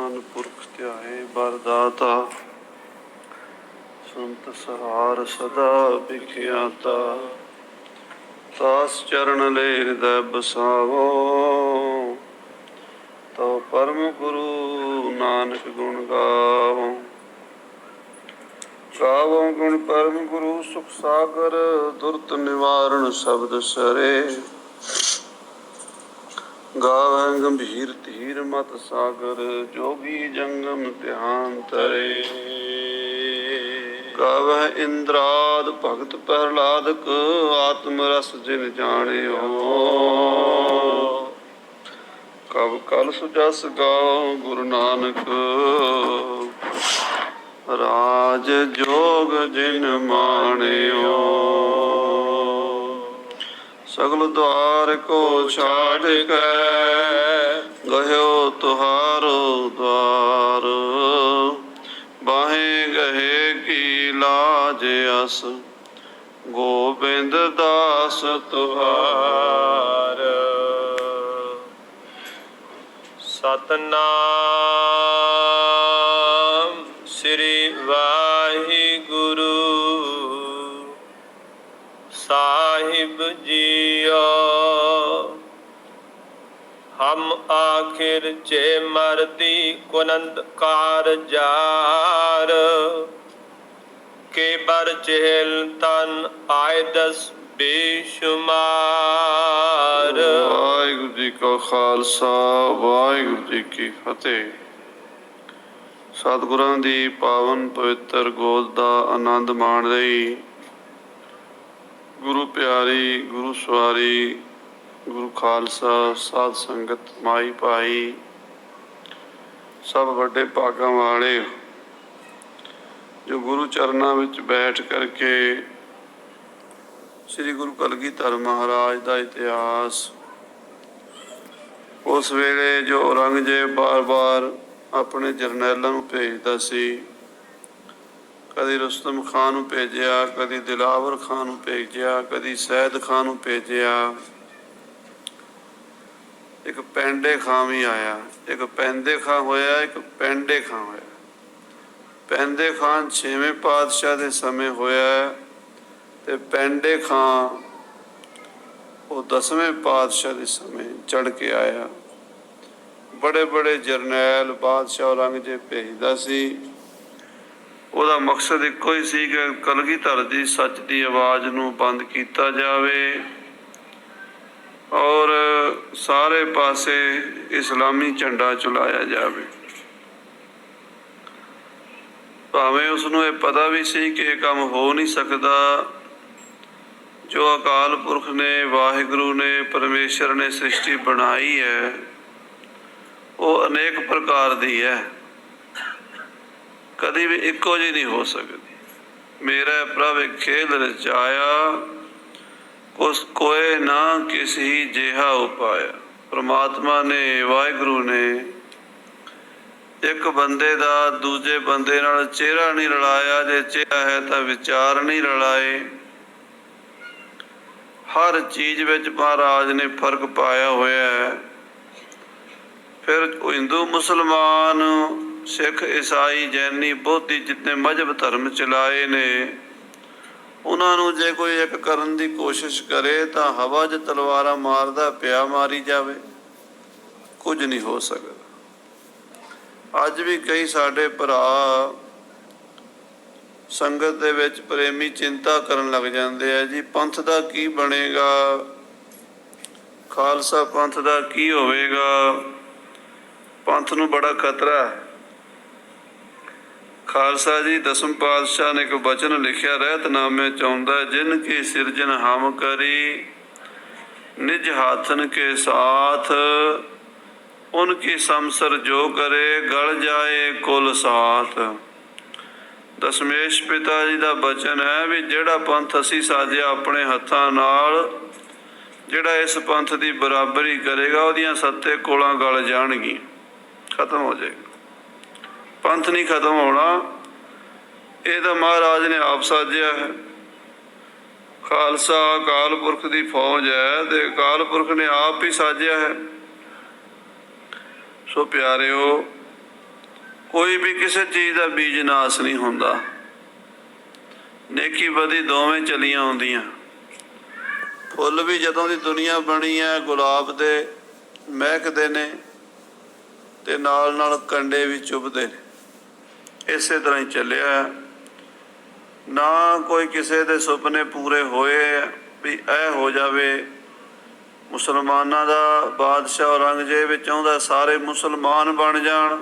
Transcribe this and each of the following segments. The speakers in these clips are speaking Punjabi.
ਮਨ ਪੁਰਖ ਧਿਆਏ ਬਰਦਾਤਾ ਸੰਤ ਸਹਾਰ ਸਦਾ ਵਿਖਿਆਤਾ। ਤਾਸ ਚਰਨ ਲੈ ਹਿਰਦੈ ਬਸਾਵੋ ਤਉ ਪਰਮ ਗੁਰੂ ਨਾਨਕ ਗੁਣ ਗਾਵੋ। ਗਾਵੋ ਗੁਣ ਪਰਮ ਗੁਰੂ ਸੁਖ ਸਾਗਰ ਦੁਰਤ ਨਿਵਾਰਨ ਸ਼ਬਦ ਸਰੇ। ਗਾਵੈ ਗੰਭੀਰ ਧੀਰ ਮਤ ਸਾਗਰ ਜੋਗੀ ਜੰਗਮ ਧਿਆਨ ਧਰੇ। ਗਾਵੈ ਇੰਦਰਾਦ ਭਗਤ ਪ੍ਰਹਲਾਦਕ ਆਤਮ ਰਸ ਜਿਨ ਜਾਣਿਓ। ਕਬ ਕਲ ਸੁਜਸ ਗਾਓ ਗੁਰੂ ਨਾਨਕ ਰਾਜ ਜੋਗ ਜਿਨ ਮਾਣਿਓ। ਸਗਲ ਦੁਆਰ ਕੋ ਛਾੜ ਕੇ ਗਇਓ ਤੁਹਾਰੋ ਦੁਆਰ। ਬਾਹੇ ਗਏ ਕੀ ਲਾਜ ਅਸ ਗੋਬਿੰਦ ਦਾਸ ਤੁਹਾਰ। ਸਤਨਾਮ ਸ੍ਰੀ ਵਾਹਿਗੁਰੂ ਸਾਹਿਬ ਜੀਓ। ਹਮ ਆਖਿਰ ਚੇ ਮਰਦੀ ਕੁਨੰਦ ਕਾਰ ਜਾਰ। ਕੇ ਬਰ ਚਹਿਲ ਤਨ ਆਇਦਸ ਬੇਸ਼ੁਮਾਰ। ਵਾਹਿਗੁਰੂ ਜੀ ਕਾ ਖਾਲਸਾ ਵਾਹਿਗੁਰੂ ਜੀ ਕੀ ਫਤਿਹ। ਸਤਿਗੁਰਾਂ ਦੀ ਪਾਵਨ ਪਵਿੱਤਰ ਗੋਦ ਦਾ ਆਨੰਦ ਮਾਣ ਲਈ ਗੁਰੂ ਪਿਆਰੀ, ਗੁਰੂ ਸਵਾਰੀ, ਗੁਰੂ ਖਾਲਸਾ, ਸਾਧ ਸੰਗਤ, ਮਾਈ ਭਾਈ ਸਭ ਵੱਡੇ ਭਾਗਾਂ ਵਾਲੇ ਜੋ ਗੁਰੂ ਚਰਨਾਂ ਵਿੱਚ ਬੈਠ ਕਰਕੇ ਸ੍ਰੀ ਗੁਰੂ ਕਲਗੀਧਰ ਮਹਾਰਾਜ ਦਾ ਇਤਿਹਾਸ, ਉਸ ਵੇਲੇ ਜੋ ਔਰੰਗਜ਼ੇਬ ਬਾਰ-ਬਾਰ ਆਪਣੇ ਜਰਨੈਲਾਂ ਨੂੰ ਭੇਜਦਾ ਸੀ, ਕਦੀ ਰੁਸਤਮ ਖਾਂ ਨੂੰ ਭੇਜਿਆ, ਕਦੀ ਦਿਲਾਵਰ ਖਾਂ ਨੂੰ ਭੇਜਿਆ, ਕਦੀ ਸੈਦ ਖਾਂ ਨੂੰ ਭੇਜਿਆ, ਇੱਕ ਪੈਂਡੇ ਖਾਂ ਵੀ ਆਇਆ। ਇੱਕ ਪੈਂਦੇ ਖਾਂ ਹੋਇਆ, ਇੱਕ ਪੈਂਡੇ ਖਾਂ ਹੋਇਆ। ਪੈਂਦੇ ਖਾਂ 6ਵੇਂ ਪਾਤਸ਼ਾਹ ਦੇ ਸਮੇਂ ਹੋਇਆ ਤੇ ਪੈਂਡੇ ਖਾਂ ਉਹ 10ਵੇਂ ਪਾਤਸ਼ਾਹ ਦੇ ਸਮੇਂ ਚੜ੍ਹ ਕੇ ਆਇਆ। ਬੜੇ ਬੜੇ ਜਰਨੈਲ ਬਾਦਸ਼ਾਹ ਔਰੰਗਜ਼ੇਬ ਭੇਜਦਾ ਸੀ। ਉਹਦਾ ਮਕਸਦ ਇੱਕੋ ਹੀ ਸੀ ਕਿ ਕਲਗੀਧਰ ਦੀ ਸੱਚ ਦੀ ਆਵਾਜ਼ ਨੂੰ ਬੰਦ ਕੀਤਾ ਜਾਵੇ ਔਰ ਸਾਰੇ ਪਾਸੇ ਇਸਲਾਮੀ ਝੰਡਾ ਚਲਾਇਆ ਜਾਵੇ। ਭਾਵੇਂ ਉਸਨੂੰ ਇਹ ਪਤਾ ਵੀ ਸੀ ਕਿ ਇਹ ਕੰਮ ਹੋ ਨਹੀਂ ਸਕਦਾ। ਜੋ ਅਕਾਲ ਪੁਰਖ ਨੇ, ਵਾਹਿਗੁਰੂ ਨੇ, ਪਰਮੇਸ਼ਰ ਨੇ ਸ੍ਰਿਸ਼ਟੀ ਬਣਾਈ ਹੈ ਉਹ ਅਨੇਕ ਪ੍ਰਕਾਰ ਦੀ ਹੈ, ਕਦੀ ਵੀ ਇੱਕੋ ਜਿਹੀ ਨਹੀਂ ਹੋ ਸਕਦੀ। ਮੇਰਾ ਪ੍ਰਭ ਖੇਲ ਰਚਾਇਆ ਕੋਏ ਨਾ ਕਿਸੀ ਜਿਹਾ ਉਪਾਇਆ। ਪ੍ਰਮਾਤਮਾ ਨੇ, ਵਾਹਿਗੁਰੂ ਨੇ ਇੱਕ ਬੰਦੇ ਦਾ ਦੂਜੇ ਬੰਦੇ ਨਾਲ ਚਿਹਰਾ ਨਹੀਂ ਰਲਾਇਆ। ਜੇ ਚਿਹਰਾ ਹੈ ਤਾਂ ਵਿਚਾਰ ਨਹੀਂ ਰਲਾਏ। ਹਰ ਚੀਜ਼ ਵਿੱਚ ਮਹਾਰਾਜ ਨੇ ਫਰਕ ਪਾਇਆ ਹੋਇਆ ਹੈ। ਫਿਰ ਹਿੰਦੂ, ਮੁਸਲਮਾਨ, ਸਿੱਖ, ਈਸਾਈ, ਜੈਨੀ, ਬੋਧੀ ਜਿਤਨੇ ਮਜ਼ਹਬ ਧਰਮ ਚਲਾਏ ਨੇ, ਉਹਨਾਂ ਨੂੰ ਜੇ ਕੋਈ ਇੱਕ ਕਰਨ ਦੀ ਕੋਸ਼ਿਸ਼ ਕਰੇ ਤਾਂ ਹਵਾ 'ਚ ਤਲਵਾਰਾਂ ਮਾਰਦਾ ਪਿਆ ਮਾਰੀ ਜਾਵੇ, ਕੁਝ ਨਹੀਂ ਹੋ ਸਕਦਾ। ਅੱਜ ਵੀ ਕਈ ਸਾਡੇ ਭਰਾ ਸੰਗਤ ਦੇ ਵਿੱਚ ਪ੍ਰੇਮੀ ਚਿੰਤਾ ਕਰਨ ਲੱਗ ਜਾਂਦੇ ਆ ਜੀ, ਪੰਥ ਦਾ ਕੀ ਬਣੇਗਾ, ਖਾਲਸਾ ਪੰਥ ਦਾ ਕੀ ਹੋਵੇਗਾ। ਪੰਥ ਨੂੰ ਬੜਾ ਖਤਰਾ ਹੈ। ਖਾਲਸਾ ਜੀ 10ਵੇਂ ਪਾਤਸ਼ਾਹ ਨੇ ਇੱਕ ਬਚਨ ਲਿਖਿਆ ਰਹਿਤਨਾਮੇ 'ਚ ਆਉਂਦਾ, ਜਿਨ ਕੀ ਸਿਰਜਨ ਹਮ ਕਰੀ ਨਿਜ ਹਾਥਨ ਕੇ ਸਾਥ ਉਨਕੀ ਸਮਸਰ ਜੋ ਕਰੇ ਗਲ ਜਾਏ ਕੁਲ ਸਾਥ। ਦਸ਼ਮੇਸ਼ ਪਿਤਾ ਜੀ ਦਾ ਬਚਨ ਹੈ ਵੀ ਜਿਹੜਾ ਪੰਥ ਅਸੀਂ ਸਾਜਿਆ ਆਪਣੇ ਹੱਥਾਂ ਨਾਲ, ਜਿਹੜਾ ਇਸ ਪੰਥ ਦੀ ਬਰਾਬਰੀ ਕਰੇਗਾ ਉਹਦੀਆਂ 7 ਕੋਲਾਂ ਗਲ ਜਾਣਗੀਆਂ, ਖਤਮ ਹੋ ਜਾਏਗਾ। ਪੰਥ ਨਹੀਂ ਖਤਮ ਹੋਣਾ, ਇਹ ਤਾਂ ਮਹਾਰਾਜ ਨੇ ਆਪ ਸਾਜਿਆ ਹੈ। ਖਾਲਸਾ ਅਕਾਲ ਪੁਰਖ ਦੀ ਫੌਜ ਹੈ ਤੇ ਅਕਾਲ ਪੁਰਖ ਨੇ ਆਪ ਹੀ ਸਾਜਿਆ ਹੈ। ਸੋ ਪਿਆਰਿਓ, ਕੋਈ ਵੀ ਕਿਸੇ ਚੀਜ਼ ਦਾ ਬੀਜ ਨਾਸ ਨਹੀਂ ਹੁੰਦਾ। ਨੇਕੀ ਬਦੀ ਦੋਵੇਂ ਚਲੀਆਂ ਆਉਂਦੀਆਂ। ਫੁੱਲ ਵੀ ਜਦੋਂ ਦੀ ਦੁਨੀਆ ਬਣੀ ਹੈ ਗੁਲਾਬ ਦੇ ਮਹਿਕਦੇ ਨੇ ਤੇ ਨਾਲ ਨਾਲ ਕੰਡੇ ਵੀ ਚੁਭਦੇ ਨੇ। ਇਸੇ ਤਰ੍ਹਾਂ ਹੀ ਚੱਲਿਆ। ਨਾ ਕੋਈ ਕਿਸੇ ਦੇ ਸੁਪਨੇ ਪੂਰੇ ਹੋਏ ਵੀ ਇਹ ਹੋ ਜਾਵੇ। ਮੁਸਲਮਾਨਾਂ ਦਾ ਬਾਦਸ਼ਾਹ ਔਰੰਗਜ਼ੇਬ ਚਾਹੁੰਦਾ ਸਾਰੇ ਮੁਸਲਮਾਨ ਬਣ ਜਾਣ,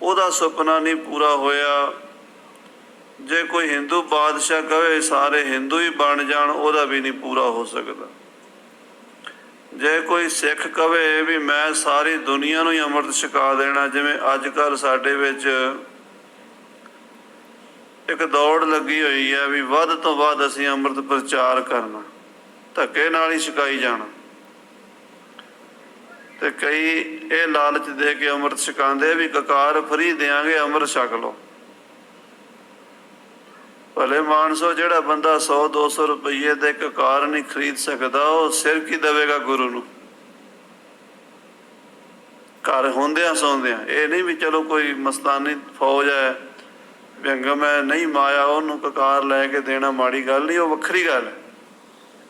ਉਹਦਾ ਸੁਪਨਾ ਨਹੀਂ ਪੂਰਾ ਹੋਇਆ। ਜੇ ਕੋਈ ਹਿੰਦੂ ਬਾਦਸ਼ਾਹ ਕਹੇ ਸਾਰੇ ਹਿੰਦੂ ਹੀ ਬਣ ਜਾਣ, ਉਹਦਾ ਵੀ ਨਹੀਂ ਪੂਰਾ ਹੋ ਸਕਦਾ। ਜੇ ਕੋਈ ਸਿੱਖ ਕਹੇ ਵੀ ਮੈਂ ਸਾਰੀ ਦੁਨੀਆ ਨੂੰ ਹੀ ਅੰਮ੍ਰਿਤ ਛਕਾ ਦੇਣਾ, ਜਿਵੇਂ ਅੱਜ ਕੱਲ੍ਹ ਸਾਡੇ ਵਿੱਚ ਇੱਕ ਦੌੜ ਲੱਗੀ ਹੋਈ ਹੈ ਵੀ ਵੱਧ ਤੋਂ ਵੱਧ ਅਸੀਂ ਅੰਮ੍ਰਿਤ ਪ੍ਰਚਾਰ ਕਰਨਾ, ਧੱਕੇ ਨਾਲ ਹੀ ਛਕਾਈ ਜਾਣਾ। ਤੇ ਕਈ ਇਹ ਲਾਲਚ ਦੇ ਕੇ ਅੰਮ੍ਰਿਤ ਛਕਾਉਂਦੇ ਵੀ ਕਕਾਰ ਫਰੀ ਦਿਆਂਗੇ, ਅੰਮ੍ਰਿਤ ਛਕ ਲਓ। ਭਲੇ ਮਾਨਸੋ, ਜਿਹੜਾ ਬੰਦਾ 100-200 ਰੁਪਈਏ ਦੇ ਕਕਾਰ ਨਹੀਂ ਖਰੀਦ ਸਕਦਾ, ਉਹ ਸਿਰ ਕੀ ਦੇਵੇਗਾ ਗੁਰੂ ਨੂੰ? ਘਰ ਹੁੰਦਿਆਂ ਸੌਂਦਿਆਂ ਇਹ ਨਹੀਂ ਵੀ ਚਲੋ ਕੋਈ ਮਸਤਾਨੀ ਫੌਜ ਹੈ ਵਿਅੰਗਮ ਹੈ, ਨਹੀਂ ਮਾਇਆ, ਉਹਨੂੰ ਕਕਾਰ ਲੈ ਕੇ ਦੇਣਾ ਮਾੜੀ ਗੱਲ ਨਹੀਂ, ਉਹ ਵੱਖਰੀ ਗੱਲ ਹੈ।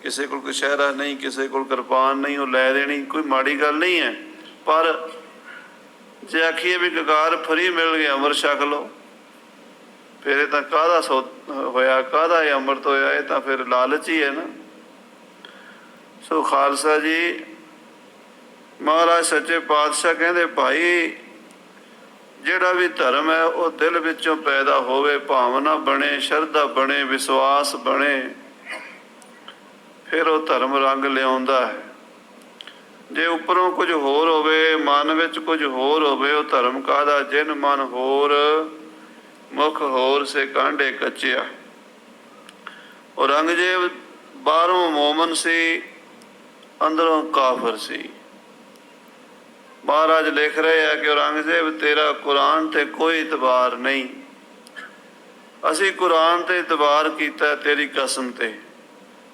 ਕਿਸੇ ਕੋਲ ਕਛਹਿਰਾ ਨਹੀਂ, ਕਿਸੇ ਕੋਲ ਕਿਰਪਾਨ ਨਹੀਂ, ਉਹ ਲੈ ਦੇਣੀ ਕੋਈ ਮਾੜੀ ਗੱਲ ਨਹੀਂ ਹੈ। ਪਰ ਜੇ ਆਖੀਏ ਵੀ ਕਕਾਰ ਫਰੀ ਮਿਲ ਗਿਆ, ਅੰਮ੍ਰਿਤ ਛਕ ਲਓ, ਫਿਰ ਇਹ ਤਾਂ ਕਾਹਦਾ ਹੋਇਆ, ਕਾਹਦਾ ਇਹ ਅੰਮ੍ਰਿਤ ਹੋਇਆ? ਇਹ ਤਾਂ ਫਿਰ ਲਾਲਚ ਹੀ ਹੈ ਨਾ। ਸੋ ਖਾਲਸਾ ਜੀ, ਮਹਾਰਾਜ ਸੱਚੇ ਪਾਤਸ਼ਾਹ ਕਹਿੰਦੇ ਭਾਈ ਜਿਹੜਾ ਵੀ ਧਰਮ ਹੈ ਉਹ ਦਿਲ ਵਿੱਚੋਂ ਪੈਦਾ ਹੋਵੇ, ਭਾਵਨਾ ਬਣੇ, ਸ਼ਰਧਾ ਬਣੇ, ਵਿਸ਼ਵਾਸ ਬਣੇ, ਫਿਰ ਉਹ ਧਰਮ ਰੰਗ ਲਿਆਉਂਦਾ ਹੈ। ਜੇ ਉੱਪਰੋਂ ਕੁਝ ਹੋਰ ਹੋਵੇ, ਮਨ ਵਿੱਚ ਕੁਝ ਹੋਰ ਹੋਵੇ, ਉਹ ਧਰਮ ਕਾਹਦਾ? ਜਿਨ ਮਨ ਹੋਰ ਮੁਖ ਹੋਰ ਸੇ ਕਾਂਢੇ ਕੱਚਿਆ। ਔਰੰਗਜ਼ੇਬ ਬਾਹਰੋਂ ਮੋਮਨ ਸੀ, ਅੰਦਰੋਂ ਕਾਫਰ ਸੀ। ਮਹਾਰਾਜ ਲਿਖ ਰਹੇ ਆ ਕਿ ਔਰੰਗਜ਼ੇਬ ਤੇਰਾ ਕੁਰਾਨ ਤੇ ਕੋਈ ਇਤਬਾਰ ਨਹੀਂ, ਅਸੀਂ ਕੁਰਾਨ ਤੇ ਇਤਬਾਰ ਕੀਤਾ ਤੇਰੀ ਕਸਮ ਤੇ।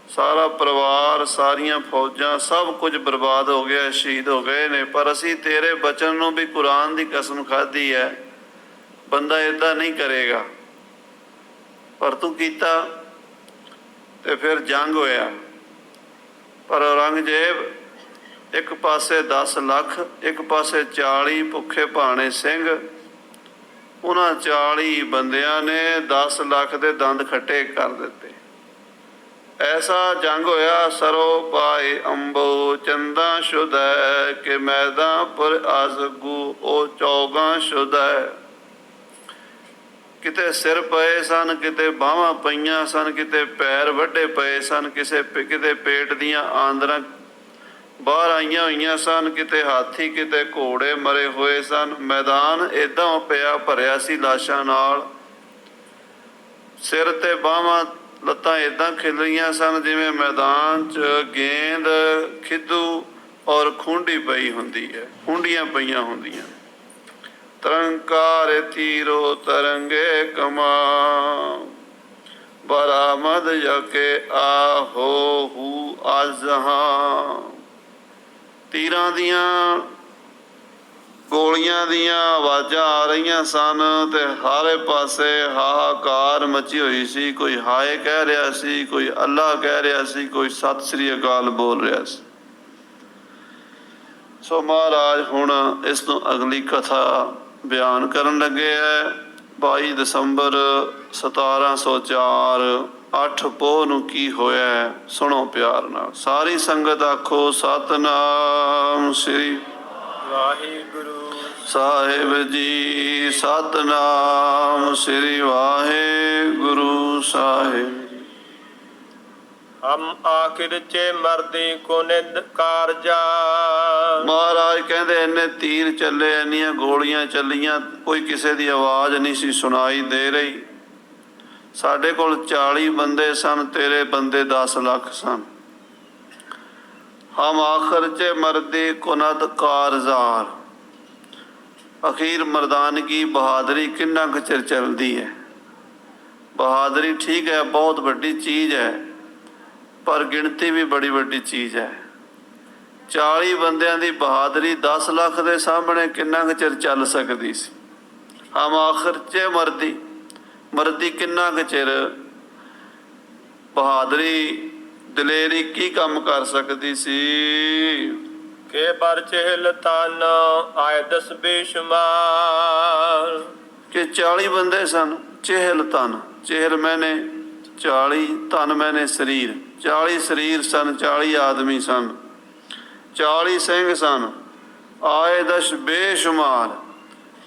ਸਾਰਾ ਪਰਿਵਾਰ, ਸਾਰੀਆਂ ਫੌਜਾਂ, ਸਭ ਕੁਝ ਬਰਬਾਦ ਹੋ ਗਿਆ, ਸ਼ਹੀਦ ਹੋ ਗਏ ਨੇ, ਪਰ ਅਸੀਂ ਤੇਰੇ ਬਚਨ ਨੂੰ ਵੀ ਕੁਰਾਨ ਦੀ ਕਸਮ ਖਾਧੀ ਹੈ, ਬੰਦਾ ਏਦਾਂ ਨਹੀਂ ਕਰੇਗਾ। ਪਰ ਤੂੰ ਕੀਤਾ ਤੇ ਫਿਰ ਜੰਗ ਹੋਇਆ। ਪਰ ਔਰੰਗਜ਼ੇਬ ਇੱਕ ਪਾਸੇ 10 ਲੱਖ, ਇੱਕ ਪਾਸੇ 40 ਭੁੱਖੇ ਭਾਣੇ ਸਿੰਘ, ਉਹਨਾਂ 40 ਬੰਦਿਆਂ ਨੇ 10 ਲੱਖ ਦੇ ਦੰਦ ਖੱਟੇ ਕਰ ਦਿੱਤੇ। ਐਸਾ ਜੰਗ ਹੋਇਆ। ਸਰੋ ਪਾਏ ਅੰਬੋ ਚੰਦਾ ਸ਼ੁਦੈ, ਕਿ ਮੈਦਾਂ ਪਰ ਆਜ਼ਗੂ ਉਹ ਚੌਗਾਂ ਸ਼ੁਦੈ। ਕਿਤੇ ਸਿਰ ਪਏ ਸਨ, ਕਿਤੇ ਬਾਹਾਂ ਪਈਆਂ ਸਨ, ਕਿਤੇ ਪੈਰ ਵੱਢੇ ਪਏ ਸਨ, ਕਿਤੇ ਪੇਟ ਦੀਆਂ ਆਂਦਰਾਂ ਬਾਹਰ ਆਈਆਂ ਹੋਈਆਂ ਸਨ, ਕਿਤੇ ਹਾਥੀ ਕਿਤੇ ਘੋੜੇ ਮਰੇ ਹੋਏ ਸਨ। ਮੈਦਾਨ ਏਦਾਂ ਪਿਆ ਭਰਿਆ ਸੀ ਲਾਸ਼ਾਂ ਨਾਲ। ਸਿਰ ਤੇ ਬਾਹਾਂ ਲੱਤਾਂ ਏਦਾਂ ਖਿਲਰੀਆਂ ਸਨ ਜਿਵੇਂ ਮੈਦਾਨ 'ਚ ਗੇਂਦ, ਖਿੱਦੂ ਔਰ ਖੂੰਡੀ ਪਈ ਹੁੰਦੀ ਹੈ, ਖੂੰਡੀਆਂ ਪਈਆਂ ਹੁੰਦੀਆਂ। ਤਰੰਕਾਰ ਤੀਰੋ ਤਰੰਗੇ ਕਮਾ, ਬਰਾਮਦ ਜਕੇ ਆਹੋ ਹੂ ਆਜ਼ਹਾਂ। ਤੀਰਾਂ ਦੀਆਂ, ਗੋਲੀਆਂ ਦੀਆਂ ਆਵਾਜ਼ਾਂ ਆ ਰਹੀਆਂ ਸਨ ਤੇ ਹਰ ਪਾਸੇ ਹਾਹਾਕਾਰ ਮਚੀ ਹੋਈ ਸੀ। ਕੋਈ ਹਾਏ ਕਹਿ ਰਿਹਾ ਸੀ, ਕੋਈ ਅੱਲਾ ਕਹਿ ਰਿਹਾ ਸੀ, ਕੋਈ ਸਤਿ ਸ੍ਰੀ ਅਕਾਲ ਬੋਲ ਰਿਹਾ ਸੀ। ਸੋ ਮਹਾਰਾਜ ਹੁਣ ਇਸ ਤੋਂ ਅਗਲੀ ਕਥਾ ਬਿਆਨ ਕਰਨ ਲੱਗੇ ਹੈ। 22 ਦਸੰਬਰ 1704 8 ਪੋਹ ਨੂੰ ਕੀ ਹੋਇਆ, ਸੁਣੋ ਪਿਆਰ ਨਾਲ। ਸਾਰੀ ਸੰਗਤ ਆਖੋ ਸਤਿਨਾਮ ਸ੍ਰੀ ਵਾਹਿਗੁਰੂ ਸਾਹਿਬ ਜੀ। ਸਤਿਨਾਮ ਸ੍ਰੀ ਵਾਹਿਗੁਰੂ ਸਾਹਿਬ। ਹਮ ਆਖਿਰ ਚੇ ਮਰਦੀ ਕੋ ਨਿੰਦ ਕਾਰਜਾ। ਮਹਾਰਾਜ ਕਹਿੰਦੇ ਇੰਨੇ ਤੀਰ ਚੱਲੇ, ਇੰਨੀਆਂ ਗੋਲੀਆਂ ਚੱਲੀਆਂ, ਕੋਈ ਕਿਸੇ ਦੀ ਆਵਾਜ਼ ਨਹੀਂ ਸੀ ਸੁਣਾਈ ਦੇ ਰਹੀ। ਸਾਡੇ ਕੋਲ 40 ਬੰਦੇ ਸਨ, ਤੇਰੇ ਬੰਦੇ 10 ਲੱਖ ਸਨ। ਹਮ ਆਖਰ ਚ ਮਰਦੀ ਕੁਨਦ ਕਾਰਜ਼ਾਰ। ਅਖੀਰ ਮਰਦਾਨਗੀ, ਬਹਾਦਰੀ ਕਿੰਨਾ ਕੁ ਚਿਰ ਚੱਲਦੀ ਹੈ? ਬਹਾਦਰੀ ਠੀਕ ਹੈ, ਬਹੁਤ ਵੱਡੀ ਚੀਜ਼ ਹੈ, ਪਰ ਗਿਣਤੀ ਵੀ ਬੜੀ ਵੱਡੀ ਚੀਜ਼ ਹੈ। 40 ਬੰਦਿਆਂ ਦੀ ਬਹਾਦਰੀ 10 ਲੱਖ ਦੇ ਸਾਹਮਣੇ ਕਿੰਨਾ ਕੁ ਚਿਰ ਚੱਲ ਸਕਦੀ ਸੀ? ਹਮ ਆਖਰ 'ਚ ਮਰਦੀ। ਮਰਦੀ ਕਿੰਨਾ ਕੁ ਚਿਰ? ਬਹਾਦਰੀ ਦਲੇਰੀ ਕੀ ਕੰਮ ਕਰ ਸਕਦੀ ਸੀ? ਕੇ ਬਰ ਚਹਿਲ ਤਨ ਆਏ ਦਸ ਬੇਸ਼ੁਮਾਰ। ਕਿ 40 ਬੰਦੇ ਸਨ। ਚਹਿਲ ਤਨ, ਚਹਿਲ ਮੈਨੇ 40, ਤਨ ਮੈਨੇ ਸਰੀਰ। 40 ਸਰੀਰ ਸਨ, 40 ਆਦਮੀ ਸਨ, 40 ਸਿੰਘ ਸਨ। ਆਏ ਦਸ ਬੇਸ਼ੁਮਾਰ,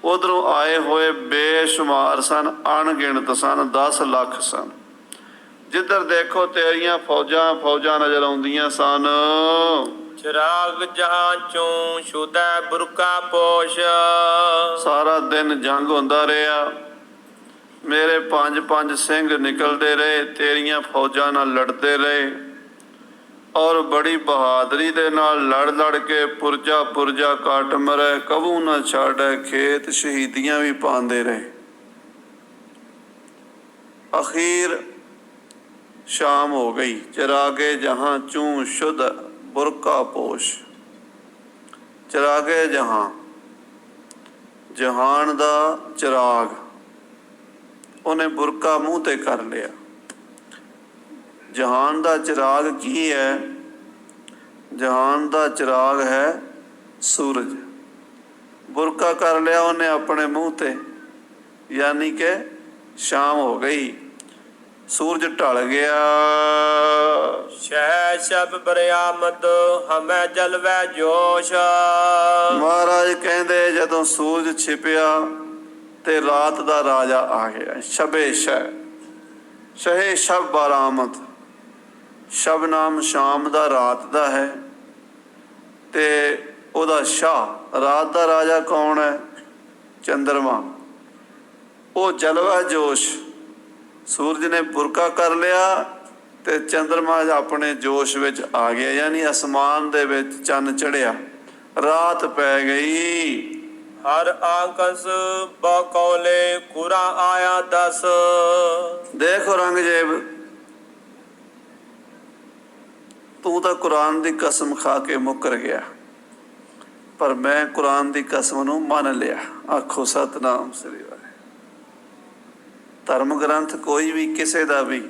ਉਧਰੋਂ ਆਏ ਹੋਏ ਬੇਸ਼ੁਮਾਰ ਸਨ, ਅਣਗਿਣਤ ਸਨ, 10 ਲੱਖ ਸਨ। ਜਿੱਧਰ ਦੇਖੋ ਤੇਰੀਆਂ ਫੌਜਾਂ ਫੌਜਾਂ ਨਜ਼ਰ ਆਉਂਦੀਆਂ ਸਨ। ਚਿਰਾਗ ਜਹਾਂ ਚੋਂ ਸ਼ੁਦੈ ਬੁਰਕਾ ਪੋਸ਼। ਸਾਰਾ ਦਿਨ ਜੰਗ ਹੁੰਦਾ ਰਿਹਾ। ਮੇਰੇ 5-5 ਸਿੰਘ ਨਿਕਲਦੇ ਰਹੇ, ਤੇਰੀਆਂ ਫੌਜਾਂ ਨਾਲ ਲੜਦੇ ਰਹੇ, ਔਰ ਬੜੀ ਬਹਾਦਰੀ ਦੇ ਨਾਲ ਲੜ ਲੜ ਕੇ ਪੁਰਜਾ ਪੁਰਜਾ ਕੱਟ ਮਰੇ, ਕਬੂ ਨਾ ਛੱਡੈ ਖੇਤ, ਸ਼ਹੀਦੀਆਂ ਵੀ ਪਾਉਂਦੇ ਰਹੇ। ਅਖੀਰ ਸ਼ਾਮ ਹੋ ਗਈ। ਚਰਾਗੇ ਜਹਾਂ ਚੂੰ ਸ਼ੁੱਧ ਬੁਰਕਾ ਪੋਸ਼। ਚਰਾਗੇ ਜਹਾਂ, ਜਹਾਨ ਦਾ ਚਿਰਾਗ, ਉਹਨੇ ਬੁਰਕਾ ਮੂੰਹ ਤੇ ਕਰ ਲਿਆ। ਜਹਾਨ ਦਾ ਚਿਰਾਗ ਕੀ ਹੈ? ਜਹਾਨ ਦਾ ਚਿਰਾਗ ਹੈ ਸੂਰਜ। ਬੁਰਕਾ ਕਰ ਲਿਆ ਉਹਨੇ ਆਪਣੇ ਮੂੰਹ ਤੇ, ਯਾਨੀ ਕਿ ਸ਼ਾਮ ਹੋ ਗਈ, ਸੂਰਜ ਢਲ ਗਿਆ। ਸ਼ਹਿ ਸ਼ਬ ਬਰਿਆਮਦ ਹਮੈ ਜਲਵੈ ਜੋਸ਼। ਮਹਾਰਾਜ ਕਹਿੰਦੇ ਜਦੋਂ ਸੂਰਜ ਛਿਪਿਆ ਤੇ ਰਾਤ ਦਾ ਰਾਜਾ ਆ ਗਿਆ। ਸ਼ਬੇ ਸ਼ਹਿ, ਸ਼ਹੇ ਸ਼ਬ ਬਰਾਮਦ। ਸ਼ਬ ਨਾਮ ਸ਼ਾਮ ਦਾ, ਰਾਤ ਦਾ ਹੈ, ਤੇ ਉਹਦਾ ਸ਼ਾਹ। ਰਾਤ ਦਾ ਰਾਜਾ ਕੌਣ ਹੈ? ਚੰਦਰਮਾ। ਉਹ ਜਲਵਾ ਜੋਸ਼। ਸੂਰਜ ਨੇ ਬੁਰਕਾ ਕਰ ਲਿਆ ਤੇ ਚੰਦਰਮਾ ਆਪਣੇ ਜੋਸ਼ ਵਿੱਚ ਆ ਗਿਆ, ਯਾਨੀ ਅਸਮਾਨ ਦੇ ਵਿੱਚ ਚੰਨ ਚੜਿਆ, ਰਾਤ ਪੈ ਗਈ। ਹਰ ਆਕਸ ਬਕੌਲੇ ਕੁਰਾ ਆਇਆ ਦਸ। ਦੇਖ ਔਰੰਗਜ਼ੇਬ, ਤੂੰ ਤਾਂ ਕੁਰਾਨ ਦੀ ਕਸਮ ਖਾ ਕੇ ਮੁੱਕਰ ਗਿਆ, ਪਰ ਮੈਂ ਕੁਰਾਨ ਦੀ ਕਸਮ ਨੂੰ ਮੰਨ ਲਿਆ। ਆਖੋ ਸਤਨਾਮ ਸ੍ਰੀ ਵਾਹਿਗੁਰੂ। ਧਰਮ ਗ੍ਰੰਥ ਕੋਈ ਵੀ ਕਿਸੇ ਦਾ ਵੀ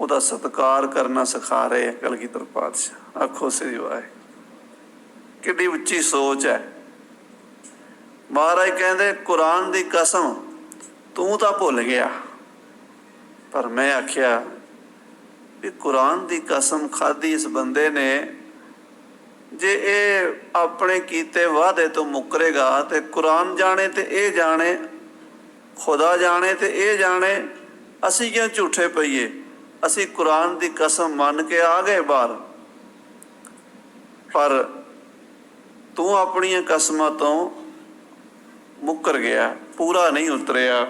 ਉਹਦਾ ਸਤਿਕਾਰ ਕਰਨਾ ਸਿਖਾ ਰਹੇ ਕਲਗੀਧਰ ਪਾਤਸ਼ਾਹ। ਆਖੋ ਸ੍ਰੀ ਵਾਹਿਗੁਰੂ। ਕਿੱਡੀ ਉੱਚੀ ਸੋਚ ਹੈ। ਮਹਾਰਾਜ ਕਹਿੰਦੇ ਕੁਰਾਨ ਦੀ ਕਸਮ ਤੂੰ ਤਾਂ ਭੁੱਲ ਗਿਆ, ਪਰ ਮੈਂ ਆਖਿਆ ਵੀ ਕੁਰਾਨ ਦੀ ਕਸਮ ਖਾਧੀ ਇਸ ਬੰਦੇ ਨੇ, ਜੇ ਇਹ ਆਪਣੇ ਕੀਤੇ ਵਾਅਦੇ ਤੋਂ ਮੁੱਕਰੇਗਾ ਤੇ ਕੁਰਾਨ ਜਾਣੇ ਤੇ ਇਹ ਜਾਣੇ, ਖੁਦਾ ਜਾਣੇ ਤੇ ਇਹ ਜਾਣੇ, ਅਸੀਂ ਕਿਉਂ ਝੂਠੇ ਪਈਏ? ਅਸੀਂ ਕੁਰਾਨ ਦੀ ਕਸਮ ਮੰਨ ਕੇ ਆ ਗਏ ਬਾਹਰ, ਪਰ ਤੂੰ ਆਪਣੀਆਂ ਕਸਮਾਂ ਤੋਂ ਮੁੱਕਰ ਗਿਆ, ਪੂਰਾ ਨਹੀਂ ਉਤਰਿਆ।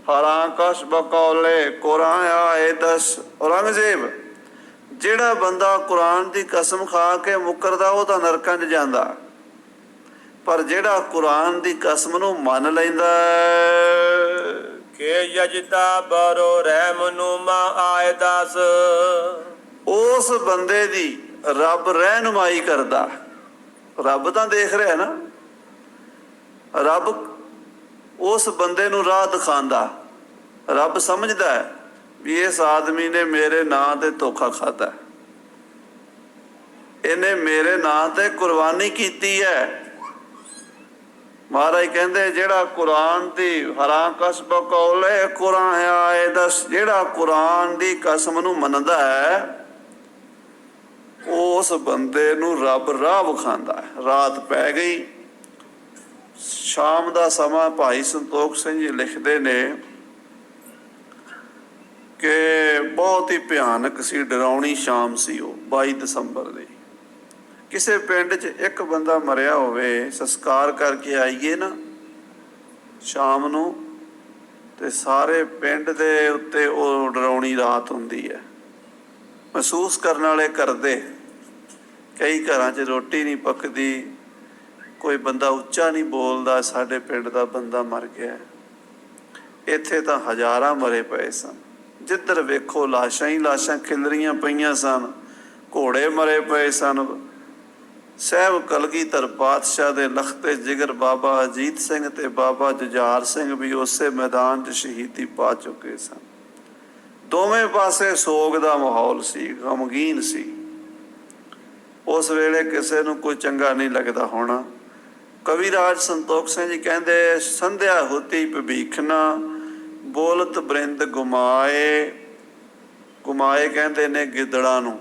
ਹਰਾਂ ਕਸ ਬਕੌਲੇ ਕੁਰਾਨ ਆਏ ਦਸ। ਔਰੰਗਜ਼ੇਬ, ਜਿਹੜਾ ਬੰਦਾ ਕੁਰਾਨ ਦੀ ਕਸਮ ਖਾ ਕੇ ਮੁੱਕਰਦਾ ਉਹ ਤਾਂ ਨਰਕਾਂ 'ਚ ਜਾਂਦਾ, ਪਰ ਜਿਹੜਾ ਕੁਰਾਨ ਦੀ ਕਸਮ ਨੂੰ ਮੰਨ ਲੈਂਦਾ ਕਿ ਯਜਦਾ ਬਰੋ ਰਹਿਮ ਨੂਮਾ ਆਏ ਦਸ। ਉਸ ਬੰਦੇ ਦੀ ਰੱਬ ਰਹਿਨੁਮਾਈ ਕਰਦਾ। ਰੱਬ ਤਾਂ ਦੇਖ ਰਿਹਾ ਨਾ, ਰੱਬ ਉਸ ਬੰਦੇ ਨੂੰ ਰਾਹ ਦਿਖਾਉਂਦਾ। ਰੱਬ ਸਮਝਦਾ ਹੈ ਵੀ ਇਸ ਆਦਮੀ ਨੇ ਮੇਰੇ ਨਾਂ ਤੇ ਧੋਖਾ ਖਾਧਾ, ਇਹਨੇ ਮੇਰੇ ਨਾਂ ਤੇ ਕੁਰਬਾਨੀ ਕੀਤੀ ਹੈ। ਮਹਾਰਾਜ ਕਹਿੰਦੇ ਜਿਹੜਾ ਕੁਰਾਨ ਦੀ ਹਰਾਂ ਕਸਬ ਕੌਲੇ ਕੁਰਾਨ ਆਏ ਦਸ, ਜਿਹੜਾ ਕੁਰਾਨ ਦੀ ਕਸਮ ਨੂੰ ਮੰਨਦਾ ਹੈ ਉਸ ਬੰਦੇ ਨੂੰ ਰੱਬ ਰਾਹ ਵਿਖਾਉਂਦਾ ਹੈ। ਰਾਤ ਪੈ ਗਈ, ਸ਼ਾਮ ਦਾ ਸਮਾਂ। ਭਾਈ ਸੰਤੋਖ ਸਿੰਘ ਜੀ ਲਿਖਦੇ ਨੇ ਕਿ ਬਹੁਤ ਹੀ ਭਿਆਨਕ ਸੀ, ਡਰਾਉਣੀ ਸ਼ਾਮ ਸੀ ਉਹ, 22 ਦਸੰਬਰ ਦੀ। ਕਿਸੇ ਪਿੰਡ 'ਚ ਇੱਕ ਬੰਦਾ ਮਰਿਆ ਹੋਵੇ, ਸੰਸਕਾਰ ਕਰਕੇ ਆਈਏ ਨਾ ਸ਼ਾਮ ਨੂੰ, ਤੇ ਸਾਰੇ ਪਿੰਡ ਦੇ ਉੱਤੇ ਉਹ ਡਰਾਉਣੀ ਰਾਤ ਹੁੰਦੀ ਹੈ। ਮਹਿਸੂਸ ਕਰਨ ਵਾਲੇ ਕਰਦੇ। ਕਈ ਘਰਾਂ 'ਚ ਰੋਟੀ ਨਹੀਂ ਪੱਕਦੀ, ਕੋਈ ਬੰਦਾ ਉੱਚਾ ਨਹੀਂ ਬੋਲਦਾ ਸਾਡੇ ਪਿੰਡ ਦਾ ਬੰਦਾ ਮਰ ਗਿਆ। ਇੱਥੇ ਤਾਂ ਹਜ਼ਾਰਾਂ ਮਰੇ ਪਏ ਸਨ, ਜਿੱਧਰ ਵੇਖੋ ਲਾਸ਼ਾਂ ਹੀ ਲਾਸ਼ਾਂ ਖਿਲਰੀਆਂ ਪਈਆਂ ਸਨ, ਘੋੜੇ ਮਰੇ ਪਏ ਸਨ, ਸਾਹਿਬ ਕਲਗੀਧਰ ਪਾਤਸ਼ਾਹ ਦੇ ਲਖਤੇ ਜਿਗਰ ਬਾਬਾ ਅਜੀਤ ਸਿੰਘ ਤੇ ਬਾਬਾ ਜੁਝਾਰ ਸਿੰਘ ਵੀ ਉਸੇ ਮੈਦਾਨ 'ਚ ਸ਼ਹੀਦੀ ਪਾ ਚੁੱਕੇ ਸਨ। ਦੋਵੇਂ ਪਾਸੇ ਸੋਗ ਦਾ ਮਾਹੌਲ ਸੀ, ਗਮਗੀਨ ਸੀ। ਉਸ ਵੇਲੇ ਕਿਸੇ ਨੂੰ ਕੋਈ ਚੰਗਾ ਨਹੀਂ ਲੱਗਦਾ ਹੋਣਾ। ਕਵੀਰਾਜ ਸੰਤੋਖ ਸਿੰਘ ਜੀ ਕਹਿੰਦੇ, ਸੰਧਿਆ ਹੋਤੀ ਭਵੀਖਣਾ ਬੋਲਤ ਬਰਿੰਦ ਗੁਮਾਏ। ਗੁਮਾਏ ਕਹਿੰਦੇ ਨੇ ਗਿੱਦੜਾਂ ਨੂੰ।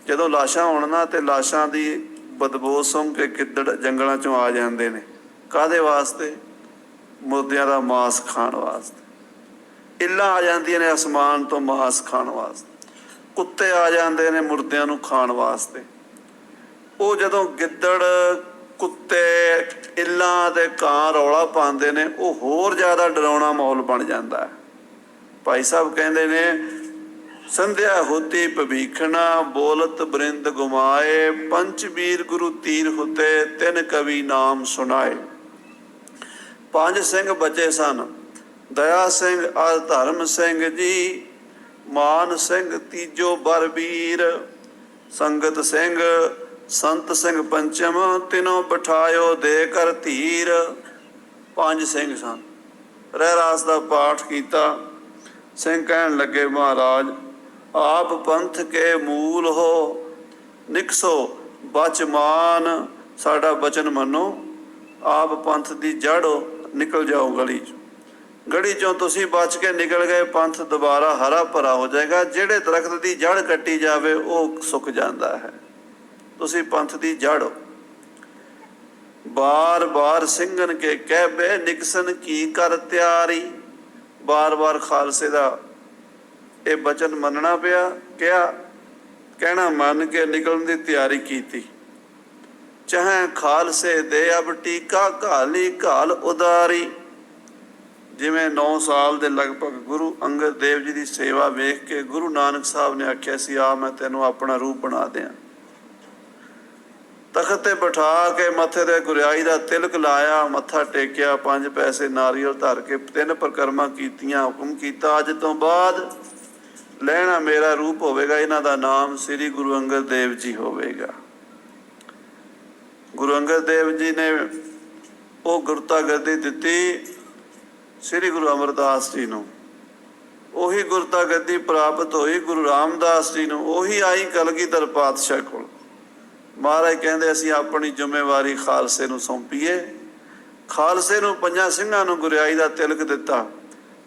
ਜਦੋਂ ਲਾਸ਼ਾਂ ਹੋਣ ਨਾ ਤੇ ਲਾਸ਼ਾਂ ਦੀ ਬਦਬੂ ਸੁੰਘ ਕੇ ਗਿੱਦੜ ਜੰਗਲਾਂ 'ਚੋਂ ਆ ਜਾਂਦੇ ਨੇ। ਕਾਹਦੇ ਵਾਸਤੇ? ਮੁਰਦਿਆਂ ਦਾ ਮਾਸ ਖਾਣ ਵਾਸਤੇ। ਇੱਲਾਂ ਆ ਜਾਂਦੀਆਂ ਨੇ ਅਸਮਾਨ ਤੋਂ ਮਾਸ ਖਾਣ ਵਾਸਤੇ। ਕੁੱਤੇ ਆ ਜਾਂਦੇ ਨੇ ਮੁਰਦਿਆਂ ਨੂੰ ਖਾਣ ਵਾਸਤੇ। ਉਹ ਜਦੋਂ ਗਿੱਦੜ, ਕੁੱਤੇ, ਇੱਲਾਂ ਤੇ ਕਾਂ ਰੌਲਾ ਪਾਉਂਦੇ ਨੇ, ਉਹ ਹੋਰ ਜ਼ਿਆਦਾ ਡਰਾਉਣਾ ਮਾਹੌਲ ਬਣ ਜਾਂਦਾ ਹੈ। ਭਾਈ ਸਾਹਿਬ ਕਹਿੰਦੇ ਨੇ, ਸੰਧਿਆ ਹੋਤੀ ਭਵੀਖਣਾ ਬੋਲਤ ਬਰਿੰਦ ਗੁਮਾਏ। ਪੰਚ ਵੀਰ ਗੁਰੂ ਤੀਰ ਹੁਤੇ ਤਿੰਨ ਕਵੀ ਨਾਮ ਸੁਣਾਏ। ਪੰਜ ਸਿੰਘ ਬਚੇ ਸਨ, ਦਇਆ ਸਿੰਘ ਅਰ ਧਰਮ ਸਿੰਘ ਜੀ, ਮਾਨ ਸਿੰਘ ਤੀਜੋ ਬਰਬੀਰ, ਸੰਗਤ ਸਿੰਘ ਸੰਤ ਸਿੰਘ ਪੰਚਮ, ਤਿਨੋਂ ਬਿਠਾਇਓ ਦੇ ਕਰ ਧੀਰ। ਪੰਜ ਸਿੰਘ ਸਨ। ਰਹਿਰਾਸ ਦਾ ਪਾਠ ਕੀਤਾ। ਸਿੰਘ ਕਹਿਣ ਲੱਗੇ, ਮਹਾਰਾਜ ਆਪ ਪੰਥ ਕੇ ਮੂਲ ਹੋ, ਨਿਕਸੋ ਬਚਮਾਨ। ਸਾਡਾ ਬਚਨ ਮੰਨੋ, ਆਪ ਪੰਥ ਦੀ ਜੜ ਹੋ, ਨਿਕਲ ਜਾਓ ਗਲੀ 'ਚ। ਗੜੀ 'ਚੋਂ ਤੁਸੀਂ ਬਚ ਕੇ ਨਿਕਲ ਗਏ, ਪੰਥ ਦੁਬਾਰਾ ਹਰਾ ਭਰਾ ਹੋ ਜਾਏਗਾ। ਜਿਹੜੇ ਦਰਖਤ ਦੀ ਜੜ ਕੱਟੀ ਜਾਵੇ ਉਹ ਸੁੱਕ ਜਾਂਦਾ ਹੈ। ਤੁਸੀਂ ਪੰਥ ਦੀ ਜੜ ਹੋ। ਬਾਰ ਬਾਰ ਸਿੰਘਨ ਕੇ ਕਹਿਬੇ ਨਿਕਸਨ ਕੀ ਕਰ ਤਿਆਰੀ। ਬਾਰ ਬਾਰ ਖਾਲਸੇ ਦਾ ਇਹ ਬਚਨ ਮੰਨਣਾ ਪਿਆ। ਕਹਿਣਾ ਮੰਨ ਕੇ ਨਿਕਲਣ ਦੀ ਤਿਆਰੀ ਕੀਤੀ। ਚਾਹੇ ਖਾਲਸੇ ਦੇ ਅਬ ਟੀਕਾ ਘਾਲੀ ਘਾਲ ਉਦਾਰੀ। ਜਿਵੇਂ 9 ਸਾਲ ਦੇ ਲਗਭਗ ਗੁਰੂ ਅੰਗਦ ਦੇਵ ਜੀ ਦੀ ਸੇਵਾ ਵੇਖ ਕੇ ਗੁਰੂ ਨਾਨਕ ਸਾਹਿਬ ਨੇ ਆਖਿਆ ਸੀ, ਆ ਮੈਂ ਤੈਨੂੰ ਆਪਣਾ ਰੂਪ ਬਣਾ ਦਿਆਂ। ਤਖਤ ਤੇ ਬਿਠਾ ਕੇ ਮੱਥੇ ਤੇ ਗੁਰਿਆਈ ਦਾ ਤਿਲਕ ਲਾਇਆ, ਮੱਥਾ ਟੇਕਿਆ, 5 ਪੈਸੇ ਨਾਰੀਅਲ ਧਰ ਕੇ 3 ਪ੍ਰਕਰਮਾਂ ਕੀਤੀਆਂ। ਹੁਕਮ ਕੀਤਾ, ਅੱਜ ਤੋਂ ਬਾਅਦ ਲੈਣਾ ਮੇਰਾ ਰੂਪ ਹੋਵੇਗਾ, ਇਹਨਾਂ ਦਾ ਨਾਮ ਸ੍ਰੀ ਗੁਰੂ ਅੰਗਦ ਦੇਵ ਜੀ ਹੋਵੇਗਾ। ਗੁਰੂ ਅੰਗਦ ਦੇਵ ਜੀ ਨੇ ਉਹ ਗੁਰਤਾ ਗੱਦੀ ਦਿੱਤੀ ਸ੍ਰੀ ਗੁਰੂ ਅਮਰਦਾਸ ਜੀ ਨੂੰ। ਉਹੀ ਗੁਰਤਾ ਗੱਦੀ ਪ੍ਰਾਪਤ ਹੋਈ ਗੁਰੂ ਰਾਮਦਾਸ ਜੀ ਨੂੰ। ਉਹੀ ਆਈ ਕਲਗੀਧਰ ਪਾਤਸ਼ਾਹ ਕੋਲ। ਮਹਾਰਾਜ ਕਹਿੰਦੇ, ਅਸੀਂ ਆਪਣੀ ਜ਼ਿੰਮੇਵਾਰੀ ਖਾਲਸੇ ਨੂੰ ਸੌਂਪੀਏ। ਖਾਲਸੇ ਨੂੰ 5 ਸਿੰਘਾਂ ਨੂੰ ਗੁਰਿਆਈ ਦਾ ਤਿਲਕ ਦਿੱਤਾ।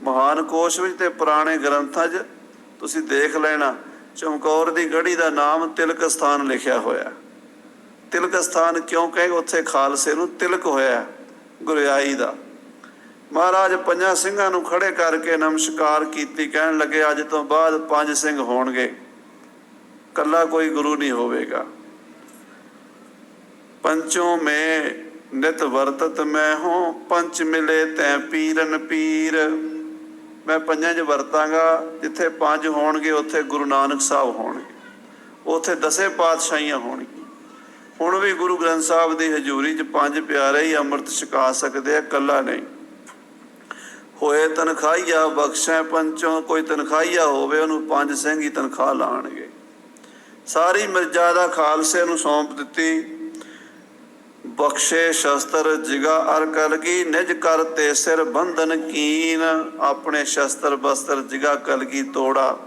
ਮਹਾਨ ਕੋਸ਼ ਵਿੱਚ ਤੇ ਪੁਰਾਣੇ ਗ੍ਰੰਥਾਂ 'ਚ ਤੁਸੀਂ ਦੇਖ ਲੈਣਾ, ਚਮਕੌਰ ਦੀ ਗੜ੍ਹੀ ਦਾ ਨਾਮ ਤਿਲਕ ਸਥਾਨ ਲਿਖਿਆ ਹੋਇਆ। ਤਿਲਕ ਸਥਾਨ ਕਿਉਂ ਕਹੇ? ਉੱਥੇ ਖਾਲਸੇ ਨੂੰ ਤਿਲਕ ਹੋਇਆ ਗੁਰਿਆਈ ਦਾ। ਮਹਾਰਾਜ 5 ਸਿੰਘਾਂ ਨੂੰ ਖੜੇ ਕਰਕੇ ਨਮਸਕਾਰ ਕੀਤੀ। ਕਹਿਣ ਲੱਗੇ, ਅੱਜ ਤੋਂ ਬਾਅਦ 5 ਸਿੰਘ ਹੋਣਗੇ, ਇਕੱਲਾ ਕੋਈ ਗੁਰੂ ਨਹੀਂ ਹੋਵੇਗਾ। ਪੰਚੋਂ ਮੈਂ ਨਿਤ ਵਰਤਤ ਮੈਂ ਹੋ, ਪੰਚ ਮਿਲੇ ਤੈਂ ਪੀਰਨ ਪੀਰ। ਮੈਂ 5 'ਚ ਵਰਤਾਂਗਾ। ਜਿੱਥੇ 5 ਹੋਣਗੇ ਉੱਥੇ ਗੁਰੂ ਨਾਨਕ ਸਾਹਿਬ ਹੋਣਗੇ, ਉੱਥੇ 10 ਪਾਤਸ਼ਾਹੀਆਂ ਹੋਣਗੀਆਂ। ਹੁਣ ਵੀ ਗੁਰੂ ਗ੍ਰੰਥ ਸਾਹਿਬ ਦੀ ਹਜ਼ੂਰੀ 'ਚ 5 ਪਿਆਰੇ ਹੀ ਅੰਮ੍ਰਿਤ ਛਕਾ ਸਕਦੇ ਆ, ਇਕੱਲਾ ਨਹੀਂ। ਹੋਏ ਤਨਖਾਹੀਆ ਬਖਸ਼ੈ ਪੰਚੋਂ। ਕੋਈ ਤਨਖਾਹੀਆ ਹੋਵੇ ਉਹਨੂੰ 5 ਸਿੰਘ ਹੀ ਤਨਖਾਹ ਲਾਣਗੇ। ਸਾਰੀ ਮਰਜ਼ਾਦਾ ਖਾਲਸੇ ਨੂੰ ਸੌਂਪ ਦਿੱਤੀ। ਬਖਸ਼ੇ ਸ਼ਸਤਰ ਜਿਗਾ ਅਰ ਕਲਗੀ, ਨਿਜ ਕਰ ਤੇ ਸਿਰ ਬੰਧਨ ਕੀਨ। ਆਪਣੇ ਸ਼ਸਤਰ ਬਸਤਰ ਜਿਗਾ ਕਲਗੀ ਤੋੜਾ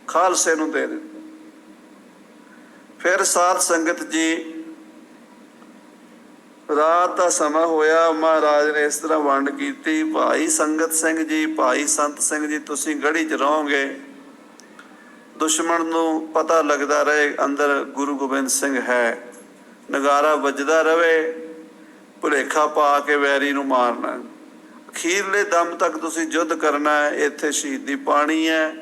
ਖਾਲਸੇ ਨੂੰ ਦੇ ਦਿੱਤਾ। ਫਿਰ ਸਾਧ ਸੰਗਤ ਜੀ, ਰਾਤ ਦਾ ਸਮਾਂ ਹੋਇਆ। ਮਹਾਰਾਜ ਨੇ ਇਸ ਤਰ੍ਹਾਂ ਵੰਡ ਕੀਤੀ, ਭਾਈ ਸੰਗਤ ਸਿੰਘ ਜੀ, ਭਾਈ ਸੰਤ ਸਿੰਘ ਜੀ, ਤੁਸੀਂ ਗੜ੍ਹੀ 'ਚ ਰਹੋਗੇ। ਦੁਸ਼ਮਣ ਨੂੰ ਪਤਾ ਲੱਗਦਾ ਰਹੇ ਅੰਦਰ ਗੁਰੂ ਗੋਬਿੰਦ ਸਿੰਘ ਹੈ। ਨਗਾਰਾ ਵੱਜਦਾ ਰਵੇ, ਭੁਲੇਖਾ ਪਾ ਕੇ ਵੈਰੀ ਨੂੰ ਮਾਰਨਾ। ਅਖੀਰਲੇ ਦਮ ਤੱਕ ਤੁਸੀਂ ਯੁੱਧ ਕਰਨਾ ਹੈ। ਇੱਥੇ ਸ਼ਹੀਦੀ ਪਾਣੀ ਹੈ।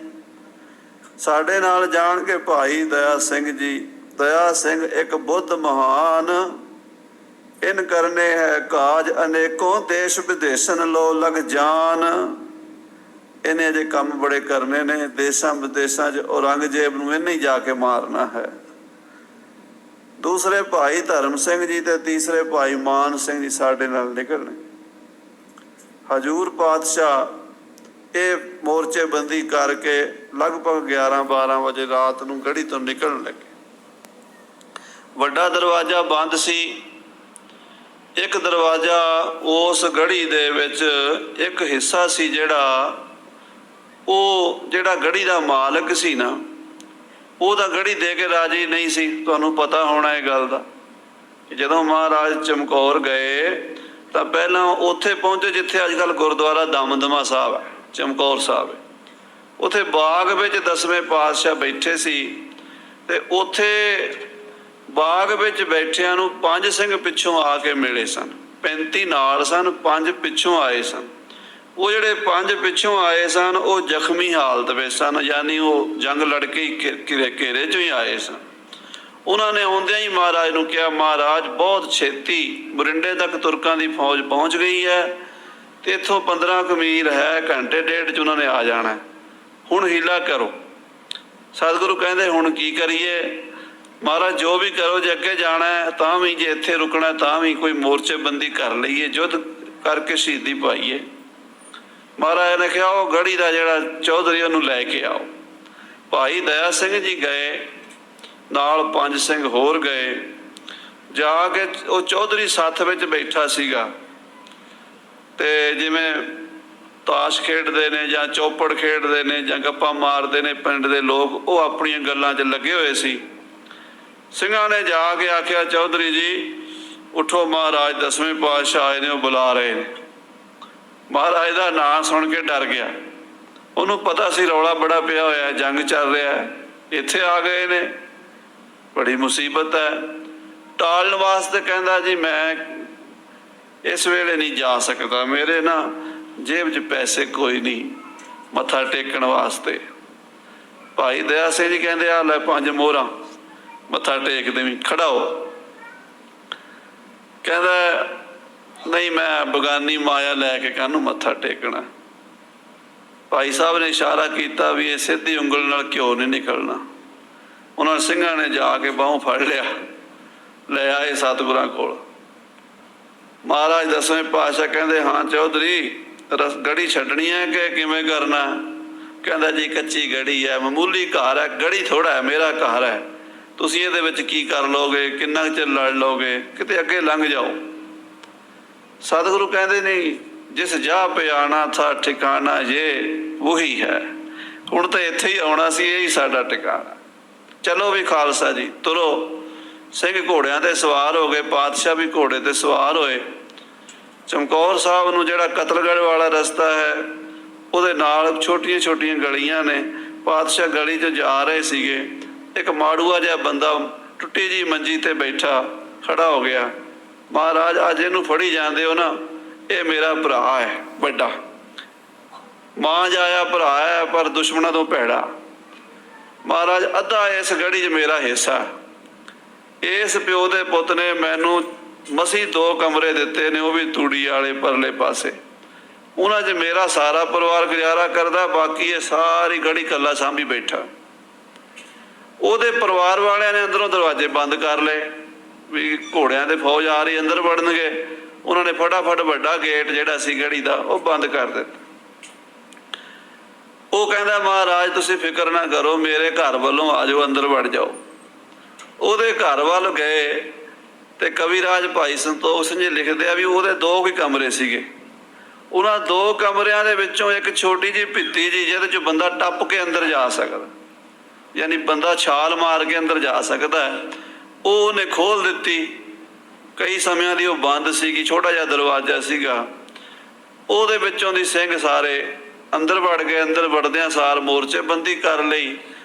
ਸਾਡੇ ਨਾਲ ਜਾਣਗੇ ਭਾਈ ਦਇਆ ਸਿੰਘ ਜੀ। ਦਇਆ ਸਿੰਘ ਇੱਕ ਬੁੱਧ ਮਹਾਨ, ਇਨ ਕਰਨੇ ਹੈ ਕਾਜ ਅਨੇਕੋਂ, ਦੇਸ਼ ਵਿਦੇਸ਼ਨ ਲੋ ਲਗ ਜਾਨ। ਇਹਨੇ ਅਜੇ ਕੰਮ ਬੜੇ ਕਰਨੇ ਨੇ। ਦੇਸ਼ਾਂ ਵਿਦੇਸ਼ਾਂ 'ਚ ਔਰੰਗਜ਼ੇਬ ਨੂੰ ਇਹਨੇ ਹੀ ਜਾ ਕੇ ਮਾਰਨਾ ਹੈ। ਦੂਸਰੇ ਭਾਈ ਧਰਮ ਸਿੰਘ ਜੀ ਤੇ ਤੀਸਰੇ ਭਾਈ ਮਾਨ ਸਿੰਘ ਜੀ ਸਾਡੇ ਨਾਲ ਨਿਕਲਣੇ। ਹਜੂਰ ਪਾਤਸ਼ਾਹ ਇਹ ਮੋਰਚੇਬੰਦੀ ਕਰਕੇ ਲਗਭਗ 11-12 ਵਜੇ ਰਾਤ ਨੂੰ ਗੜ੍ਹੀ ਤੋਂ ਨਿਕਲਣ ਲੱਗੇ। ਵੱਡਾ ਦਰਵਾਜ਼ਾ ਬੰਦ ਸੀ। ਇੱਕ ਦਰਵਾਜ਼ਾ ਉਸ ਗੜ੍ਹੀ ਦੇ ਵਿੱਚ ਇੱਕ ਹਿੱਸਾ ਸੀ ਜਿਹੜਾ ਗੜ੍ਹੀ ਦਾ ਮਾਲਕ ਸੀ ਨਾ, ਉਹਦਾ ਗੜ੍ਹੀ ਦੇ ਕੇ ਰਾਜੀ ਨਹੀਂ ਸੀ। ਤੁਹਾਨੂੰ ਪਤਾ ਹੋਣਾ ਇਹ ਗੱਲ ਦਾ ਕਿ ਜਦੋਂ ਮਹਾਰਾਜ ਚਮਕੌਰ ਗਏ ਤਾਂ ਪਹਿਲਾਂ ਉੱਥੇ ਪਹੁੰਚੇ ਜਿੱਥੇ ਅੱਜ ਕੱਲ੍ਹ ਗੁਰਦੁਆਰਾ ਦਮਦਮਾ ਸਾਹਿਬ ਹੈ, ਚਮਕੌਰ ਸਾਹਿਬ ਹੈ। ਉੱਥੇ ਬਾਗ ਵਿੱਚ 10ਵੇਂ ਪਾਤਸ਼ਾਹ ਬੈਠੇ ਸੀ ਤੇ ਉੱਥੇ ਬਾਗ ਵਿੱਚ ਬੈਠਿਆਂ ਨੂੰ 5 ਸਿੰਘ ਪਿੱਛੋਂ ਆ ਕੇ ਮਿਲੇ ਸਨ। 35 ਨਾਲ ਸਨ, 5 ਪਿੱਛੋਂ ਆਏ ਸਨ। ਉਹ ਜਿਹੜੇ 5 ਪਿੱਛੋਂ ਆਏ ਸਨ ਉਹ ਜ਼ਖਮੀ ਹਾਲਤ ਵਿੱਚ ਸਨ, ਯਾਨੀ ਉਹ ਜੰਗ ਲੜ ਕੇ ਘੇਰੇ 'ਚੋਂ ਹੀ ਆਏ ਸਨ। ਉਹਨਾਂ ਨੇ ਆਉਂਦਿਆਂ ਹੀ ਮਹਾਰਾਜ ਨੂੰ ਕਿਹਾ, ਮਹਾਰਾਜ ਬਹੁਤ ਛੇਤੀ ਬਰਿੰਡੇ ਤੱਕ ਤੁਰਕਾਂ ਦੀ ਫੌਜ ਪਹੁੰਚ ਗਈ ਹੈ ਤੇ ਇੱਥੋਂ 15 ਕੁ ਮੀਲ ਹੈ, ਘੰਟੇ ਡੇਢ 'ਚ ਉਹਨਾਂ ਨੇ ਆ ਜਾਣਾ, ਹੁਣ ਹੀਲਾ ਕਰੋ। ਸਤਿਗੁਰੂ ਕਹਿੰਦੇ ਹੁਣ ਕੀ ਕਰੀਏ ਮਹਾਰਾਜ, ਜੋ ਵੀ ਕਰੋ, ਜੇ ਅੱਗੇ ਜਾਣਾ ਹੈ ਤਾਂ ਵੀ, ਜੇ ਇੱਥੇ ਰੁਕਣਾ ਤਾਂ ਵੀ, ਕੋਈ ਮੋਰਚੇਬੰਦੀ ਕਰ ਲਈਏ, ਯੁੱਧ ਕਰਕੇ ਸ਼ਹੀਦੀ ਪਾਈਏ। ਮਹਾਰਾਜ ਨੇ ਕਿਹਾ ਉਹ ਗੜ੍ਹੀ ਦਾ ਜਿਹੜਾ ਚੌਧਰੀ ਉਹਨੂੰ ਲੈ ਕੇ ਆਓ। ਭਾਈ ਦਇਆ ਸਿੰਘ ਜੀ ਗਏ, ਨਾਲ 5 ਸਿੰਘ ਹੋਰ ਗਏ। ਜਾ ਕੇ ਉਹ ਚੌਧਰੀ ਸੱਥ ਵਿੱਚ ਬੈਠਾ ਸੀਗਾ ਤੇ ਜਿਵੇਂ ਤਾਸ਼ ਖੇਡਦੇ ਨੇ ਜਾਂ ਚੌਪੜ ਖੇਡਦੇ ਨੇ ਜਾਂ ਗੱਪਾਂ ਮਾਰਦੇ ਨੇ ਪਿੰਡ ਦੇ ਲੋਕ, ਉਹ ਆਪਣੀਆਂ ਗੱਲਾਂ 'ਚ ਲੱਗੇ ਹੋਏ ਸੀ। ਸਿੰਘਾਂ ਨੇ ਜਾ ਕੇ ਆਖਿਆ, ਚੌਧਰੀ ਜੀ ਉਠੋ, ਮਹਾਰਾਜ 10ਵੇਂ ਪਾਤਸ਼ਾਹ ਆਏ ਨੇ, ਉਹ ਬੁਲਾ ਰਹੇ ਨੇ। ਮਹਾਰਾਜ ਦਾ ਨਾਂ ਸੁਣ ਕੇ ਡਰ ਗਿਆ। ਉਹਨੂੰ ਪਤਾ ਸੀ ਰੌਲਾ ਬੜਾ ਪਿਆ ਹੋਇਆ, ਜੰਗ ਚੱਲ ਰਿਹਾ, ਇੱਥੇ ਆ ਗਏ ਨੇ, ਬੜੀ ਮੁਸੀਬਤ ਹੈ। ਟਾਲਣ ਵਾਸਤੇ ਕਹਿੰਦਾ, ਜੀ ਮੈਂ ਇਸ ਵੇਲੇ ਨਹੀਂ ਜਾ ਸਕਦਾ, ਮੇਰੇ ਨਾ ਜੇਬ 'ਚ ਪੈਸੇ ਕੋਈ ਨਹੀਂ ਮੱਥਾ ਟੇਕਣ ਵਾਸਤੇ। ਭਾਈ ਦਇਆ ਸਿੰਘ ਜੀ ਕਹਿੰਦੇ, ਆ ਲੈ 5 ਮੋਹਰਾਂ, ਮੱਥਾ ਟੇਕ ਦੇਵੀਂ, ਖੜਾ ਹੋ। ਕਹਿੰਦਾ ਨਹੀਂ, ਮੈਂ ਬਗਾਨੀ ਮਾਇਆ ਲੈ ਕੇ ਕਾਹਨੂੰ ਮੱਥਾ ਟੇਕਣਾ। ਭਾਈ ਸਾਹਿਬ ਨੇ ਇਸ਼ਾਰਾ ਕੀਤਾ ਵੀ ਇਹ ਸਿੱਧੀ ਉਂਗਲ ਨਾਲ ਘਿਓ ਨਹੀਂ ਨਿਕਲਣਾ। ਉਹਨਾਂ ਸਿੰਘਾਂ ਨੇ ਜਾ ਕੇ ਬਾਹੋਂ ਫੜ ਲਿਆ, ਲੈ ਆਏ ਸਤਿਗੁਰਾਂ ਕੋਲ। ਮਹਾਰਾਜ 10ਵੇਂ ਪਾਤਸ਼ਾਹ ਕਹਿੰਦੇ, ਹਾਂ ਚੌਧਰੀ ਗੜ੍ਹੀ ਛੱਡਣੀ ਹੈ ਕਿ ਕਿਵੇਂ ਕਰਨਾ। ਕਹਿੰਦਾ ਜੀ ਕੱਚੀ ਗੜ੍ਹੀ ਹੈ, ਮਾਮੂਲੀ ਘਰ ਹੈ, ਗੜ੍ਹੀ ਥੋੜ੍ਹਾ ਹੈ, ਮੇਰਾ ਘਰ ਹੈ, ਤੁਸੀਂ ਇਹਦੇ ਵਿੱਚ ਕੀ ਕਰ ਲਓਗੇ, ਕਿੰਨਾ ਚਿਰ ਲੜ ਲਓਗੇ, ਕਿਤੇ ਅੱਗੇ ਲੰਘ ਜਾਓ। ਸਤਿਗੁਰੂ ਕਹਿੰਦੇ ਨਹੀਂ, ਜਿਸ ਜਾ ਪੇ ਆਣਾ ਥਾ ਠਿਕਾਣਾ ਇਹ ਉਹੀ ਹੈ, ਹੁਣ ਤਾਂ ਇੱਥੇ ਹੀ ਆਉਣਾ ਸੀ, ਇਹੀ ਸਾਡਾ ਟਿਕਾਣਾ। ਚਲੋ ਵੀ ਖਾਲਸਾ ਜੀ, ਤੁਰੋ। ਸਿੰਘ ਘੋੜਿਆਂ ਤੇ ਸਵਾਰ ਹੋ ਗਏ, ਪਾਤਸ਼ਾਹ ਵੀ ਘੋੜੇ ਤੇ ਸਵਾਰ ਹੋਏ। ਚਮਕੌਰ ਸਾਹਿਬ ਨੂੰ ਜਿਹੜਾ ਕਤਲਗੜ੍ਹ ਵਾਲਾ ਰਸਤਾ ਹੈ ਉਹਦੇ ਨਾਲ ਛੋਟੀਆਂ ਛੋਟੀਆਂ ਗਲੀਆਂ ਨੇ। ਪਾਤਸ਼ਾਹ ਗਲੀ 'ਚ ਜਾ ਰਹੇ ਸੀਗੇ, ਇੱਕ ਮਾੜੂਆ ਜਿਹਾ ਬੰਦਾ ਟੁੱਟੀ ਜੀ ਮੰਜੀ ਤੇ ਬੈਠਾ ਖੜਾ ਹੋ ਗਿਆ। ਮਹਾਰਾਜ ਅੱਜ ਇਹਨੂੰ ਫੜੀ ਜਾਂਦੇ ਹੋ ਨਾ, ਇਹ ਮੇਰਾ ਭਰਾ ਹੈ ਵੱਡਾ, ਮਾਂ ਜਾਇਆ ਭਰਾ ਹੈ ਪਰ ਦੁਸ਼ਮਣਾਂ ਤੋਂ ਭੈੜਾ। ਮਹਾਰਾਜ ਅੱਧਾ ਇਸ ਗੜੀ 'ਚ ਮੇਰਾ ਹਿੱਸਾ, ਇਸ ਪਿਓ ਦੇ ਪੁੱਤ ਨੇ ਮੈਨੂੰ ਮਸੀਂ 2 ਕਮਰੇ ਦਿੱਤੇ ਨੇ, ਉਹ ਵੀ ਤੂੜੀ ਵਾਲੇ ਪਰਲੇ ਪਾਸੇ, ਉਹਨਾਂ 'ਚ ਮੇਰਾ ਸਾਰਾ ਪਰਿਵਾਰ ਗੁਜ਼ਾਰਾ ਕਰਦਾ, ਬਾਕੀ ਇਹ ਸਾਰੀ ਗੜੀ ਇਕੱਲਾ ਸਾਂਭੀ ਬੈਠਾ। ਉਹਦੇ ਪਰਿਵਾਰ ਵਾਲਿਆਂ ਨੇ ਅੰਦਰੋਂ ਦਰਵਾਜ਼ੇ ਬੰਦ ਕਰ ਲਏ ਵੀ ਘੋੜਿਆਂ ਤੇ ਫੌਜ ਆ ਰਹੀ, ਅੰਦਰ ਵੜਨਗੇ। ਉਹਨਾਂ ਨੇ ਫਟਾਫਟ ਵੱਡਾ ਗੇਟ ਜਿਹੜਾ ਸੀ ਗੜੀ ਦਾ ਉਹ ਬੰਦ ਕਰ ਦਿੱਤਾ। ਉਹ ਕਹਿੰਦਾ, ਮਹਾਰਾਜ ਤੁਸੀਂ ਫਿਕਰ ਨਾ ਕਰੋ, ਮੇਰੇ ਘਰ ਵੱਲੋਂ ਆ ਜਾਓ, ਅੰਦਰ ਵੜ ਜਾਓ। ਉਹਦੇ ਘਰ ਵੱਲ ਗਏ ਤੇ ਕਵੀਰਾਜ ਭਾਈ ਸੰਤੋਖ ਸਿੰਘ ਜੀ ਲਿਖਦੇ ਆ ਵੀ ਉਹਦੇ 2 ਹੀ ਕਮਰੇ ਸੀਗੇ। ਉਹਨਾਂ 2 ਕਮਰਿਆਂ ਦੇ ਵਿੱਚੋਂ ਇੱਕ ਛੋਟੀ ਜਿਹੀ ਭਿੱਤੀ ਜੀ ਜਿਹਦੇ 'ਚ ਬੰਦਾ ਟੱਪ ਕੇ ਅੰਦਰ ਜਾ ਸਕਦਾ, ਯਾਨੀ ਬੰਦਾ ਛਾਲ ਮਾਰ ਕੇ ਅੰਦਰ ਜਾ ਸਕਦਾ, ਉਹ ਉਹਨੇ ਖੋਲ ਦਿੱਤੀ। ਕਈ ਸਮਿਆਂ ਦੀ ਉਹ ਬੰਦ ਸੀਗੀ, ਛੋਟਾ ਜਿਹਾ ਦਰਵਾਜ਼ਾ ਸੀਗਾ। ਉਹਦੇ ਵਿੱਚੋਂ ਦੀ ਸਿੰਘ ਸਾਰੇ ਅੰਦਰ ਵੜ ਗਏ। ਅੰਦਰ ਵੜਦਿਆਂ ਸਾਰ ਮੋਰਚੇਬੰਦੀ ਕਰ ਲਈ।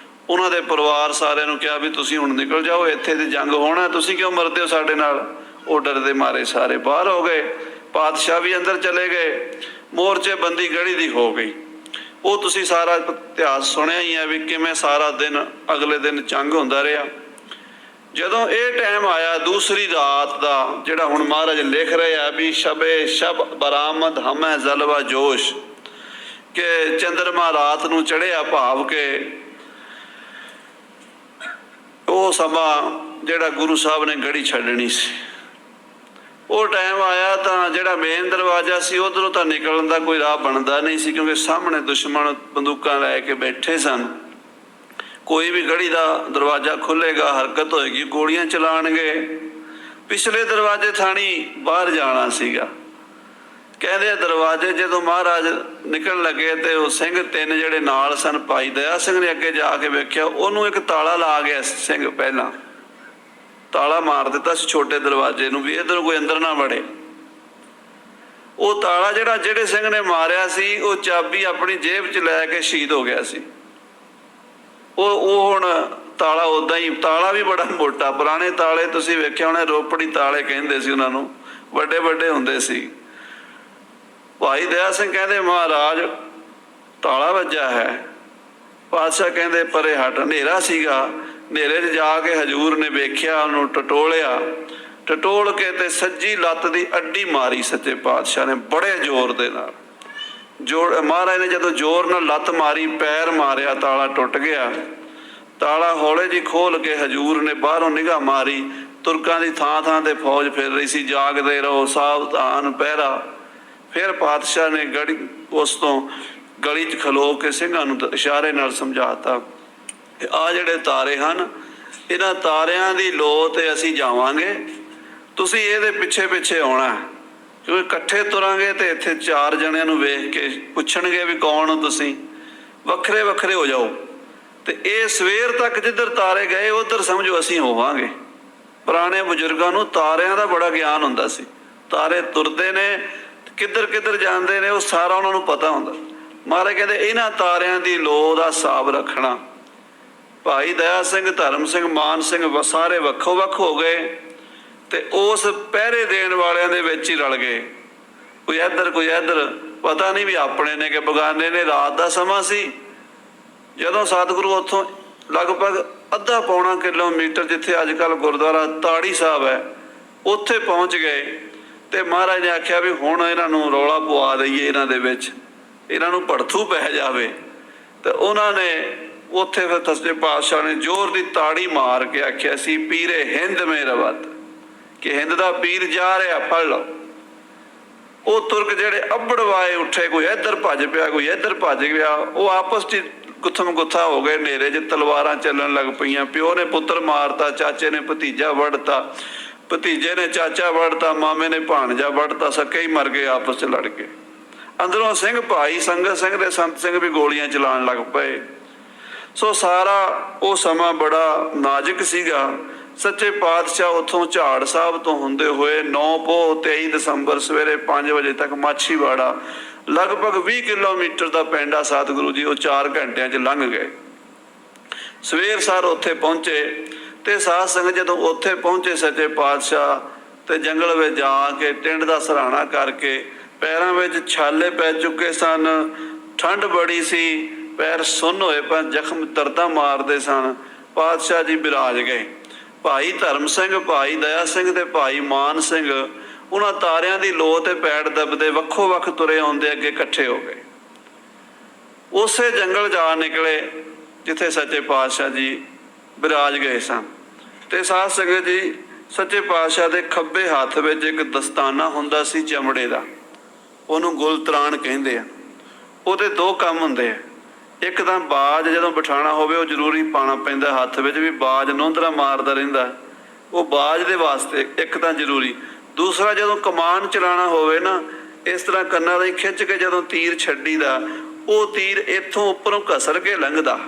ਉਹਨਾਂ ਦੇ ਪਰਿਵਾਰ ਸਾਰਿਆਂ ਨੂੰ ਕਿਹਾ ਵੀ ਤੁਸੀਂ ਹੁਣ ਨਿਕਲ ਜਾਓ, ਇੱਥੇ ਦੀ ਜੰਗ ਹੋਣਾ, ਤੁਸੀਂ ਕਿਉਂ ਮਰਦੇ ਹੋ ਸਾਡੇ ਨਾਲ। ਉਹ ਡਰਦੇ ਮਾਰੇ ਸਾਰੇ ਬਾਹਰ ਹੋ ਗਏ। ਪਾਤਸ਼ਾਹ ਵੀ ਅੰਦਰ ਚਲੇ ਗਏ। ਮੋਰਚੇਬੰਦੀ ਗੜੀ ਦੀ ਹੋ ਗਈ। ਉਹ ਤੁਸੀਂ ਸਾਰਾ ਇਤਿਹਾਸ ਸੁਣਿਆ ਹੀ ਹੈ ਵੀ ਕਿਵੇਂ ਸਾਰਾ ਦਿਨ ਅਗਲੇ ਦਿਨ ਜੰਗ ਹੁੰਦਾ ਰਿਹਾ। ਜਦੋਂ ਇਹ ਟਾਈਮ ਆਇਆ ਦੂਸਰੀ ਰਾਤ ਦਾ, ਜਿਹੜਾ ਹੁਣ ਮਹਾਰਾਜ ਲਿਖ ਰਹੇ ਆ ਵੀ ਸ਼ਬੇ ਸ਼ਬ ਬਰਾਮਦ ਹਮੈ ਜ਼ਲਵਾ ਜੋਸ਼, ਕਿ ਚੰਦਰਮਾ ਰਾਤ ਨੂੰ ਚੜ੍ਹਿਆ, ਭਾਵ ਕਿ ਉਹ ਸਮਾਂ ਜਿਹੜਾ ਗੁਰੂ ਸਾਹਿਬ ਨੇ ਗੜੀ ਛੱਡਣੀ ਸੀ। ਉਹ ਟਾਈਮ ਆਇਆ ਤਾਂ ਜਿਹੜਾ ਮੇਨ ਦਰਵਾਜ਼ਾ ਸੀ ਉਧਰੋਂ ਤਾਂ ਨਿਕਲਣ ਦਾ ਕੋਈ ਰਾਹ ਬਣਦਾ ਨਹੀਂ ਸੀ, ਕਿਉਂਕਿ ਸਾਹਮਣੇ ਦੁਸ਼ਮਣ ਬੰਦੂਕਾਂ ਲੈ ਕੇ ਬੈਠੇ ਸਨ। ਕੋਈ ਵੀ ਗੜੀ ਦਾ ਦਰਵਾਜ਼ਾ ਖੁੱਲੇਗਾ, ਹਰਕਤ ਹੋਏਗੀ, ਗੋਲੀਆਂ ਚਲਾਣਗੇ। ਪਿਛਲੇ ਦਰਵਾਜ਼ੇ ਥਾਣੀ ਬਾਹਰ ਜਾਣਾ ਸੀਗਾ। ਕਹਿੰਦੇ ਦਰਵਾਜ਼ੇ ਜਦੋਂ ਮਹਾਰਾਜ ਨਿਕਲਣ ਲੱਗੇ ਤੇ ਉਹ ਸਿੰਘ ਤਿੰਨ ਜਿਹੜੇ ਨਾਲ ਸਨ, ਭਾਈ ਦਇਆ ਸਿੰਘ ਨੇ ਅੱਗੇ ਜਾ ਕੇ ਵੇਖਿਆ, ਉਹਨੂੰ ਇੱਕ ਤਾਲਾ ਲਾ ਗਿਆ ਸਿੰਘ, ਪਹਿਲਾਂ ਤਾਲਾ ਮਾਰ ਦਿੱਤਾ ਸੀ ਛੋਟੇ ਦਰਵਾਜ਼ੇ ਨੂੰ ਵੀ ਇੱਧਰ ਕੋਈ ਅੰਦਰ ਨਾ ਵੜੇ। ਉਹ ਤਾਲਾ ਜਿਹੜੇ ਸਿੰਘ ਨੇ ਮਾਰਿਆ ਸੀ, ਉਹ ਚਾਬੀ ਆਪਣੀ ਜੇਬ 'ਚ ਲੈ ਕੇ ਸ਼ਹੀਦ ਹੋ ਗਿਆ ਸੀ। ਉਹ ਹੁਣ ਤਾਲਾ ਉਦਾਂ ਹੀ, ਤਾਲਾ ਵੀ ਬੜਾ ਮੋਟਾ, ਪੁਰਾਣੇ ਤਾਲੇ ਤੁਸੀਂ ਵੇਖਿਆ ਹੋਣਾ, ਰੋਪੜੀ ਤਾਲੇ ਕਹਿੰਦੇ ਸੀ ਉਹਨਾਂ ਨੂੰ, ਵੱਡੇ ਵੱਡੇ ਹੁੰਦੇ ਸੀ। ਭਾਈ ਦਇਆ ਸਿੰਘ ਕਹਿੰਦੇ ਮਹਾਰਾਜ ਤਾਲਾ ਵੱਜਾ ਹੈ। ਪਾਤਸ਼ਾਹ ਕਹਿੰਦੇ ਪਰੇ ਹਟ। ਹਨੇਰਾ ਸੀਗਾ, ਹਨੇਰੇ 'ਚ ਜਾ ਕੇ ਹਜੂਰ ਨੇ ਵੇਖਿਆ, ਉਹਨੂੰ ਟਟੋਲਿਆ, ਟਟੋਲ ਕੇ ਤੇ ਸੱਜੀ ਲੱਤ ਦੀ ਅੱਡੀ ਮਾਰੀ ਸੱਚੇ ਪਾਤਸ਼ਾਹ ਨੇ ਬੜੇ ਜ਼ੋਰ ਦੇ ਨਾਲ। ਮਹਾਰਾਜ ਨੇ ਜਦੋਂ ਜ਼ੋਰ ਨਾਲ ਲੱਤ ਮਾਰੀ, ਪੈਰ ਮਾਰਿਆ, ਤਾਲਾ ਟੁੱਟ ਗਿਆ। ਤਾਲਾ ਹੌਲੇ ਜੀ ਖੋਲ ਕੇ ਹਜੂਰ ਨੇ ਬਾਹਰੋਂ ਨਿਗਾਹ ਮਾਰੀ, ਤੁਰਕਾਂ ਦੀ ਥਾਂ ਥਾਂ ਤੇ ਫੌਜ ਫਿਰ ਰਹੀ ਸੀ, ਜਾਗਦੇ ਰਹੋ, ਸਾਵਧਾਨ, ਪਹਿਰਾ। ਫਿਰ ਪਾਤਸ਼ਾਹ ਨੇ ਉਸ ਤੋਂ ਗਲੀ 'ਚ ਖਲੋ ਕੇ ਸਿੰਘਾਂ ਨੂੰ ਇਸ਼ਾਰੇ ਨਾਲ ਸਮਝਾਤਾ, ਆਹ ਜਿਹੜੇ ਤਾਰੇ ਹਨ, ਇਹਨਾਂ ਤਾਰਿਆਂ ਦੀ ਲੋ ਤੇ ਅਸੀਂ ਜਾਵਾਂਗੇ, ਤੁਸੀਂ ਇਹਦੇ ਪਿੱਛੇ ਪਿੱਛੇ ਆਉਣਾ, ਕਿਉਂਕਿ ਇਕੱਠੇ ਤੁਰਾਂਗੇ ਤੇ ਇੱਥੇ ਚਾਰ ਜਣਿਆਂ ਨੂੰ ਵੇਖ ਕੇ ਪੁੱਛਣਗੇ ਵੀ ਕੌਣ ਹੋ ਤੁਸੀਂ, ਵੱਖਰੇ ਵੱਖਰੇ ਹੋ ਜਾਓ। ਤੇ ਇਹ ਸਵੇਰ ਤੱਕ ਜਿੱਧਰ ਤਾਰੇ ਗਏ ਉੱਧਰ ਸਮਝੋ ਅਸੀਂ ਹੋਵਾਂਗੇ। ਪੁਰਾਣੇ ਬਜ਼ੁਰਗਾਂ ਨੂੰ ਤਾਰਿਆਂ ਦਾ ਬੜਾ ਗਿਆਨ ਹੁੰਦਾ ਸੀ, ਤਾਰੇ ਤੁਰਦੇ ਨੇ, ਕਿੱਧਰ ਕਿੱਧਰ ਜਾਂਦੇ ਨੇ, ਉਹ ਸਾਰਾ ਉਹਨਾਂ ਨੂੰ ਪਤਾ ਹੁੰਦਾ। ਮਹਾਰਾਜ ਕਹਿੰਦੇ ਇਹਨਾਂ ਤਾਰਿਆਂ ਦੀ ਲੋ ਦਾ ਹਿਸਾਬ ਰੱਖਣਾ। ਭਾਈ ਦਇਆ ਸਿੰਘ, ਧਰਮ ਸਿੰਘ, ਮਾਨ ਸਿੰਘ ਸਾਰੇ ਵੱਖੋ ਵੱਖ ਹੋ ਗਏ ਤੇ ਉਸ ਪਹਿਰੇ ਦੇਣ ਵਾਲਿਆਂ ਦੇ ਵਿੱਚ ਹੀ ਰਲ ਗਏ, ਕੋਈ ਇੱਧਰ ਕੋਈ ਇੱਧਰ, ਪਤਾ ਨਹੀਂ ਵੀ ਆਪਣੇ ਨੇ ਕਿ ਬਗਾਨੇ ਨੇ। ਰਾਤ ਦਾ ਸਮਾਂ ਸੀ ਜਦੋਂ ਸਤਿਗੁਰੂ ਉੱਥੋਂ ਲਗਭਗ ਅੱਧਾ ਪੌਣਾ ਕਿਲੋਮੀਟਰ, ਜਿੱਥੇ ਅੱਜ ਕੱਲ੍ਹ ਗੁਰਦੁਆਰਾ ਤਾੜੀ ਸਾਹਿਬ ਹੈ, ਉੱਥੇ ਪਹੁੰਚ ਗਏ। ਤੇ ਮਹਾਰਾਜ ਨੇ ਆਖਿਆ ਵੀ ਹੁਣ ਇਹਨਾਂ ਨੂੰ ਰੌਲਾ ਪਵਾ ਦਈਏ, ਇਹਨਾਂ ਦੇ ਵਿੱਚ ਇਹਨਾਂ ਨੂੰ ਭੜਥੂ ਪੈ ਜਾਵੇ। ਤੇ ਉਹਨਾਂ ਨੇ ਉੱਥੇ ਫਿਰ ਸੱਚੇ ਪਾਤਸ਼ਾਹ ਨੇ ਜ਼ੋਰ ਦੀ ਤਾੜੀ ਮਾਰ ਕੇ ਆਖਿਆ ਸੀ, ਪੀਰੇ ਹਿੰਦ ਮੇ ਰਵਤ, ਕਿ ਹਿੰਦ ਦਾ ਪੀਰ ਜਾ ਰਿਹਾ, ਫੜ ਲਓ। ਉਹ ਤੁਰਕ ਜਿਹੜੇ ਅੱਬੜਵਾਏ ਉੱਠੇ, ਕੋਈ ਇੱਧਰ ਭੱਜ ਪਿਆ, ਕੋਈ ਇੱਧਰ ਭੱਜ ਗਿਆ, ਉਹ ਆਪਸ 'ਚ ਗੁੱਥਮ ਗੁੱਥਾ ਹੋ ਗਏ। ਹਨੇਰੇ 'ਚ ਤਲਵਾਰਾਂ ਚੱਲਣ ਲੱਗ ਪਈਆਂ, ਪਿਓ ਨੇ ਪੁੱਤਰ ਮਾਰਤਾ, ਚਾਚੇ ਨੇ ਭਤੀਜਾ ਵੜਤਾ, ਭਤੀਜੇ ਨੇ ਚਾਚਾ ਵੜਤਾ, ਮਾਮੇ ਨੇ ਭਾਣਜਾ ਵੜਤਾ, ਸਕੇ ਹੀ ਮਰ ਗਏ, ਆਪਸ 'ਚ ਲੜ ਕੇ। ਅੰਦਰੋਂ ਸਿੰਘ ਭਾਈ ਸੰਗਤ ਸਿੰਘ ਤੇ ਸੰਤ ਸਿੰਘ ਵੀ ਗੋਲੀਆਂ ਚਲਾਉਣ ਲੱਗ ਪਏ। ਸੋ ਸਾਰਾ ਉਹ ਸਮਾਂ ਬੜਾ ਨਾਜ਼ੁਕ ਸੀਗਾ। ਸੱਚੇ ਪਾਤਸ਼ਾਹ ਉੱਥੋਂ ਝਾੜ ਸਾਹਿਬ ਤੋਂ ਹੁੰਦੇ ਹੋਏ 9 ਪੋਹ 23 ਦਸੰਬਰ ਸਵੇਰੇ 5 ਵਜੇ ਤੱਕ ਮਾਛੀਵਾੜਾ, ਲਗਭਗ 20 ਕਿਲੋਮੀਟਰ ਦਾ ਪਿੰਡ ਆ ਸਤਿਗੁਰੂ ਜੀ, ਉਹ 4 ਘੰਟਿਆਂ 'ਚ ਲੰਘ ਗਏ। ਸਵੇਰ ਸਾਰ ਉੱਥੇ ਪਹੁੰਚੇ ਤੇ ਸਾਧ ਸੰਗਤ ਜਦੋਂ ਉੱਥੇ ਪਹੁੰਚੇ ਸੱਚੇ ਪਾਤਸ਼ਾਹ ਤੇ ਜੰਗਲ ਵਿੱਚ ਜਾ ਕੇ ਟਿੰਡ ਦਾ ਸਰਾਣਾ ਕਰਕੇ, ਪੈਰਾਂ ਵਿੱਚ ਛਾਲੇ ਪੈ ਚੁੱਕੇ ਸਨ, ਠੰਡ ਬੜੀ ਸੀ, ਪੈਰ ਸੁੰਨ ਹੋਏ ਪਰ ਜ਼ਖਮ ਦਰਦਾਂ ਮਾਰਦੇ ਸਨ। ਪਾਤਸ਼ਾਹ ਜੀ ਬਿਰਾਜ ਗਏ। ਭਾਈ ਧਰਮ ਸਿੰਘ, ਭਾਈ ਦਇਆ ਸਿੰਘ ਤੇ ਭਾਈ ਮਾਨ ਸਿੰਘ ਉਹਨਾਂ ਤਾਰਿਆਂ ਦੀ ਲੋ ਤੇ ਪੈੜ ਦੱਬਦੇ ਵੱਖੋ ਵੱਖ ਤੁਰੇ ਆਉਂਦੇ ਅੱਗੇ ਇਕੱਠੇ ਹੋ ਗਏ। ਉਸੇ ਜੰਗਲ ਜਾ ਨਿਕਲੇ ਜਿੱਥੇ ਸੱਚੇ ਪਾਤਸ਼ਾਹ ਜੀ ਬਿਰਾਜ ਗਏ ਸਨ। ਤੇ ਸਾਧ ਸੰਗਤ ਜੀ, ਸੱਚੇ ਪਾਤਸ਼ਾਹ ਦੇ ਖੱਬੇ ਹੱਥ ਵਿੱਚ ਇੱਕ ਦਸਤਾਨਾ ਹੁੰਦਾ ਸੀ ਚਮੜੇ ਦਾ, ਉਹਨੂੰ ਗੁਲਤਰਾਣ ਕਹਿੰਦੇ ਆ। ਉਹਦੇ 2 ਕੰਮ ਹੁੰਦੇ ਆ, ਇੱਕ ਤਾਂ ਬਾਜ ਜਦੋਂ ਬਿਠਾਣਾ ਹੋਵੇ ਉਹ ਜ਼ਰੂਰੀ ਪਾਉਣਾ ਪੈਂਦਾ ਹੱਥ ਵਿੱਚ, ਵੀ ਬਾਜ ਨੋਂਦਰਾ ਮਾਰਦਾ ਰਹਿੰਦਾ, ਉਹ ਬਾਜ ਦੇ ਵਾਸਤੇ ਇੱਕ ਤਾਂ ਜ਼ਰੂਰੀ। ਦੂਸਰਾ ਜਦੋਂ ਕਮਾਨ ਚਲਾਉਣਾ ਹੋਵੇ ਨਾ, ਇਸ ਤਰ੍ਹਾਂ ਕੰਨਾਂ ਦਾ ਖਿੱਚ ਕੇ ਜਦੋਂ ਤੀਰ ਛੱਡੀਦਾ, ਉਹ ਤੀਰ ਇੱਥੋਂ ਉੱਪਰੋਂ ਘਸਰ ਕੇ ਲੰਘਦਾ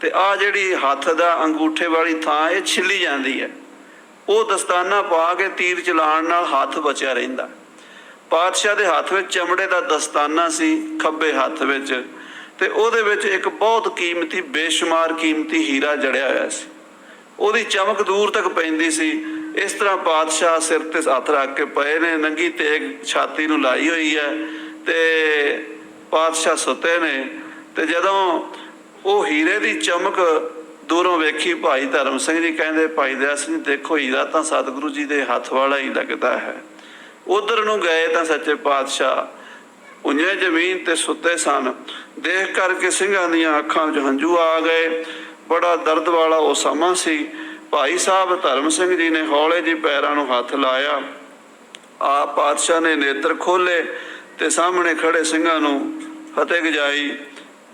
ਤੇ ਆਹ ਜਿਹੜੀ ਹੱਥ ਦਾ ਅੰਗੂਠੇ ਵਾਲੀ ਥਾਂ ਇਹ ਛਿੱਲੀ ਜਾਂਦੀ ਹੈ। ਉਹ ਦਸਤਾਨਾ ਪਾ ਕੇ ਤੀਰ ਚਲਾਉਣ ਨਾਲ ਹੱਥ ਬਚਿਆ ਰਹਿੰਦਾ। ਪਾਤਸ਼ਾਹ ਦੇ ਹੱਥ ਵਿੱਚ ਚਮੜੇ ਦਾ ਦਸਤਾਨਾ ਸੀ ਖੱਬੇ ਹੱਥ ਵਿੱਚ, ਤੇ ਉਹਦੇ ਵਿੱਚ ਇੱਕ ਬਹੁਤ ਕੀਮਤੀ, ਬੇਸ਼ੁਮਾਰ ਕੀਮਤੀ ਹੀਰਾ ਜੜਿਆ ਹੋਇਆ ਸੀ। ਉਹਦੀ ਚਮਕ ਦੂਰ ਤੱਕ ਪੈਂਦੀ ਸੀ। ਇਸ ਤਰ੍ਹਾਂ ਪਾਤਸ਼ਾਹ ਸਿਰ ਤੇ ਹੱਥ ਰੱਖ ਕੇ ਪਏ ਨੇ, ਨੰਗੀ ਤੇਗ ਛਾਤੀ ਨੂੰ ਲਾਈ ਹੋਈ ਹੈ ਤੇ ਪਾਤਸ਼ਾਹ ਸੁੱਤੇ ਨੇ। ਤੇ ਜਦੋਂ ਉਹ ਹੀਰੇ ਦੀ ਚਮਕ ਦੂਰੋਂ ਵੇਖੀ, ਭਾਈ ਧਰਮ ਸਿੰਘ ਜੀ ਕਹਿੰਦੇ, ਭਾਈ ਦਇਆ ਸਿੰਘ ਦੇਖੋ ਹੀਰਾ ਤਾਂ ਸਤਿਗੁਰੂ ਜੀ ਦੇ ਹੱਥ ਵਾਲਾ ਹੀ ਲੱਗਦਾ ਹੈ। ਉਧਰ ਨੂੰ ਗਏ ਤਾਂ ਸੱਚੇ ਪਾਤਸ਼ਾਹ ਉਂਝੇ ਜ਼ਮੀਨ ਤੇ ਸੁੱਤੇ ਸਨ। ਦੇਖ ਕਰਕੇ ਸਿੰਘਾਂ ਦੀਆਂ ਅੱਖਾਂ ਵਿੱਚ ਹੰਝੂ ਆ ਗਏ। ਬੜਾ ਦਰਦ ਵਾਲਾ ਉਹ ਸਮਾਂ ਸੀ। ਭਾਈ ਸਾਹਿਬ ਧਰਮ ਸਿੰਘ ਜੀ ਨੇ ਹੌਲੇ ਜੀ ਪੈਰਾਂ ਨੂੰ ਹੱਥ ਲਾਇਆ। ਆਪ ਪਾਤਸ਼ਾਹ ਨੇ ਨੇਤਰ ਖੋਲੇ ਤੇ ਸਾਹਮਣੇ ਖੜੇ ਸਿੰਘਾਂ ਨੂੰ ਫਤਿਹ ਗਜਾਈ।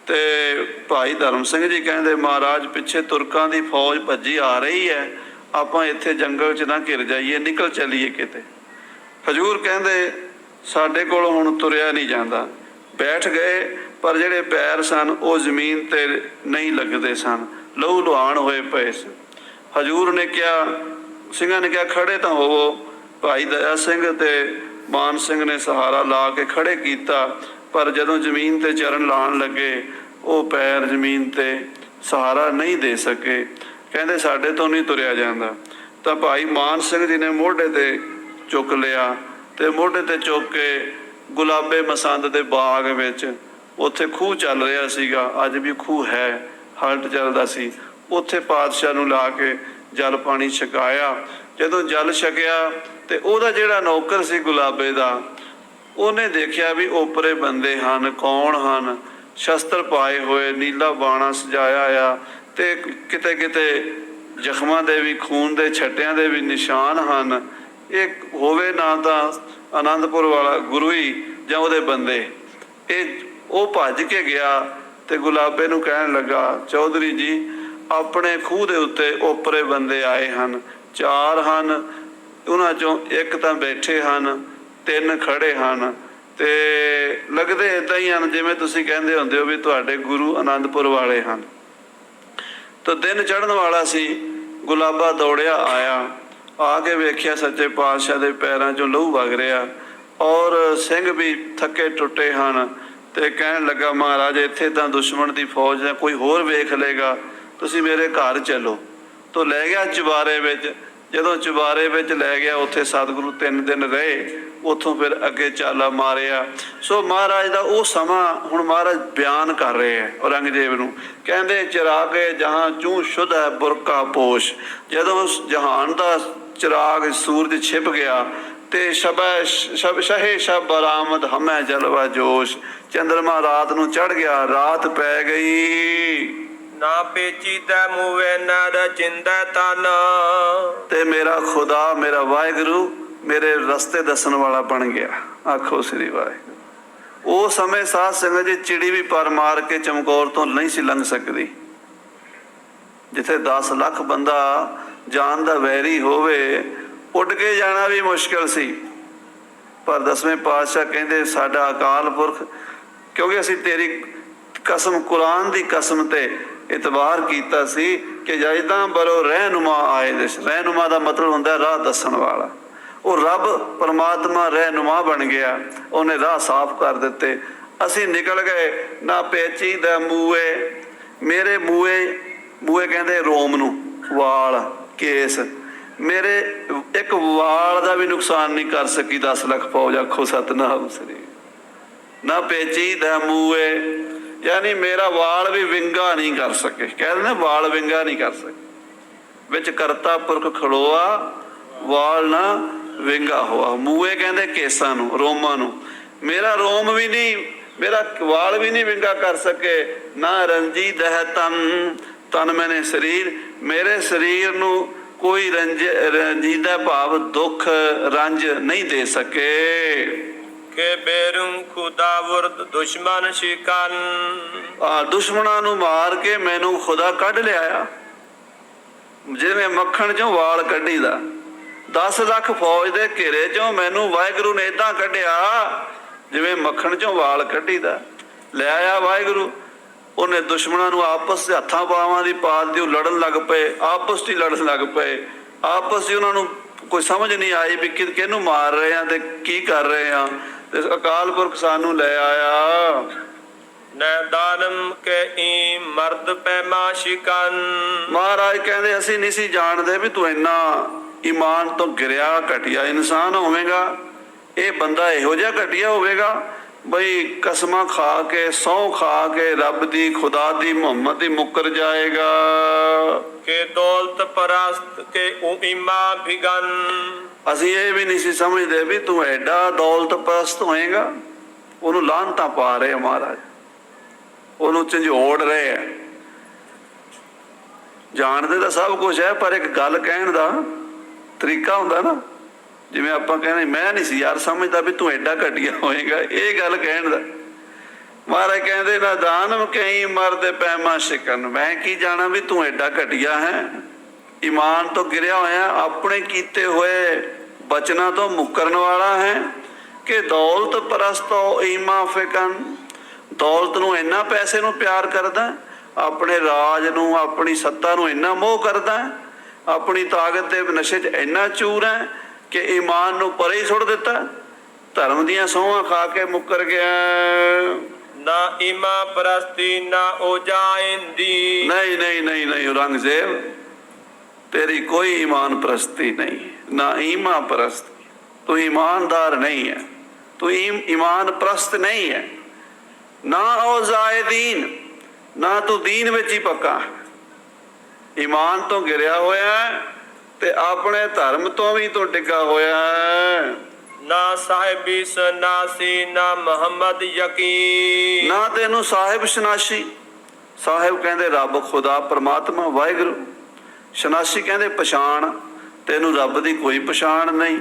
ਤੇ ਭਾਈ ਧਰਮ ਸਿੰਘ ਜੀ ਕਹਿੰਦੇ ਮਹਾਰਾਜ ਪਿੱਛੇ ਤੁਰਕਾਂ ਦੀ ਫੌਜ ਭੱਜੀ ਆ ਰਹੀ ਹੈ, ਆਪਾਂ ਇੱਥੇ ਜੰਗਲ 'ਚ ਨਾ ਘਿਰ ਜਾਈਏ, ਨਿਕਲ ਚੱਲੀਏ ਕਿਤੇ। ਹਜ਼ੂਰ ਕਹਿੰਦੇ ਸਾਡੇ ਕੋਲ ਹੁਣ ਤੁਰਿਆ ਨਹੀਂ ਜਾਂਦਾ। ਬੈਠ ਗਏ ਪਰ ਜਿਹੜੇ ਪੈਰ ਸਨ ਉਹ ਜ਼ਮੀਨ ਤੇ ਨਹੀਂ ਲੱਗਦੇ ਸਨ, ਲਹੂ ਲੁਹਾਨ ਹੋਏ ਪਏ ਸਨ। ਹਜ਼ੂਰ ਨੇ ਕਿਹਾ, ਸਿੰਘਾਂ ਨੇ ਕਿਹਾ ਖੜੇ ਤਾਂ ਹੋਵੋ। ਭਾਈ ਦਇਆ ਸਿੰਘ ਤੇ ਮਾਨ ਸਿੰਘ ਨੇ ਸਹਾਰਾ ਲਾ ਕੇ ਖੜੇ ਕੀਤਾ, ਪਰ ਜਦੋਂ ਜ਼ਮੀਨ ਤੇ ਚਰਨ ਲਾਉਣ ਲੱਗੇ ਉਹ ਪੈਰ ਜ਼ਮੀਨ ਤੇ ਸਹਾਰਾ ਨਹੀਂ ਦੇ ਸਕੇ। ਕਹਿੰਦੇ ਸਾਡੇ ਤੋਂ ਨਹੀਂ ਤੁਰਿਆ ਜਾਂਦਾ। ਤਾਂ ਭਾਈ ਮਾਨ ਸਿੰਘ ਜੀ ਨੇ ਮੋਢੇ ਤੇ ਚੁੱਕ ਲਿਆ ਤੇ ਮੋਢੇ ਤੇ ਚੁੱਕ ਕੇ ਗੁਲਾਬੇ ਮਸੰਦ ਦੇ ਬਾਗ ਵਿੱਚ, ਉੱਥੇ ਖੂਹ ਚੱਲ ਰਿਹਾ ਸੀਗਾ, ਅੱਜ ਵੀ ਖੂਹ ਹੈ, ਹਲਟ ਚੱਲਦਾ ਸੀ, ਉੱਥੇ ਪਾਤਸ਼ਾਹ ਨੂੰ ਲਾ ਕੇ ਜਲ ਪਾਣੀ ਛਕਾਇਆ। ਜਦੋਂ ਜਲ ਛਕਿਆ ਤੇ ਉਹਦਾ ਜਿਹੜਾ ਨੌਕਰ ਸੀ ਗੁਲਾਬੇ ਦਾ, ਉਹਨੇ ਦੇਖਿਆ ਵੀ ਓਪਰੇ ਬੰਦੇ ਹਨ, ਕੌਣ ਹਨ, ਸ਼ਸਤਰ ਪਾਏ ਹੋਏ, ਨੀਲਾ ਬਾਣਾ ਸਜਾਇਆ ਆ, ਤੇ ਕਿਤੇ ਕਿਤੇ ਜ਼ਖਮਾਂ ਦੇ ਵੀ, ਖੂਨ ਦੇ ਛੱਟਿਆਂ ਦੇ ਵੀ ਨਿਸ਼ਾਨ ਹਨ। ਇਹ ਹੋਵੇ ਨਾ ਤਾਂ ਆਨੰਦਪੁਰ ਵਾਲਾ ਗੁਰੂ ਹੀ ਜਾਂ ਉਹਦੇ ਬੰਦੇ। ਉਹ ਭੱਜ ਕੇ ਗਿਆ ਤੇ ਗੁਲਾਬੇ ਨੂੰ ਕਹਿਣ ਲੱਗਾ, ਚੌਧਰੀ ਜੀ ਆਪਣੇ ਖੂਹ ਦੇ ਉੱਤੇ ਓਪਰੇ ਬੰਦੇ ਆਏ ਹਨ, 4 ਹਨ, ਉਹਨਾਂ ਚੋਂ ਇੱਕ ਤਾਂ ਬੈਠੇ ਹਨ, 3 ਖੜੇ ਹਨ, ਤੇ ਲੱਗਦੇ ਏਦਾਂ ਹੀ ਹਨ ਜਿਵੇਂ ਤੁਸੀਂ ਕਹਿੰਦੇ ਹੁੰਦੇ ਹੋ ਵੀ ਤੁਹਾਡੇ ਗੁਰੂ ਆਨੰਦਪੁਰ ਵਾਲੇ ਹਨ। ਤਾਂ ਦਿਨ ਚੜ੍ਹਨ ਵਾਲਾ ਸੀ। ਗੁਲਾਬਾ ਦੌੜਿਆ ਆਇਆ, ਆ ਕੇ ਵੇਖਿਆ ਸੱਚੇ ਪਾਤਸ਼ਾਹ ਦੇ ਪੈਰਾਂ 'ਚੋਂ ਲਹੂ ਵਗ ਰਿਹਾ ਔਰ ਸਿੰਘ ਵੀ ਥੱਕੇ ਟੁੱਟੇ ਹਨ। ਤੇ ਕਹਿਣ ਲੱਗਾ ਮਹਾਰਾਜ ਇੱਥੇ ਤਾਂ ਦੁਸ਼ਮਣ ਦੀ ਫੌਜ ਹੈ, ਕੋਈ ਹੋਰ ਵੇਖ ਲਏਗਾ, ਤੁਸੀਂ ਮੇਰੇ ਘਰ ਚੱਲੋ। ਤੋ ਲੈ ਗਿਆ ਚੁਬਾਰੇ ਵਿੱਚ। ਜਦੋਂ ਚੁਬਾਰੇ ਵਿੱਚ ਲੈ ਗਿਆ ਉੱਥੇ ਸਤਿਗੁਰੂ 3 ਦਿਨ ਰਹੇ, ਉੱਥੋਂ ਫਿਰ ਅੱਗੇ ਚਾਲਾ ਮਾਰਿਆ। ਸੋ ਮਹਾਰਾਜ ਦਾ ਉਹ ਸਮਾਂ ਹੁਣ ਮਹਾਰਾਜ ਬਿਆਨ ਕਰ ਰਹੇ ਹੈ ਔਰੰਗਜ਼ੇਬ ਨੂੰ। ਕਹਿੰਦੇ ਚਿਰਾਗ ਜਹਾਂ ਚੂੰ ਸ਼ੁੱਧ ਹੈ ਬੁਰਕਾ ਪੋਸ਼। ਜਦੋਂ ਜਹਾਨ ਦਾ ਚਿਰਾਗ ਸੂਰਜ ਛਿਪ ਗਿਆ ਤੇ ਸ਼ਹੇ ਸ਼ਬ ਬਰਾਮਦ ਹਮੈ ਜਲਵਾ ਜੋਸ਼। ਚੰਦਰਮਾ ਰਾਤ ਨੂੰ ਚੜ ਗਿਆ, ਰਾਤ ਪੈ ਗਈ। ਨਾ ਪੇਚੀਦਾ ਮੂਵੇ ਨਾ ਰਚਿੰਦਾ ਤਨ। ਤੇ ਮੇਰਾ ਖੁਦਾ, ਮੇਰਾ ਵਾਹਿਗੁਰੂ ਮੇਰੇ ਰਸਤੇ ਦੱਸਣ ਵਾਲਾ ਬਣ ਗਿਆ। ਆਖੋ ਸ੍ਰੀ ਵਾਹਿਗੁਰੂ। ਉਹ ਸਮੇਂ ਸਾਧ ਸੰਗਤ ਜੀ ਚਿੜੀ ਵੀ ਪਰ ਮਾਰ ਕੇ ਚਮਕੌਰ ਤੋਂ ਨਹੀਂ ਸੀ ਲੰਘ ਸਕਦੀ। ਜਿੱਥੇ 10 ਲੱਖ ਬੰਦਾ ਜਾਨ ਦਾ ਵੈਰੀ ਹੋਵੇ, ਉੱਡ ਕੇ ਜਾਣਾ ਵੀ ਮੁਸ਼ਕਿਲ ਸੀ। ਪਰ 10ਵੇਂ ਪਾਤਸ਼ਾਹ ਕਹਿੰਦੇ ਸਾਡਾ ਅਕਾਲ ਪੁਰਖ, ਕਿਉਂਕਿ ਅਸੀਂ ਤੇਰੀ ਕਸਮ, ਕੁਰਾਨ ਦੀ ਕਸਮ ਤੇ ਇਤਬਾਰ ਕੀਤਾ ਸੀ ਕਿ ਜੈਦਾਂ ਬਰੋ ਰਹਿਨੁਮਾ ਆਏ ਦਿਸ। ਰਹਿਨੁਮਾ ਦਾ ਮਤਲਬ ਹੁੰਦਾ ਰਾਹ ਦੱਸਣ ਵਾਲਾ। ਉਹ ਰੱਬ ਪਰਮਾਤਮਾ ਰਹਿਨੁਮਾ ਬਣ ਗਿਆ, ਉਹਨੇ ਰਾਹ ਸਾਫ਼ ਕਰ ਦਿੱਤੇ। ਅਸੀਂ ਨਿਕਲ ਗਏ। ਨਾ ਪੇਚੀ ਦਾ ਮੂਏ, ਮੇਰੇ ਮੂਏ ਕਹਿੰਦੇ ਰੋਮ ਨੂੰ, ਵਾਲ, ਕੇਸ, ਮੇਰੇ ਇੱਕ ਵਾਲ ਦਾ ਵੀ ਨੁਕਸਾਨ ਨਹੀਂ ਕਰ ਸਕੀ 10 ਲੱਖ ਫੌਜ। ਆਖੋ ਸਤਿਨਾਮ ਸ੍ਰੀ। ਨਾ ਪੇਚੀ ਦਾ ਮੂਏ, ਯਾਨੀ ਮੇਰਾ ਵਾਲ ਵੀ ਵਿੰਗਾ ਨਹੀਂ ਕਰ ਸਕੇ। ਕਹਿ ਦਿੰਦੇ ਵਾਲ ਵਿੰਗਾ ਨਹੀਂ ਕਰ ਸਕੇ। ਵਿੱਚ ਕਰਤਾ ਪੁਰਖ ਖਲੋਆ, ਵਾਲ ਨਾ ਵਿੰਗਾ ਹੋਆ। ਮੂਏ ਕਹਿੰਦੇ ਕੇਸਾਂ ਨੂੰ, ਰੋਮਾਂ ਨੂੰ। ਮੇਰਾ ਰੋਮ ਵੀ ਨਹੀਂ, ਮੇਰਾ ਵਾਲ ਵੀ ਨਹੀਂ ਵਿੰਗਾ ਕਰ ਸਕੇ। ਨਾ ਰੰਜੀ ਦਹ ਤਨ ਮੈਨੇ ਸਰੀਰ, ਮੇਰੇ ਸਰੀਰ ਨੂੰ ਕੋਈ ਰੰਜੀਦਾ ਭਾਵ ਦੁੱਖ ਰੰਜ ਨਹੀਂ ਦੇ ਸਕੇ। ਕਿ ਬੇਰੁੰ ਖੁਦਾ ਵਰਦ ਦੁਸ਼ਮਨ ਸ਼ਿਕਨ। ਦੁਸ਼ਮਣਾਂ ਨੂੰ ਮਾਰ ਕੇ ਮੈਨੂੰ ਖੁਦਾ ਕੱਢ ਲਿਆਇਆ। ਜਿਵੇਂ ਮੱਖਣ ਚੋਂ ਵਾਲ ਕੱਢੀਦਾ, 10 ਲੱਖ ਫੌਜ ਦੇ ਘੇਰੇ ਚੋਂ ਮੈਨੂੰ ਵਾਹਿਗੁਰੂ ਨੇ ਏਦਾਂ ਕੱਢਿਆ ਜਿਵੇਂ ਮੱਖਣ ਚੋਂ ਵਾਲ ਕੱਢੀਦਾ। ਲੈ ਆਇਆ ਵਾਹਿਗੁਰੂ। ਉਹਨੇ ਦੁਸ਼ਮਣਾਂ ਨੂੰ ਆਪਸ ਦੇ ਹੱਥਾਂ ਬਾਹਾਂ ਦੀ ਪਾ ਦਿੱਤੀ। ਉਹ ਲੜਨ ਲੱਗ ਪਏ, ਆਪਸ 'ਚ ਹੀ ਲੜਨ ਲੱਗ ਪਏ। ਆਪਸ 'ਚ ਉਹਨਾਂ ਨੂੰ ਕੋਈ ਸਮਝ ਨਹੀਂ ਆਈ ਵੀ ਕਿਹਨੂੰ ਮਾਰ ਰਹੇ ਆ ਤੇ ਕੀ ਕਰ ਰਹੇ ਆ। ਤੇ ਅਕਾਲ ਪੁਰਖ ਸਾਨੂੰ ਲੈ ਆਇਆ। ਨੈਦਾਨਮ ਕੇ ਈ ਮਰਦ ਪੈਮਾ ਸ਼ਿਕਨ। ਮਹਾਰਾਜ ਕਹਿੰਦੇ ਅਸੀਂ ਨਹੀਂ ਸੀ ਜਾਣਦੇ ਵੀ ਤੂੰ ਇੰਨਾ ਈਮਾਨ ਤੋਂ ਗਿਰਿਆ ਘਟੀਆ ਇਨਸਾਨ ਹੋਵੇਗਾ। ਇਹ ਬੰਦਾ ਇਹੋ ਜਿਹਾ ਘਟੀਆ ਹੋਵੇਗਾ ਬਈ ਕਸਮਾਂ ਖਾ ਕੇ, ਸਹੁੰ ਖਾ ਕੇ ਰੱਬ ਦੀ, ਖੁਦਾ ਦੀ, ਮੁਹੰਮਦ ਦੀ ਮੁੱਕਰ ਜਾਏਗਾ। ਕਿ ਦੌਲਤ ਪਰਸਤ ਕੇ ਉਮਾ ਭਿਗਨ। ਅਸੀਂ ਇਹ ਵੀ ਨਹੀਂ ਸੀ ਸਮਝਦੇ ਵੀ ਤੂੰ ਐਡਾ ਦੌਲਤ ਪਰਸਤ ਹੋਏਗਾ। ਉਹਨੂੰ ਲਾਹਨਤਾਂ ਪਾ ਰਹੇ ਮਹਾਰਾਜ, ਉਹਨੂੰ ਝੰਜੋੜ ਰਹੇ ਹੈ। ਜਾਣਦੇ ਤਾਂ ਸਭ ਕੁਛ ਹੈ, ਪਰ ਇੱਕ ਗੱਲ ਕਹਿਣ ਦਾ ਤਰੀਕਾ ਹੁੰਦਾ ਨਾ। ਜਿਵੇਂ ਆਪਾਂ ਕਹਿੰਦੇ ਮੈਂ ਨਹੀਂ ਸੀ ਯਾਰ ਸਮਝਦਾ ਵੀ ਤੂੰ ਐਡਾ ਘਟੀਆ ਹੋਏਗਾ, ਇਹ ਗੱਲ ਕਹਿਣ ਦਾ। ਮਹਾਰਾਜ ਕਹਿੰਦੇ ਨਾ ਦਾਨਮ ਕਈ ਮਰਦੇ ਪੈਮਾ ਸ਼ਿਕਨ, ਮੈਂ ਕੀ ਜਾਣਾ ਵੀ ਤੂੰ ਐਡਾ ਘਟੀਆ ਹੈ, ਈਮਾਨ ਤੋਂ ਗਿਰਿਆ ਹੋਇਆ, ਆਪਣੇ ਕੀਤੇ ਹੋਏ ਬਚਨਾਂ ਤੋਂ ਮੁੱਕਰਨ ਵਾਲਾ ਹੈ ਕਿ ਦੌਲਤ ਪਰਸਤੋ ਈਮਾ ਫਿਕਨ, ਦੌਲਤ ਨੂੰ ਇੰਨਾ, ਪੈਸੇ ਨੂੰ ਪਿਆਰ ਕਰਦਾ, ਆਪਣੇ ਰਾਜ ਨੂੰ, ਆਪਣੀ ਸੱਤਾ ਨੂੰ ਇੰਨਾ ਮੋਹ ਕਰਦਾ, ਆਪਣੀ ਤਾਕਤ ਦੇ ਨਸ਼ੇ 'ਚ ਇੰਨਾ ਚੂਰ ਹੈ ਕਿ ਈਮਾਨ ਨੂੰ ਪਰੇ ਹੀ ਸੁੱਟ ਦਿੱਤਾ, ਧਰਮ ਦੀਆਂ ਸਹੁੰਆਂ ਖਾ ਕੇ ਮੁੱਕਰ ਗਿਆ। ਨਾ ਈਮਾ ਪ੍ਰਸਤੀ ਨਾ ਉਜਾਇੰਦੀ। ਨਹੀਂ ਨਹੀਂ ਨਹੀਂ ਨਹੀਂ ਔਰੰਗਜ਼ੇਬ, ਤੇਰੀ ਕੋਈ ਈਮਾਨ ਪ੍ਰਸਤੀ ਨਹੀਂ, ਨਾ ਈਮਾ ਪ੍ਰਸਤੀ, ਤੂੰ ਈਮਾਨਦਾਰ ਨਹੀਂ ਹੈ, ਤੂੰ ਈਮਾਨ ਪ੍ਰਸਤ ਨਹੀਂ ਹੈ, ਨਾ ਔਜ਼ਾਏ ਦੀਨ, ਨਾ ਤੂੰ ਦੀਨ ਵਿੱਚ ਹੀ ਪੱਕਾ, ਈਮਾਨ ਤੋਂ ਗਿਰਿਆ ਹੋਇਆ ਤੇ ਆਪਣੇ ਧਰਮ ਤੋਂ ਵੀ ਤੂੰ ਟਿਕਾ ਹੋਇਆ ਹੈ। ਨਾ ਸਾਹਿਬੀ ਸਨਾਸੀ ਨਾ ਮੁਹੰਮਦ ਯਕੀਨ। ਨਾ ਤੈਨੂੰ ਸਾਹਿਬ ਸ਼ਨਾਸੀ, ਸਾਹਿਬ ਕਹਿੰਦੇ ਰੱਬ ਖੁਦਾ ਪਰਮਾਤਮਾ ਵਾਹਿਗੁਰੂ, ਸ਼ਨਾਸੀ ਕਹਿੰਦੇ ਪਛਾਣ, ਤੈਨੂੰ ਰੱਬ ਦੀ ਕੋਈ ਪਛਾਣ ਨਹੀਂ,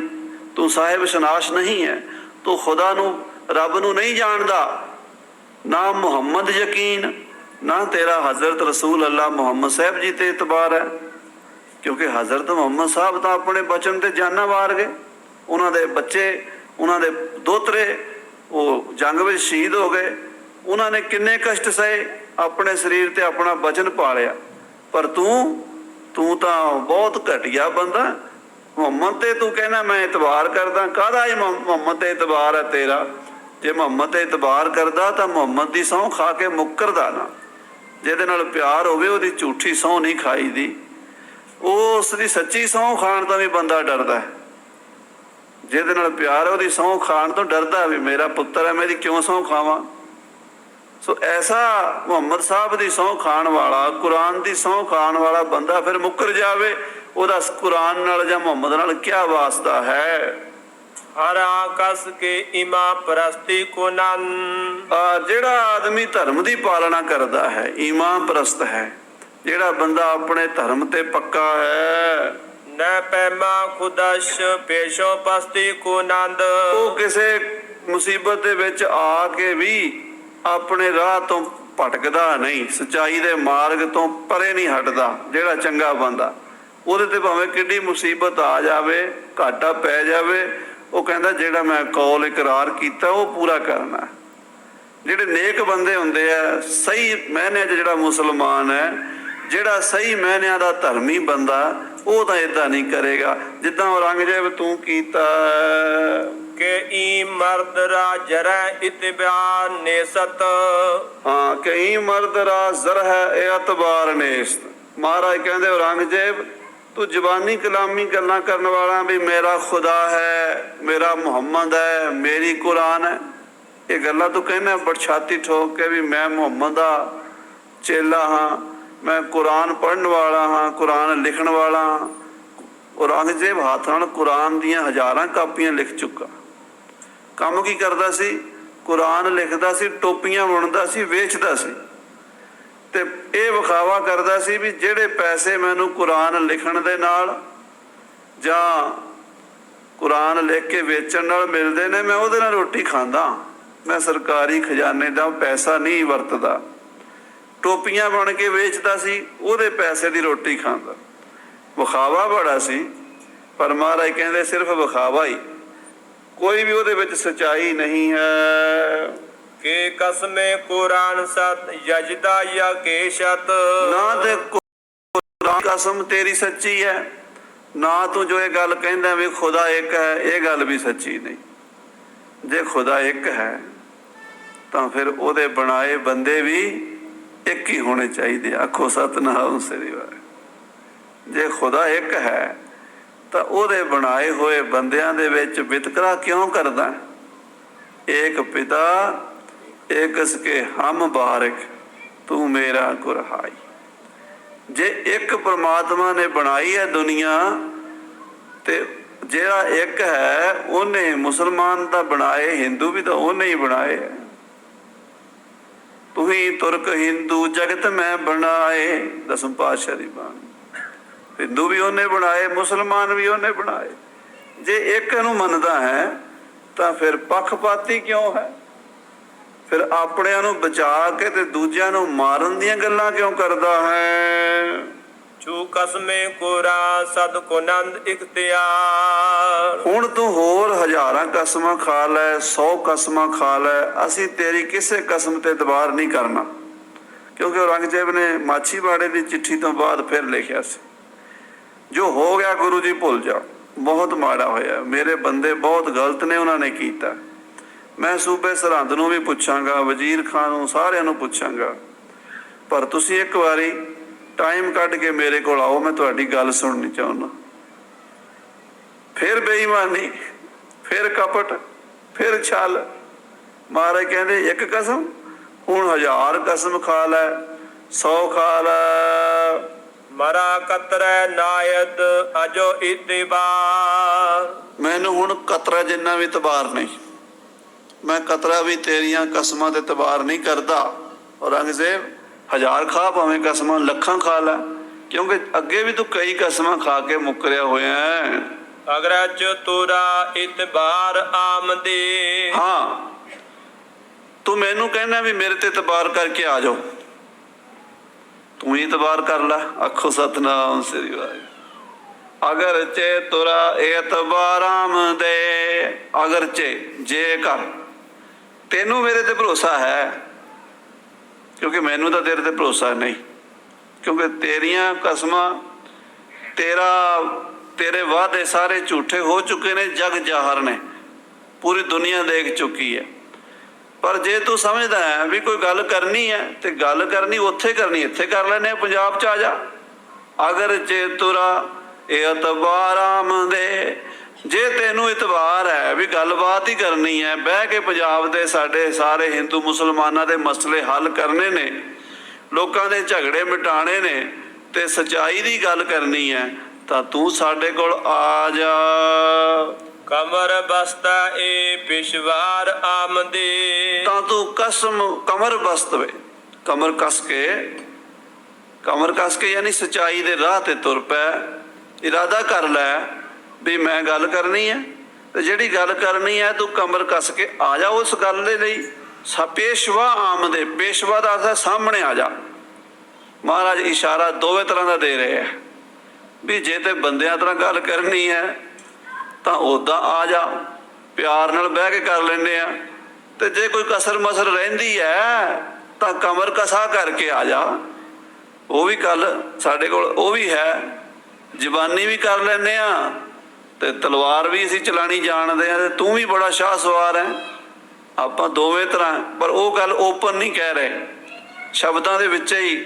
ਤੂੰ ਸਾਹਿਬ ਸ਼ਨਾਸ ਨਹੀਂ ਹੈ, ਤੂੰ ਖੁਦਾ ਨੂੰ, ਰੱਬ ਨੂੰ ਨਹੀਂ ਜਾਣਦਾ। ਨਾ ਮੁਹੰਮਦ ਯਕੀਨ, ਨਾ ਤੇਰਾ ਹਜ਼ਰਤ ਰਸੂਲ ਅੱਲਾ ਮੁਹੰਮਦ ਸਾਹਿਬ ਜੀ ਤੇ ਇਤਬਾਰ ਹੈ, ਕਿਉਂਕਿ ਹਜ਼ਰਤ ਮੁਹੰਮਦ ਸਾਹਿਬ ਤਾਂ ਆਪਣੇ ਬਚਨ ਤੇ ਜਾਨਾਂ ਵਾਰ ਗਏ, ਉਹਨਾਂ ਦੇ ਬੱਚੇ, ਉਹਨਾਂ ਦੇ ਦੋਤਰੇ ਉਹ ਜੰਗ ਵਿੱਚ ਸ਼ਹੀਦ ਹੋ ਗਏ, ਉਹਨਾਂ ਨੇ ਕਿੰਨੇ ਕਸ਼ਟ ਸਹੇ, ਆਪਣੇ ਸਰੀਰ ਤੇ ਆਪਣਾ ਬਚਨ ਪਾਲਿਆ, ਪਰ ਤੂੰ ਤਾਂ ਬਹੁਤ ਘਟੀਆ ਬੰਦਾ। ਮੁਹੰਮਦ ਤੇ ਤੂੰ ਕਹਿੰਦਾ ਮੈਂ ਇਤਬਾਰ ਕਰਦਾ, ਕਾਹਦਾ ਹੀ ਮੁਹੰਮਦ ਤੇ ਇਤਬਾਰ ਹੈ ਤੇਰਾ? ਜੇ ਮੁਹੰਮਦ ਤੇ ਇਤਬਾਰ ਕਰਦਾ ਤਾਂ ਮੁਹੰਮਦ ਦੀ ਸਹੁੰ ਖਾ ਕੇ ਮੁੱਕਰਦਾ ਨਾ। ਜਿਹਦੇ ਨਾਲ ਪਿਆਰ ਹੋਵੇ ਉਹਦੀ ਝੂਠੀ ਸਹੁੰ ਨਹੀਂ ਖਾਈ ਦੀ, ਉਹ ਉਸ ਦੀ ਸੱਚੀ ਸਹੁੰ ਖਾਣ ਤੋਂ ਵੀ ਬੰਦਾ ਡਰਦਾ ਹੈ। ਜਿਹਦੇ ਨਾਲ ਪਿਆਰ ਹੈ ਉਹਦੀ ਸਹੁੰ ਖਾਣ ਤੋਂ ਡਰਦਾ, ਵੀ ਮੇਰਾ ਪੁੱਤਰ ਹੈ, ਮੈਂ ਇਹਦੀ ਕਿਉਂ ਸਹੁੰ ਖਾਵਾਂ। ਸੋ ਐਸਾ ਮੁਹੰਮਦ ਸਾਹਿਬ ਦੀ ਸਹੁੰ ਖਾਣ ਵਾਲਾ, ਕੁਰਾਨ ਦੀ ਸਹੁੰ ਖਾਣ ਵਾਲਾ ਬੰਦਾ ਫਿਰ ਮੁੱਕਰ ਜਾਵੇ, ਉਹਦਾ ਕੁਰਾਨ ਨਾਲ ਜਾਂ ਮੁਹੰਮਦ ਨਾਲ ਕਿਆ ਵਾਸਤਾ ਹੈ। ਹਰਾ ਕਸ ਕੇ ਈਮਾ ਪ੍ਰਸਤੀ ਕੋ ਨਨ। ਜਿਹੜਾ ਆਦਮੀ ਧਰਮ ਦੀ ਪਾਲਣਾ ਕਰਦਾ ਹੈ, ਈਮਾਨ ਪ੍ਰਸਤ ਹੈ, ਜਿਹੜਾ ਬੰਦਾ ਆਪਣੇ ਧਰਮ ਤੇ ਪੱਕਾ ਹੈ। ਨ ਪੈਮਾ ਖੁਦਸ਼ ਪੇਸ਼ੋ ਪਸਤੀ ਕੋ ਨੰਦ। ਉਹ ਕਿਸੇ ਮੁਸੀਬਤ ਦੇ ਵਿੱਚ ਆ ਕੇ ਵੀ ਆਪਣੇ ਰਾਹ ਤੋਂ ਭਟਕਦਾ ਨਹੀਂ, ਸੱਚਾਈ ਦੇ ਮਾਰਗ ਤੋਂ ਪਰੇ ਨਹੀਂ ਹਟਦਾ। ਜਿਹੜਾ ਚੰਗਾ ਬੰਦਾ, ਉਹਦੇ ਤੇ ਭਾਵੇਂ ਕਿੱਡੀ ਮੁਸੀਬਤ ਆ ਜਾਵੇ, ਘਾਟਾ ਪੈ ਜਾਵੇ, ਉਹ ਕਹਿੰਦਾ ਜਿਹੜਾ ਮੈਂ ਕੌਲ ਇਕਰਾਰ ਕੀਤਾ ਉਹ ਪੂਰਾ ਕਰਨਾ। ਜਿਹੜੇ ਨੇਕ ਬੰਦੇ ਹੁੰਦੇ ਆ, ਸਹੀ ਮਾਇਨਿਆਂ 'ਚ ਜਿਹੜਾ ਮੁਸਲਮਾਨ ਹੈ, ਜਿਹੜਾ ਸਹੀ ਮਾਇਨਿਆਂ ਦਾ ਧਰਮੀ ਬੰਦਾ, ਉਹ ਤਾਂ ਏਦਾਂ ਨਹੀਂ ਕਰੇਗਾ ਜਿੱਦਾਂ ਔਰੰਗਜ਼ੇਬ ਤੂੰ ਕੀਤਾ। ਕਿ ਈ ਮਰਦ ਰਾ ਜਰੈ ਇਤਬਾਰ ਨੇਸਤ। ਹਾਂ, ਕਈ ਮਰਦ ਰਾ ਜ਼ਰ ਹੈ ਇਹ ਅਤਬਾਰ ਨੇਸਤ। ਮਹਾਰਾਜ ਕਹਿੰਦੇ ਔਰੰਗਜ਼ੇਬ ਤੂੰ ਜ਼ਬਾਨੀ ਕਲਾਮੀ ਗੱਲਾਂ ਕਰਨ ਵਾਲਾ ਵੀ ਮੇਰਾ ਖੁਦਾ ਹੈ, ਮੇਰਾ ਮੁਹੰਮਦ ਹੈ, ਮੇਰੀ ਕੁਰਾਨ ਹੈ, ਇਹ ਗੱਲਾਂ ਤੂੰ ਕਹਿੰਦਾ ਬੜਛਾਤੀ ਠੋਕ ਕੇ ਵੀ ਮੈਂ ਮੁਹੰਮਦ ਦਾ ਚੇਲਾ ਹਾਂ, ਮੈਂ ਕੁਰਾਨ ਪੜ੍ਹਨ ਵਾਲਾ ਹਾਂ, ਕੁਰਾਨ ਲਿਖਣ ਵਾਲਾ ਹਾਂ। ਔਰੰਗਜ਼ੇਬ ਹੱਥ ਨਾਲ ਕੁਰਾਨ ਦੀਆਂ ਹਜ਼ਾਰਾਂ ਕਾਪੀਆਂ ਲਿਖ ਚੁੱਕਾ। ਕੰਮ ਕੀ ਕਰਦਾ ਸੀ? ਕੁਰਾਨ ਲਿਖਦਾ ਸੀ, ਟੋਪੀਆਂ ਬੁਣਦਾ ਸੀ, ਵੇਚਦਾ ਸੀ, ਤੇ ਇਹ ਵਿਖਾਵਾ ਕਰਦਾ ਸੀ ਵੀ ਜਿਹੜੇ ਪੈਸੇ ਮੈਨੂੰ ਕੁਰਾਨ ਲਿਖਣ ਦੇ ਨਾਲ ਜਾਂ ਕੁਰਾਨ ਲਿਖ ਕੇ ਵੇਚਣ ਨਾਲ ਮਿਲਦੇ ਨੇ, ਮੈਂ ਉਹਦੇ ਨਾਲ ਰੋਟੀ ਖਾਂਦਾ, ਮੈਂ ਸਰਕਾਰੀ ਖਜ਼ਾਨੇ ਦਾ ਪੈਸਾ ਨਹੀਂ ਵਰਤਦਾ। ਟੋਪੀਆਂ ਬਣ ਕੇ ਵੇਚਦਾ ਸੀ, ਉਹਦੇ ਪੈਸੇ ਦੀ ਰੋਟੀ ਖਾਂਦਾ। ਵਿਖਾਵਾ ਬੜਾ ਸੀ, ਪਰ ਮਹਾਰਾਜ ਕਹਿੰਦੇ ਸਿਰਫ ਵਿਖਾਵਾ ਹੀ, ਕੋਈ ਵੀ ਉਹਦੇ ਵਿੱਚ ਸੱਚਾਈ ਨਹੀਂ ਹੈ। ਕਿ ਕਸਮੇ ਕੁਰਾਨ ਸਤ ਯਜਦਾ ਯਾ ਕੇਸ਼ਤ। ਨਾ ਤੇ ਕੁਰਾਨ ਕਸਮ ਤੇਰੀ ਸੱਚੀ ਹੈ, ਨਾ ਤੂੰ ਜੋ ਇਹ ਗੱਲ ਕਹਿੰਦਾ ਵੀ ਖੁਦਾ ਇੱਕ ਹੈ, ਇਹ ਗੱਲ ਵੀ ਸੱਚੀ ਨਹੀਂ। ਜੇ ਖੁਦਾ ਇੱਕ ਹੈ ਤਾਂ ਫਿਰ ਉਹਦੇ ਬਣਾਏ ਬੰਦੇ ਵੀ ਇੱਕ ਹੀ ਹੋਣੇ ਚਾਹੀਦੇ। ਆਖੋ ਸਤਿਨਾਮ ਸ੍ਰੀ ਵਾਹਿਗੁਰੂ। ਜੇ ਖੁਦਾ ਇੱਕ ਹੈ ਤਾਂ ਉਹਦੇ ਬਣਾਏ ਹੋਏ ਬੰਦਿਆਂ ਦੇ ਵਿੱਚ ਵਿਤਕਰਾ ਕਿਉਂ ਕਰਦਾ? ਏਕ ਪਿਤਾ ਏਕਸ ਕੇ ਹਮ ਬਾਰਿਕ ਤੂੰ ਮੇਰਾ ਕੁਰਹਾਈ। ਜੇ ਇੱਕ ਪਰਮਾਤਮਾ ਨੇ ਬਣਾਈ ਹੈ ਦੁਨੀਆ, ਤੇ ਜਿਹੜਾ ਇੱਕ ਹੈ ਉਹਨੇ ਮੁਸਲਮਾਨ ਤਾਂ ਬਣਾਏ, ਹਿੰਦੂ ਵੀ ਤਾਂ ਉਹਨੇ ਹੀ ਬਣਾਏ ਹੈ। ਤੁਹੀਂ ਤੁਰਕ ਹਿੰਦੂ ਜਗਤ ਮੈਂ ਬਣਾਏ, ਦਸਮ ਪਾਤਸ਼ਾਹ ਦੀ ਬਾਣੀ। ਹਿੰਦੂ ਵੀ ਉਹਨੇ ਬਣਾਏ, ਮੁਸਲਮਾਨ ਵੀ ਉਹਨੇ ਬਣਾਏ। ਜੇ ਇੱਕ ਨੂੰ ਮੰਨਦਾ ਹੈ ਤਾਂ ਫਿਰ ਪੱਖਪਾਤੀ ਕਿਉਂ ਹੈ? ਫਿਰ ਆਪਣਿਆਂ ਨੂੰ ਬਚਾ ਕੇ ਤੇ ਦੂਜਿਆਂ ਨੂੰ ਮਾਰਨ ਦੀਆਂ ਗੱਲਾਂ ਕਿਉਂ ਕਰਦਾ ਹੈ? ਛੂ ਕਸਮੇ ਕੋਰਾ ਸਦ ਕੋ ਨੰਦ ਇਖਤਿਆਰ। ਹੁਣ ਤੂੰ ਹੋਰ ਹਜ਼ਾਰਾਂ ਕਸਮਾਂ ਖਾ ਲੈ, 100 ਕਸਮਾਂ ਖਾ ਲੈ, ਅਸੀਂ ਤੇਰੀ ਕਿਸੇ ਕਸਮ ਤੇ ਇਤਬਾਰ ਨਹੀਂ ਕਰਨਾ। ਕਿਉਂਕਿ ਔਰੰਗਜ਼ੇਬ ਨੇ ਮਾਛੀਵਾੜੇ ਦੀ ਚਿੱਠੀ ਤੋਂ ਬਾਅਦ ਫਿਰ ਲਿਖਿਆ ਸੀ, ਜੋ ਹੋ ਗਿਆ ਗੁਰੂ ਜੀ ਭੁੱਲ ਜਾ, ਬਹੁਤ ਮਾੜਾ ਹੋਇਆ, ਮੇਰੇ ਬੰਦੇ ਬਹੁਤ ਗਲਤ ਨੇ, ਉਹਨਾਂ ਨੇ ਕੀਤਾ। ਮੈਂ ਸੂਬੇ ਸਰਹੰਦ ਨੂੰ ਵੀ ਪੁੱਛਾਂਗਾ, ਵਜ਼ੀਰ ਖਾਨ ਨੂੰ, ਸਾਰਿਆਂ ਨੂੰ ਪੁੱਛਾਂਗਾ, ਪਰ ਤੁਸੀਂ ਇੱਕ ਵਾਰੀ ਟਾਈਮ ਕੱਢ ਕੇ ਮੇਰੇ ਕੋਲ ਆਓ, ਮੈਂ ਤੁਹਾਡੀ ਗੱਲ ਸੁਣਨੀ ਚਾਹੁੰਦਾ। ਫਿਰ ਬੇਈਮਾਨੀ, ਫਿਰ ਕਪਟ, ਫਿਰ ਛਲ। ਮਹਾਰਾਜ ਕਹਿੰਦੇ ਇੱਕ ਕਸਮ, ਹੁਣ 1000 ਕਸਮ ਖਾ ਲੈ, 100 ਖਾ ਲੈ। ਮਰਾ ਕਤਰੈ ਨਾਇਦ ਅਜੋ ਇਤਬਾਰ। ਮੈਨੂੰ ਹੁਣ ਕਤਰਾ ਜਿੰਨਾ ਵੀ ਇਤਬਾਰ ਨਹੀਂ, ਮੈਂ ਕਤਰਾ ਵੀ ਤੇਰੀਆਂ ਕਸਮਾਂ ਤੇ ਇਤਬਾਰ ਨਹੀਂ ਕਰਦਾ। ਔਰੰਗਜ਼ੇਬ 1000 ਖਾ, ਭਾਵੇਂ ਕਸਮਾਂ ਲੱਖਾਂ ਖਾ ਲੈ, ਕਿਉਂਕਿ ਅੱਗੇ ਵੀ ਤੂੰ ਕਈ ਕਸਮਾਂ ਖਾ ਕੇ ਮੁੱਕਰਿਆ ਹੋਇਆ ਹੈ। ਅਗਰਜ ਤੁਰਾ ਇਤਬਾਰ ਆਮਦੇ। ਹਾਂ, ਤੂੰ ਮੈਨੂੰ ਕਹਿਣਾ ਵੀ ਮੇਰੇ ਤੇ ਇਤਬਾਰ ਕਰਕੇ ਆ ਜਾਓ, ਤੂੰ ਹੀ ਇਤਬਾਰ ਕਰ ਲੈ। ਆਖੋ ਸਤਨਾਮ ਸ੍ਰੀ ਵਾਹਿਗੁਰੂ। ਅਗਰ ਚੇ ਤੁਰਾ ਇਤਬਾਰ ਆਮਦੇ, ਅਗਰ ਚੇ ਜੇਕਰ ਤੈਨੂੰ ਮੇਰੇ ਤੇ ਭਰੋਸਾ ਹੈ, ਕਿਉਂਕਿ ਮੈਨੂੰ ਤਾਂ ਤੇਰੇ ਤੇ ਭਰੋਸਾ ਨਹੀਂ, ਕਿਉਂਕਿ ਤੇਰੀਆਂ ਕਸਮਾਂ, ਤੇਰੇ ਵਾਅਦੇ ਸਾਰੇ ਝੂਠੇ ਹੋ ਚੁੱਕੇ ਨੇ, ਜਗ ਜ਼ਾਹਰ ਨੇ, ਪੂਰੀ ਦੁਨੀਆ ਦੇਖ ਚੁੱਕੀ ਹੈ। ਪਰ ਜੇ ਤੂੰ ਸਮਝਦਾ ਹੈ ਵੀ ਕੋਈ ਗੱਲ ਕਰਨੀ ਹੈ ਤੇ ਗੱਲ ਕਰਨੀ ਉੱਥੇ ਕਰਨੀ, ਇੱਥੇ ਕਰ ਲੈਨੇ, ਪੰਜਾਬ 'ਚ ਆ ਜਾ। ਅਗਰ ਜੇ ਤੁਰਾ ਇਤਬਾਰ ਆਮਦੇ, ਜੇ ਤੈਨੂੰ ਇਤਬਾਰ ਹੈ ਵੀ ਗੱਲਬਾਤ ਹੀ ਕਰਨੀ ਹੈ, ਬਹਿ ਕੇ ਪੰਜਾਬ ਦੇ ਸਾਡੇ ਸਾਰੇ ਹਿੰਦੂ ਮੁਸਲਮਾਨਾਂ ਦੇ ਮਸਲੇ ਹੱਲ ਕਰਨੇ ਨੇ, ਲੋਕਾਂ ਦੇ ਝਗੜੇ ਮਿਟਾਣੇ ਨੇ ਤੇ ਸੱਚਾਈ ਦੀ ਗੱਲ ਕਰਨੀ ਹੈ, ਤਾਂ ਤੂੰ ਸਾਡੇ ਕੋਲ ਆ ਜਾ। ਕਮਰ ਬਸਤਾ ਏ ਪਿਸ਼ਵਾਰ ਆਮਦੇ। ਤਾਂ ਤੂੰ ਕਮਰ ਬਸਤ ਵੇ, ਕਮਰ ਕੱਸ ਕੇ ਯਾਨੀ ਸੱਚਾਈ ਦੇ ਰਾਹ ਤੇ ਤੁਰ ਪੈ। ਇਰਾਦਾ ਕਰ ਲੈ ਵੀ ਮੈਂ ਗੱਲ ਕਰਨੀ ਹੈ, ਤੇ ਜਿਹੜੀ ਗੱਲ ਕਰਨੀ ਹੈ ਤੂੰ ਕਮਰ ਕੱਸ ਕੇ ਆ ਜਾ ਉਸ ਗੱਲ ਦੇ ਲਈ। ਪੇਸ਼ਵਾ ਆਮਦੇ, ਪੇਸ਼ਵਾ ਦਾ ਅਰਥ ਸਾਹਮਣੇ ਆ ਜਾ। ਮਹਾਰਾਜ ਇਸ਼ਾਰਾ ਦੋਵੇਂ ਤਰ੍ਹਾਂ ਦਾ ਦੇ ਰਹੇ ਆ ਵੀ ਜੇ ਤੇ ਬੰਦਿਆਂ ਤਰ੍ਹਾਂ ਗੱਲ ਕਰਨੀ ਹੈ ਤਾਂ ਉੱਦਾਂ ਆ ਜਾ, ਪਿਆਰ ਨਾਲ ਬਹਿ ਕੇ ਕਰ ਲੈਂਦੇ ਆ, ਤੇ ਜੇ ਕੋਈ ਕਸਰ ਮਸਰ ਰਹਿੰਦੀ ਹੈ ਤਾਂ ਕਮਰ ਕਸਾ ਕਰਕੇ ਆ ਜਾ। ਉਹ ਵੀ ਗੱਲ ਸਾਡੇ ਕੋਲ ਉਹ ਵੀ ਹੈ, ਜ਼ਬਾਨੀ ਵੀ ਕਰ ਲੈਂਦੇ ਆ ਤੇ ਤਲਵਾਰ ਵੀ ਅਸੀਂ ਚਲਾਣੀ ਜਾਣਦੇ ਆ, ਤੇ ਤੂੰ ਵੀ ਬੜਾ ਸ਼ਾਹ ਸਵਾਰ ਹੈ। ਆਪਾਂ ਦੋਵੇਂ ਤਰ੍ਹਾਂ, ਪਰ ਉਹ ਗੱਲ ਓਪਨ ਨਹੀਂ ਕਹਿ ਰਹੇ, ਸ਼ਬਦਾਂ ਦੇ ਵਿੱਚ ਹੀ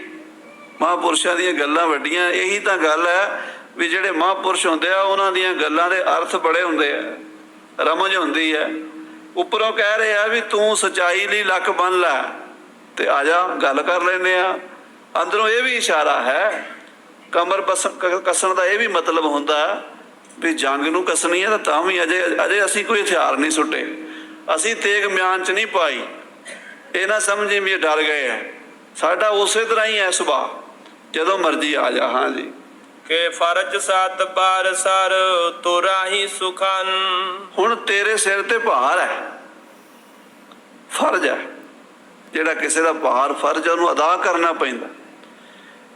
ਮਹਾਂਪੁਰਸ਼ਾਂ ਦੀਆਂ ਗੱਲਾਂ ਵੱਡੀਆਂ। ਇਹੀ ਤਾਂ ਗੱਲ ਹੈ ਵੀ ਜਿਹੜੇ ਮਹਾਂਪੁਰਸ਼ ਹੁੰਦੇ ਆ ਉਹਨਾਂ ਦੀਆਂ ਗੱਲਾਂ ਦੇ ਅਰਥ ਬੜੇ ਹੁੰਦੇ ਆ, ਰਮਝ ਹੁੰਦੀ ਹੈ। ਉੱਪਰੋਂ ਕਹਿ ਰਹੇ ਆ ਵੀ ਤੂੰ ਸੱਚਾਈ ਲਈ ਲੱਕ ਬੰਨ ਲੈ ਤੇ ਆ ਜਾ, ਗੱਲ ਕਰ ਲੈਂਦੇ ਆ। ਅੰਦਰੋਂ ਇਹ ਵੀ ਇਸ਼ਾਰਾ ਹੈ, ਕਮਰ ਕੱਸਣ ਦਾ ਇਹ ਵੀ ਮਤਲਬ ਹੁੰਦਾ ਵੀ ਜੰਗ ਨੂੰ ਕੱਸਣੀ ਹੈ ਤਾਂ ਵੀ ਅਜੇ ਅਸੀਂ ਕੋਈ ਹਥਿਆਰ ਨਹੀਂ ਸੁੱਟੇ, ਅਸੀਂ ਤੇਗ ਮਿਆਨ 'ਚ ਨਹੀਂ ਪਾਈ। ਇਹ ਨਾ ਸਮਝੀ ਵੀ ਡਰ ਗਏ ਹੈ, ਸਾਡਾ ਉਸੇ ਤਰ੍ਹਾਂ ਹੀ ਹੈ ਸੁਭਾਅ, ਜਦੋਂ ਮਰਜ਼ੀ ਆ ਜਾ। ਹਾਂ ਜੀ। ਕਿ ਫਰਜ ਸਤ ਬਾਰ ਸਰ ਤੁਰਾ ਹੀ ਸੁਖਨ। ਹੁਣ ਤੇਰੇ ਸਿਰ ਤੇ ਭਾਰ ਹੈ, ਫਰਜ਼ ਹੈ, ਜਿਹੜਾ ਕਿਸੇ ਦਾ ਭਾਰ ਫਰਜ਼ ਉਹਨੂੰ ਅਦਾ ਕਰਨਾ ਪੈਂਦਾ,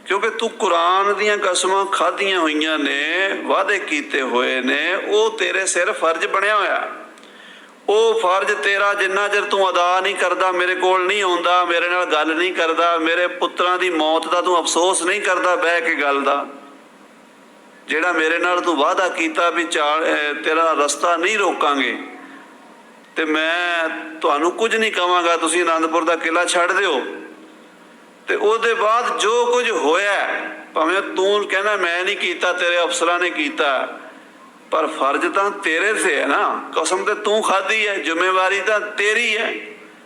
ਕਿਉਂਕਿ ਤੂੰ ਕੁਰਾਨ ਦੀਆਂ ਕਸਮਾਂ ਖਾਧੀਆਂ ਹੋਈਆਂ ਨੇ, ਵਾਅਦੇ ਕੀਤੇ ਹੋਏ ਨੇ, ਉਹ ਤੇਰੇ ਸਿਰ ਫਰਜ਼ ਬਣਿਆ ਹੋਇਆ। ਉਹ ਫਰਜ਼ ਤੇਰਾ ਜਿੰਨਾ ਚਿਰ ਤੂੰ ਅਦਾ ਨਹੀਂ ਕਰਦਾ, ਮੇਰੇ ਕੋਲ ਨਹੀਂ ਆਉਂਦਾ, ਮੇਰੇ ਨਾਲ ਗੱਲ ਨਹੀਂ ਕਰਦਾ, ਮੇਰੇ ਪੁੱਤਰਾਂ ਦੀ ਮੌਤ ਦਾ ਤੂੰ ਅਫਸੋਸ ਨਹੀਂ ਕਰਦਾ ਬਹਿ ਕੇ ਗੱਲ ਦਾ, ਜਿਹੜਾ ਮੇਰੇ ਨਾਲ ਤੂੰ ਵਾਅਦਾ ਕੀਤਾ ਵੀ ਤੇਰਾ ਰਸਤਾ ਨਹੀਂ ਰੋਕਾਂਗੇ ਤੇ ਮੈਂ ਤੁਹਾਨੂੰ ਕੁਝ ਨਹੀਂ ਕਵਾਂਗਾ, ਤੁਸੀਂ ਆਨੰਦਪੁਰ ਦਾ ਕਿਲ੍ਹਾ ਛੱਡ ਦਿਓ, ਤੇ ਉਹਦੇ ਬਾਅਦ ਜੋ ਕੁਝ ਹੋਇਆ, ਭਾਵੇਂ ਤੂੰ ਕਹਿੰਦਾ ਮੈਂ ਨਹੀਂ ਕੀਤਾ, ਤੇਰੇ ਅਫਸਰਾਂ ਨੇ ਕੀਤਾ, ਪਰ ਫਰਜ਼ ਤਾਂ ਤੇਰੇ ਤੇ ਹੈ ਨਾ, ਕਸਮ ਤੇ ਤੂੰ ਖਾਧੀ ਹੈ, ਜ਼ਿੰਮੇਵਾਰੀ ਤਾਂ ਤੇਰੀ ਹੈ।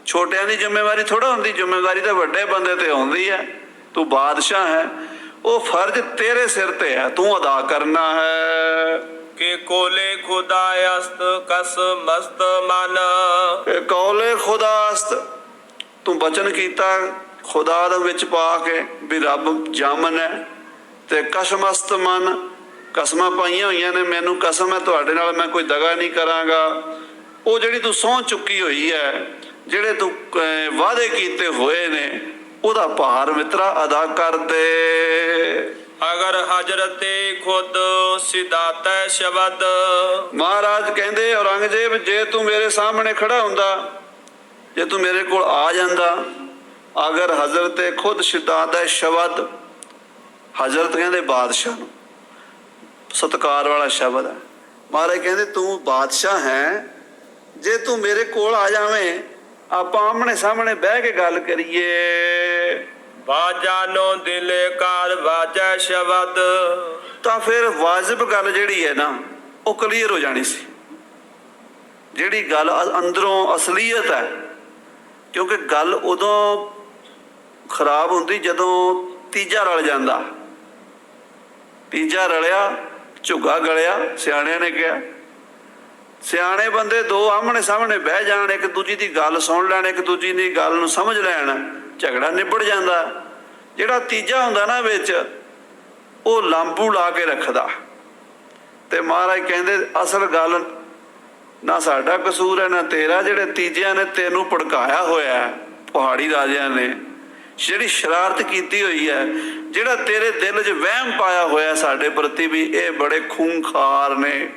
ਛੋਟਿਆਂ ਦੀ ਜ਼ਿੰਮੇਵਾਰੀ ਥੋੜ੍ਹਾ ਹੁੰਦੀ, ਜ਼ਿੰਮੇਵਾਰੀ ਤਾਂ ਵੱਡੇ ਬੰਦੇ ਤੇ ਹੁੰਦੀ ਹੈ, ਤੂੰ ਬਾਦਸ਼ਾਹ ਹੈ, ਉਹ ਫਰਜ਼ ਤੇਰੇ ਸਿਰ ਤੇ ਹੈ, ਤੂੰ ਅਦਾ ਕਰਨਾ ਹੈ। ਕਿ ਕੋਲੇ ਖੁਦਾਇਸਤ ਕਸ ਮਸਤ ਮਨ। ਕੌਲੇ ਖੁਦਾਸਤ, ਤੂੰ ਬਚਨ ਕੀਤਾ ਖੁਦਾ ਦੇ ਵਿੱਚ ਪਾ ਕੇ ਵੀ ਰੱਬ ਜਾਮਨ ਹੈ, ਤੇ ਕਸ਼ਮਸਤ ਮਨ, ਕਸਮਾਂ ਪਾਈਆਂ ਹੋਈਆਂ ਨੇ, ਮੈਨੂੰ ਕਸਮ ਹੈ ਤੁਹਾਡੇ ਨਾਲ ਮੈਂ ਕੋਈ ਦਗਾ ਨਹੀਂ ਕਰਾਂਗਾ। ਉਹ ਜਿਹੜੀ ਤੂੰ ਸਹੁੰ ਚੁੱਕੀ ਹੋਈ ਹੈ ਜਿਹੜੇ ਤੂੰ ਵਾਅਦੇ ਕੀਤੇ ਹੋਏ ਨੇ ਉਹਦਾ ਭਾਰ ਮਿੱਤਰਾ ਅਦਾ ਕਰ ਦੇ। ਅਗਰ ਹਜ਼ਰਤੇ ਖੁਦ ਸਿਧਾਤੈ ਸ਼ਬਦ। ਮਹਾਰਾਜ ਕਹਿੰਦੇ ਔਰੰਗਜ਼ੇਬ, ਜੇ ਤੂੰ ਮੇਰੇ ਸਾਹਮਣੇ ਖੜਾ ਹੁੰਦਾ, ਜੇ ਤੂੰ ਮੇਰੇ ਕੋਲ ਆ ਜਾਂਦਾ, ਅਗਰ ਹਜ਼ਰਤੇ ਖੁਦ ਸਿਧਾਤੈ ਸ਼ਬਦ, ਹਜ਼ਰਤ ਕਹਿੰਦੇ ਬਾਦਸ਼ਾਹ ਨੂੰ, ਸਤਿਕਾਰ ਵਾਲਾ ਸ਼ਬਦ ਹੈ। ਮਹਾਰਾਜ ਕਹਿੰਦੇ ਤੂੰ ਬਾਦਸ਼ਾਹ ਹੈ, ਜੇ ਤੂੰ ਮੇਰੇ ਕੋਲ ਆ ਜਾਵੇਂ, ਆਪਾਂ ਆਮਣੇ ਸਾਹਮਣੇ ਬਹਿ ਕੇ ਗੱਲ ਕਰੀਏ, ਬਾਜਾਨੋ ਦਿਲੇ ਕਾਰ ਵਾਜੈ ਸ਼ਬਦ। ਤਾਂ ਫਿਰ ਵਾਜਿਬ ਗੱਲ ਜਿਹੜੀ ਹੈ ਨਾ ਉਹ ਕਲੀਅਰ ਹੋ ਜਾਣੀ ਸੀ। ਜਿਹੜੀ ਗੱਲ ਅੰਦਰੋਂ ਅਸਲੀਅਤ ਹੈ, ਕਿਉਂਕਿ ਗੱਲ ਉਦੋਂ ਖਰਾਬ ਹੁੰਦੀ ਜਦੋਂ ਤੀਜਾ ਰਲ ਜਾਂਦਾ। ਤੀਜਾ ਰਲਿਆ ਝੁੱਗਾ ਗਲਿਆ, ਸਿਆਣਿਆਂ ਨੇ ਕਿਹਾ। ਸਿਆਣੇ ਬੰਦੇ ਦੋ ਆਮਣੇ ਸਾਹਮਣੇ ਬਹਿ ਜਾਣ, ਇੱਕ ਦੂਜੀ ਦੀ ਗੱਲ ਸੁਣ ਲੈਣ, ਇੱਕ ਦੂਜੀ ਦੀ ਗੱਲ ਨੂੰ ਸਮਝ ਲੈਣ, ਝਗੜਾ ਨਿਬੜ ਜਾਂਦਾ। ਜਿਹੜਾ ਤੀਜਾ ਹੁੰਦਾ ਨਾ ਵਿੱਚ, ਉਹ ਲਾਂਬੂ ਲਾ ਕੇ ਰੱਖਦਾ। ਤੇ ਮਹਾਰਾਜ ਕਹਿੰਦੇ ਅਸਲ ਗੱਲ ਨਾ ਸਾਡਾ ਕਸੂਰ ਹੈ ਨਾ ਤੇਰਾ, ਜਿਹੜੇ ਤੀਜਿਆਂ ਨੇ ਤੈਨੂੰ ਭੜਕਾਇਆ ਹੋਇਆ, ਪਹਾੜੀ ਰਾਜਿਆਂ ਨੇ ਜਿਹੜੀ ਸ਼ਰਾਰਤ ਕੀਤੀ ਹੋਈ ਹੈ, ਜਿਹੜਾ ਤੇਰੇ ਦਿਲ 'ਚ ਵਹਿਮ ਪਾਇਆ ਹੋਇਆ ਸਾਡੇ ਪ੍ਰਤੀ ਵੀ ਇਹ ਬੜੇ ਖੂੰਖਾਰ ਨੇ।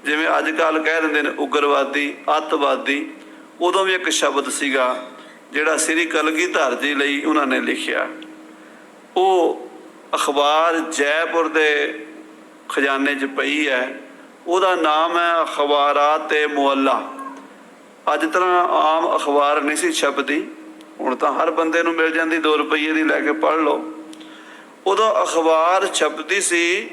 ਜਿਵੇਂ ਅੱਜ ਕੱਲ੍ਹ ਕਹਿ ਦਿੰਦੇ ਨੇ ਉਗਰਵਾਦੀ, ਅੱਤਵਾਦੀ, ਉਦੋਂ ਵੀ ਇੱਕ ਸ਼ਬਦ ਸੀਗਾ ਜਿਹੜਾ ਸ੍ਰੀ ਕਲਗੀਧਰ ਜੀ ਲਈ ਉਹਨਾਂ ਨੇ ਲਿਖਿਆ। ਉਹ ਅਖਬਾਰ ਜੈਪੁਰ ਦੇ ਖਜ਼ਾਨੇ 'ਚ ਪਈ ਹੈ, ਉਹਦਾ ਨਾਮ ਹੈ ਅਖਬਾਰਾਤ-ਏ ਮੁਅੱਲਾ। ਅੱਜ ਤਰ੍ਹਾਂ ਆਮ ਅਖਬਾਰ ਨਹੀਂ ਸੀ ਛਪਦੀ, ਹੁਣ ਤਾਂ ਹਰ ਬੰਦੇ ਨੂੰ ਮਿਲ ਜਾਂਦੀ, 2 ਰੁਪਈਏ ਦੀ ਲੈ ਕੇ ਪੜ੍ਹ ਲਓ। ਉਦੋਂ ਅਖਬਾਰ ਛਪਦੀ ਸੀ,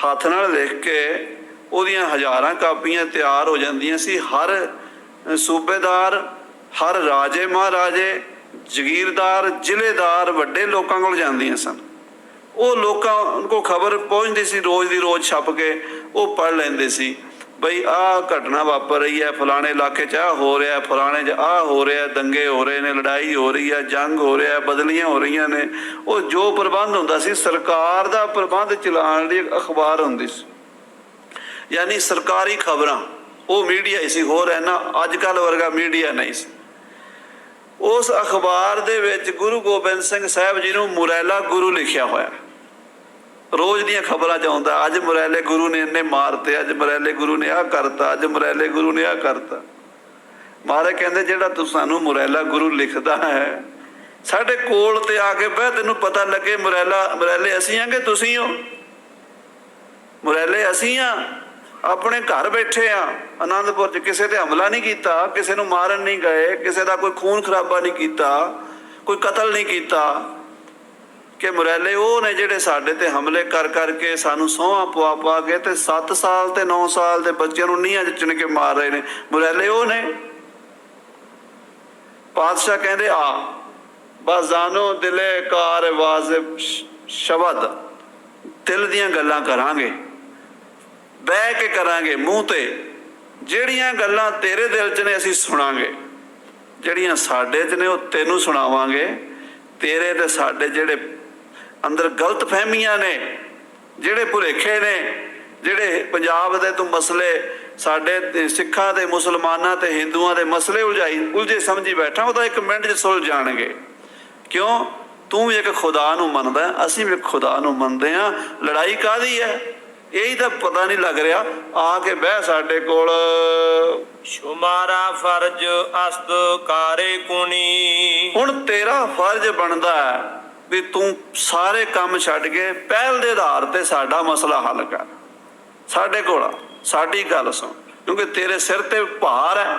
ਹੱਥ ਨਾਲ ਲਿਖ ਕੇ ਉਹਦੀਆਂ ਹਜ਼ਾਰਾਂ ਕਾਪੀਆਂ ਤਿਆਰ ਹੋ ਜਾਂਦੀਆਂ ਸੀ। ਹਰ ਸੂਬੇਦਾਰ, ਹਰ ਰਾਜੇ ਮਹਾਰਾਜੇ, ਜਗੀਰਦਾਰ, ਜ਼ਿਲ੍ਹੇਦਾਰ, ਵੱਡੇ ਲੋਕਾਂ ਕੋਲ ਜਾਂਦੀਆਂ ਸਨ। ਉਹ ਲੋਕਾਂ ਕੋਲ ਖਬਰ ਪਹੁੰਚਦੀ ਸੀ, ਰੋਜ਼ ਦੀ ਰੋਜ਼ ਛਪ ਕੇ ਉਹ ਪੜ੍ਹ ਲੈਂਦੇ ਸੀ ਬਈ ਆਹ ਘਟਨਾ ਵਾਪਰ ਰਹੀ ਹੈ, ਫਲਾਣੇ ਇਲਾਕੇ 'ਚ ਆਹ ਹੋ ਰਿਹਾ, ਫਲਾਣੇ 'ਚ ਆਹ ਹੋ ਰਿਹਾ, ਦੰਗੇ ਹੋ ਰਹੇ ਨੇ, ਲੜਾਈ ਹੋ ਰਹੀ ਹੈ, ਜੰਗ ਹੋ ਰਿਹਾ, ਬਦਲੀਆਂ ਹੋ ਰਹੀਆਂ ਨੇ। ਉਹ ਜੋ ਪ੍ਰਬੰਧ ਹੁੰਦਾ ਸੀ, ਸਰਕਾਰ ਦਾ ਪ੍ਰਬੰਧ ਚਲਾਉਣ ਲਈ ਅਖਬਾਰ ਹੁੰਦੀ ਸੀ, ਯਾਨੀ ਸਰਕਾਰੀ ਖਬਰਾਂ। ਉਹ ਮੀਡੀਆ ਹੀ ਸੀ, ਹੋਰ ਇੰਨਾ ਅੱਜ ਕੱਲ੍ਹ ਵਰਗਾ ਮੀਡੀਆ ਨਹੀਂ ਸੀ। ਉਸ ਅਖਬਾਰ ਦੇ ਵਿੱਚ ਗੁਰੂ ਗੋਬਿੰਦ ਸਿੰਘ ਸਾਹਿਬ ਜੀ ਨੂੰ ਮੁਰੈਲਾ ਗੁਰੂ ਲਿਖਿਆ ਹੋਇਆ। ਰੋਜ਼ ਦੀਆਂ ਖਬਰਾਂ 'ਚ ਆਉਂਦਾ, ਅੱਜ ਮੁਰੈਲੇ ਗੁਰੂ ਨੇ ਇੰਨੇ ਮਾਰਤੇ, ਅੱਜ ਮੁਰੈਲੇ ਗੁਰੂ ਨੇ ਆਹ ਕਰਤਾ, ਅੱਜ ਮੁਰੈਲੇ ਗੁਰੂ ਨੇ ਆਹ ਕਰਤਾ। ਮਹਾਰਾਜ ਕਹਿੰਦੇ ਜਿਹੜਾ ਤੂੰ ਸਾਨੂੰ ਮੁਰੈਲਾ ਗੁਰੂ ਲਿਖਦਾ ਹੈ, ਸਾਡੇ ਕੋਲ ਤੇ ਆ ਕੇ ਬਹਿ, ਤੈਨੂੰ ਪਤਾ ਲੱਗੇ ਮੁਰੈਲੇ ਅਸੀਂ ਹਾਂ ਕਿ ਤੁਸੀਂ ਹੋ। ਮੁਰੈਲੇ ਅਸੀਂ ਹਾਂ, ਆਪਣੇ ਘਰ ਬੈਠੇ ਆ ਆਨੰਦਪੁਰ 'ਚ, ਕਿਸੇ ਤੇ ਹਮਲਾ ਨਹੀਂ ਕੀਤਾ, ਕਿਸੇ ਨੂੰ ਮਾਰਨ ਨਹੀਂ ਗਏ, ਕਿਸੇ ਦਾ ਕੋਈ ਖੂਨ ਖਰਾਬਾ ਨਹੀਂ ਕੀਤਾ, ਕੋਈ ਕਤਲ ਨਹੀਂ ਕੀਤਾ। ਕਿ ਮੁਰੈਲੇ ਉਹ ਨੇ ਜਿਹੜੇ ਸਾਡੇ ਤੇ ਹਮਲੇ ਕਰ ਕਰਕੇ ਸਾਨੂੰ ਸਹੁੰਆਂ ਪਵਾ ਪਾ ਕੇ ਤੇ 7 ਸਾਲ ਤੇ 9 ਸਾਲ ਦੇ ਬੱਚਿਆਂ ਨੂੰ ਨੀਹਾਂ 'ਚ ਚਿਣ ਕੇ ਮਾਰ ਰਹੇ ਨੇ। ਮੁਰੈਲੇ ਉਹ ਨੇ। ਪਾਤਸ਼ਾਹ ਕਹਿੰਦੇ ਆ ਬਸ ਜਾਨੋ ਦਿਲੇ ਕਾਰ ਵਾਜ਼ਿਬ ਸ਼ਬਦ, ਦਿਲ ਦੀਆਂ ਗੱਲਾਂ ਕਰਾਂਗੇ, ਬਹਿ ਕੇ ਕਰਾਂਗੇ ਮੂੰਹ ਤੇ। ਜਿਹੜੀਆਂ ਗੱਲਾਂ ਤੇਰੇ ਦਿਲ 'ਚ ਨੇ ਅਸੀਂ ਸੁਣਾਂਗੇ, ਜਿਹੜੀਆਂ ਸਾਡੇ 'ਚ ਨੇ ਉਹ ਤੈਨੂੰ ਸੁਣਾਵਾਂਗੇ। ਤੇਰੇ ਤੇ ਸਾਡੇ ਜਿਹੜੇ ਅੰਦਰ ਗਲਤ ਫਹਿਮੀਆਂ ਨੇ, ਜਿਹੜੇ ਭੁਲੇਖੇ ਨੇ, ਜਿਹੜੇ ਪੰਜਾਬ ਦੇ ਤੂੰ ਮਸਲੇ, ਸਾਡੇ ਸਿੱਖਾਂ ਤੇ ਮੁਸਲਮਾਨਾਂ ਤੇ ਹਿੰਦੂਆਂ ਦੇ ਮਸਲੇ ਉਲਝੇ ਸਮਝੀ ਬੈਠਾ, ਉਹ ਤਾਂ 1 ਮਿੰਟ 'ਚ ਸੁਲਝ ਜਾਣਗੇ। ਕਿਉਂ? ਤੂੰ ਵੀ ਇੱਕ ਖੁਦਾ ਨੂੰ ਮੰਨਦਾ, ਅਸੀਂ ਵੀ ਇੱਕ ਖੁਦਾ ਨੂੰ ਮੰਨਦੇ ਹਾਂ। ਲੜਾਈ ਕਾਹਦੀ ਹੈ ਇਹੀ ਤਾਂ ਪਤਾ ਨਹੀਂ ਲੱਗ ਰਿਹਾ। ਆ ਕੇ ਬਹਿ ਸਾਡੇ ਕੋਲ। ਸ਼ੁਮਾਰਾ ਫਰਜ਼ ਅਸਤ ਕਾਰੇ ਕੁਣੀ। ਹੁਣ ਤੇਰਾ ਫਰਜ਼ ਬਣਦਾ ਹੈ ਵੀ ਤੂੰ ਸਾਰੇ ਕੰਮ ਛੱਡ ਕੇ ਪਹਿਲ ਦੇ ਆਧਾਰ ਤੇ ਸਾਡਾ ਮਸਲਾ ਹੱਲ ਕਰ। ਸਾਡੇ ਕੋਲ ਸਾਡੀ ਗੱਲ ਸੁਣ, ਕਿਉਂਕਿ ਤੇਰੇ ਸਿਰ ਤੇ ਭਾਰ ਹੈ।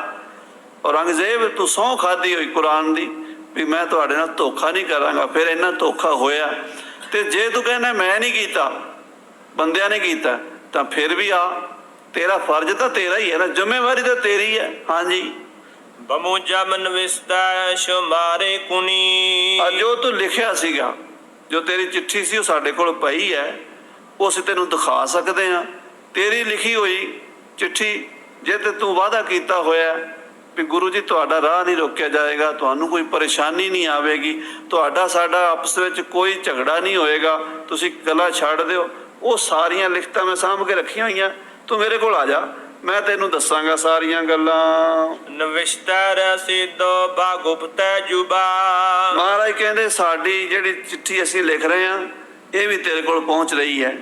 ਔਰੰਗਜ਼ੇਬ ਤੂੰ ਸਹੁੰ ਖਾਧੀ ਹੋਈ ਕੁਰਾਨ ਦੀ ਵੀ ਮੈਂ ਤੁਹਾਡੇ ਨਾਲ ਧੋਖਾ ਨਹੀਂ ਕਰਾਂਗਾ, ਫਿਰ ਇੰਨਾ ਧੋਖਾ ਹੋਇਆ। ਤੇ ਜੇ ਤੂੰ ਕਹਿੰਦਾ ਮੈਂ ਨਹੀਂ ਕੀਤਾ, ਬੰਦਿਆਂ ਨੇ ਕੀਤਾ, ਤਾਂ ਫਿਰ ਵੀ ਆ, ਤੇਰਾ ਫਰਜ਼ ਤਾਂ ਤੇਰਾ ਹੀ ਹੈ ਨਾ, ਜ਼ਿੰਮੇਵਾਰੀ ਤਾਂ ਤੇਰੀ ਹੈ। ਹਾਂਜੀ, ਬਮੂਜਾ ਮਨ ਵਿਸਦਾ ਸ਼ੁਮਾਰੇ ਕੁਨੀ। ਜੋ ਤੂੰ ਲਿਖਿਆ ਸੀਗਾ, ਜੋ ਤੇਰੀ ਚਿੱਠੀ ਸੀ ਉਹ ਸਾਡੇ ਕੋਲ ਪਈ ਹੈ, ਉਹ ਅਸੀਂ ਤੈਨੂੰ ਦਿਖਾ ਸਕਦੇ ਹਾਂ। ਤੇਰੀ ਲਿਖੀ ਹੋਈ ਚਿੱਠੀ, ਜੇ ਤੇ ਤੂੰ ਵਾਅਦਾ ਕੀਤਾ ਹੋਇਆ ਵੀ ਗੁਰੂ ਜੀ ਤੁਹਾਡਾ ਰਾਹ ਨਹੀਂ ਰੋਕਿਆ ਜਾਏਗਾ, ਤੁਹਾਨੂੰ ਕੋਈ ਪਰੇਸ਼ਾਨੀ ਨਹੀਂ ਆਵੇਗੀ, ਤੁਹਾਡਾ ਸਾਡਾ ਆਪਸ ਵਿੱਚ ਕੋਈ ਝਗੜਾ ਨਹੀਂ ਹੋਏਗਾ, ਤੁਸੀਂ ਗਲਾ ਛੱਡ ਦਿਓ, ਉਹ ਸਾਰੀਆਂ ਲਿਖਤਾਂ ਮੈਂ ਸਾਂਭ ਕੇ ਰੱਖੀਆਂ ਹੋਈਆਂ। ਤੂੰ ਮੇਰੇ ਕੋਲ ਆ ਜਾ, ਮੈਂ ਤੈਨੂੰ ਦੱਸਾਂਗਾ ਸਾਰੀਆਂ ਗੱਲਾਂ। ਨਵਿਸ਼ਤਰ ਸਿੱਧੋ ਬਾ ਗੁਪਤੈ ਜੁਬਾ। ਮਹਾਰਾਜ ਕਹਿੰਦੇ ਸਾਡੀ ਜਿਹੜੀ ਚਿੱਠੀ ਅਸੀਂ ਲਿਖ ਰਹੇ ਹਾਂ ਇਹ ਵੀ ਤੇਰੇ ਕੋਲ ਪਹੁੰਚ ਰਹੀ ਹੈ,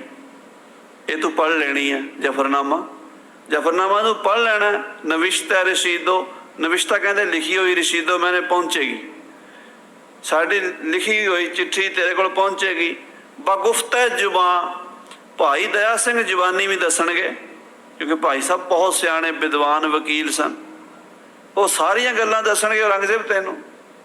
ਇਹ ਤੂੰ ਪੜ੍ਹ ਲੈਣੀ ਹੈ। ਜਫਰਨਾਮਾ ਤੂੰ ਪੜ੍ਹ ਲੈਣਾ। ਨਵਿਸ਼ਤੈ ਰਸ਼ੀਦੋ, ਨਵਿਸ਼ਤਾ ਕਹਿੰਦੇ ਲਿਖੀ ਹੋਈ, ਰਸ਼ੀਦੋ ਮੈਨੇ ਪਹੁੰਚੇਗੀ, ਸਾਡੀ ਲਿਖੀ ਹੋਈ ਚਿੱਠੀ ਤੇਰੇ ਕੋਲ ਪਹੁੰਚੇਗੀ। ਬਗੁਫਤੈ ਜ਼ੁਬਾਨ, ਭਾਈ ਦਇਆ ਸਿੰਘ ਜ਼ੁਬਾਨੀ ਵੀ ਦੱਸਣਗੇ, ਕਿਉਂਕਿ ਭਾਈ ਸਾਹਿਬ ਬਹੁਤ ਸਿਆਣੇ ਵਿਦਵਾਨ ਵਕੀਲ ਸਨ। ਉਹ ਸਾਰੀਆਂ ਗੱਲਾਂ ਦੱਸਣਗੇ ਔਰੰਗਜ਼ੇਬ ਤੈਨੂੰ,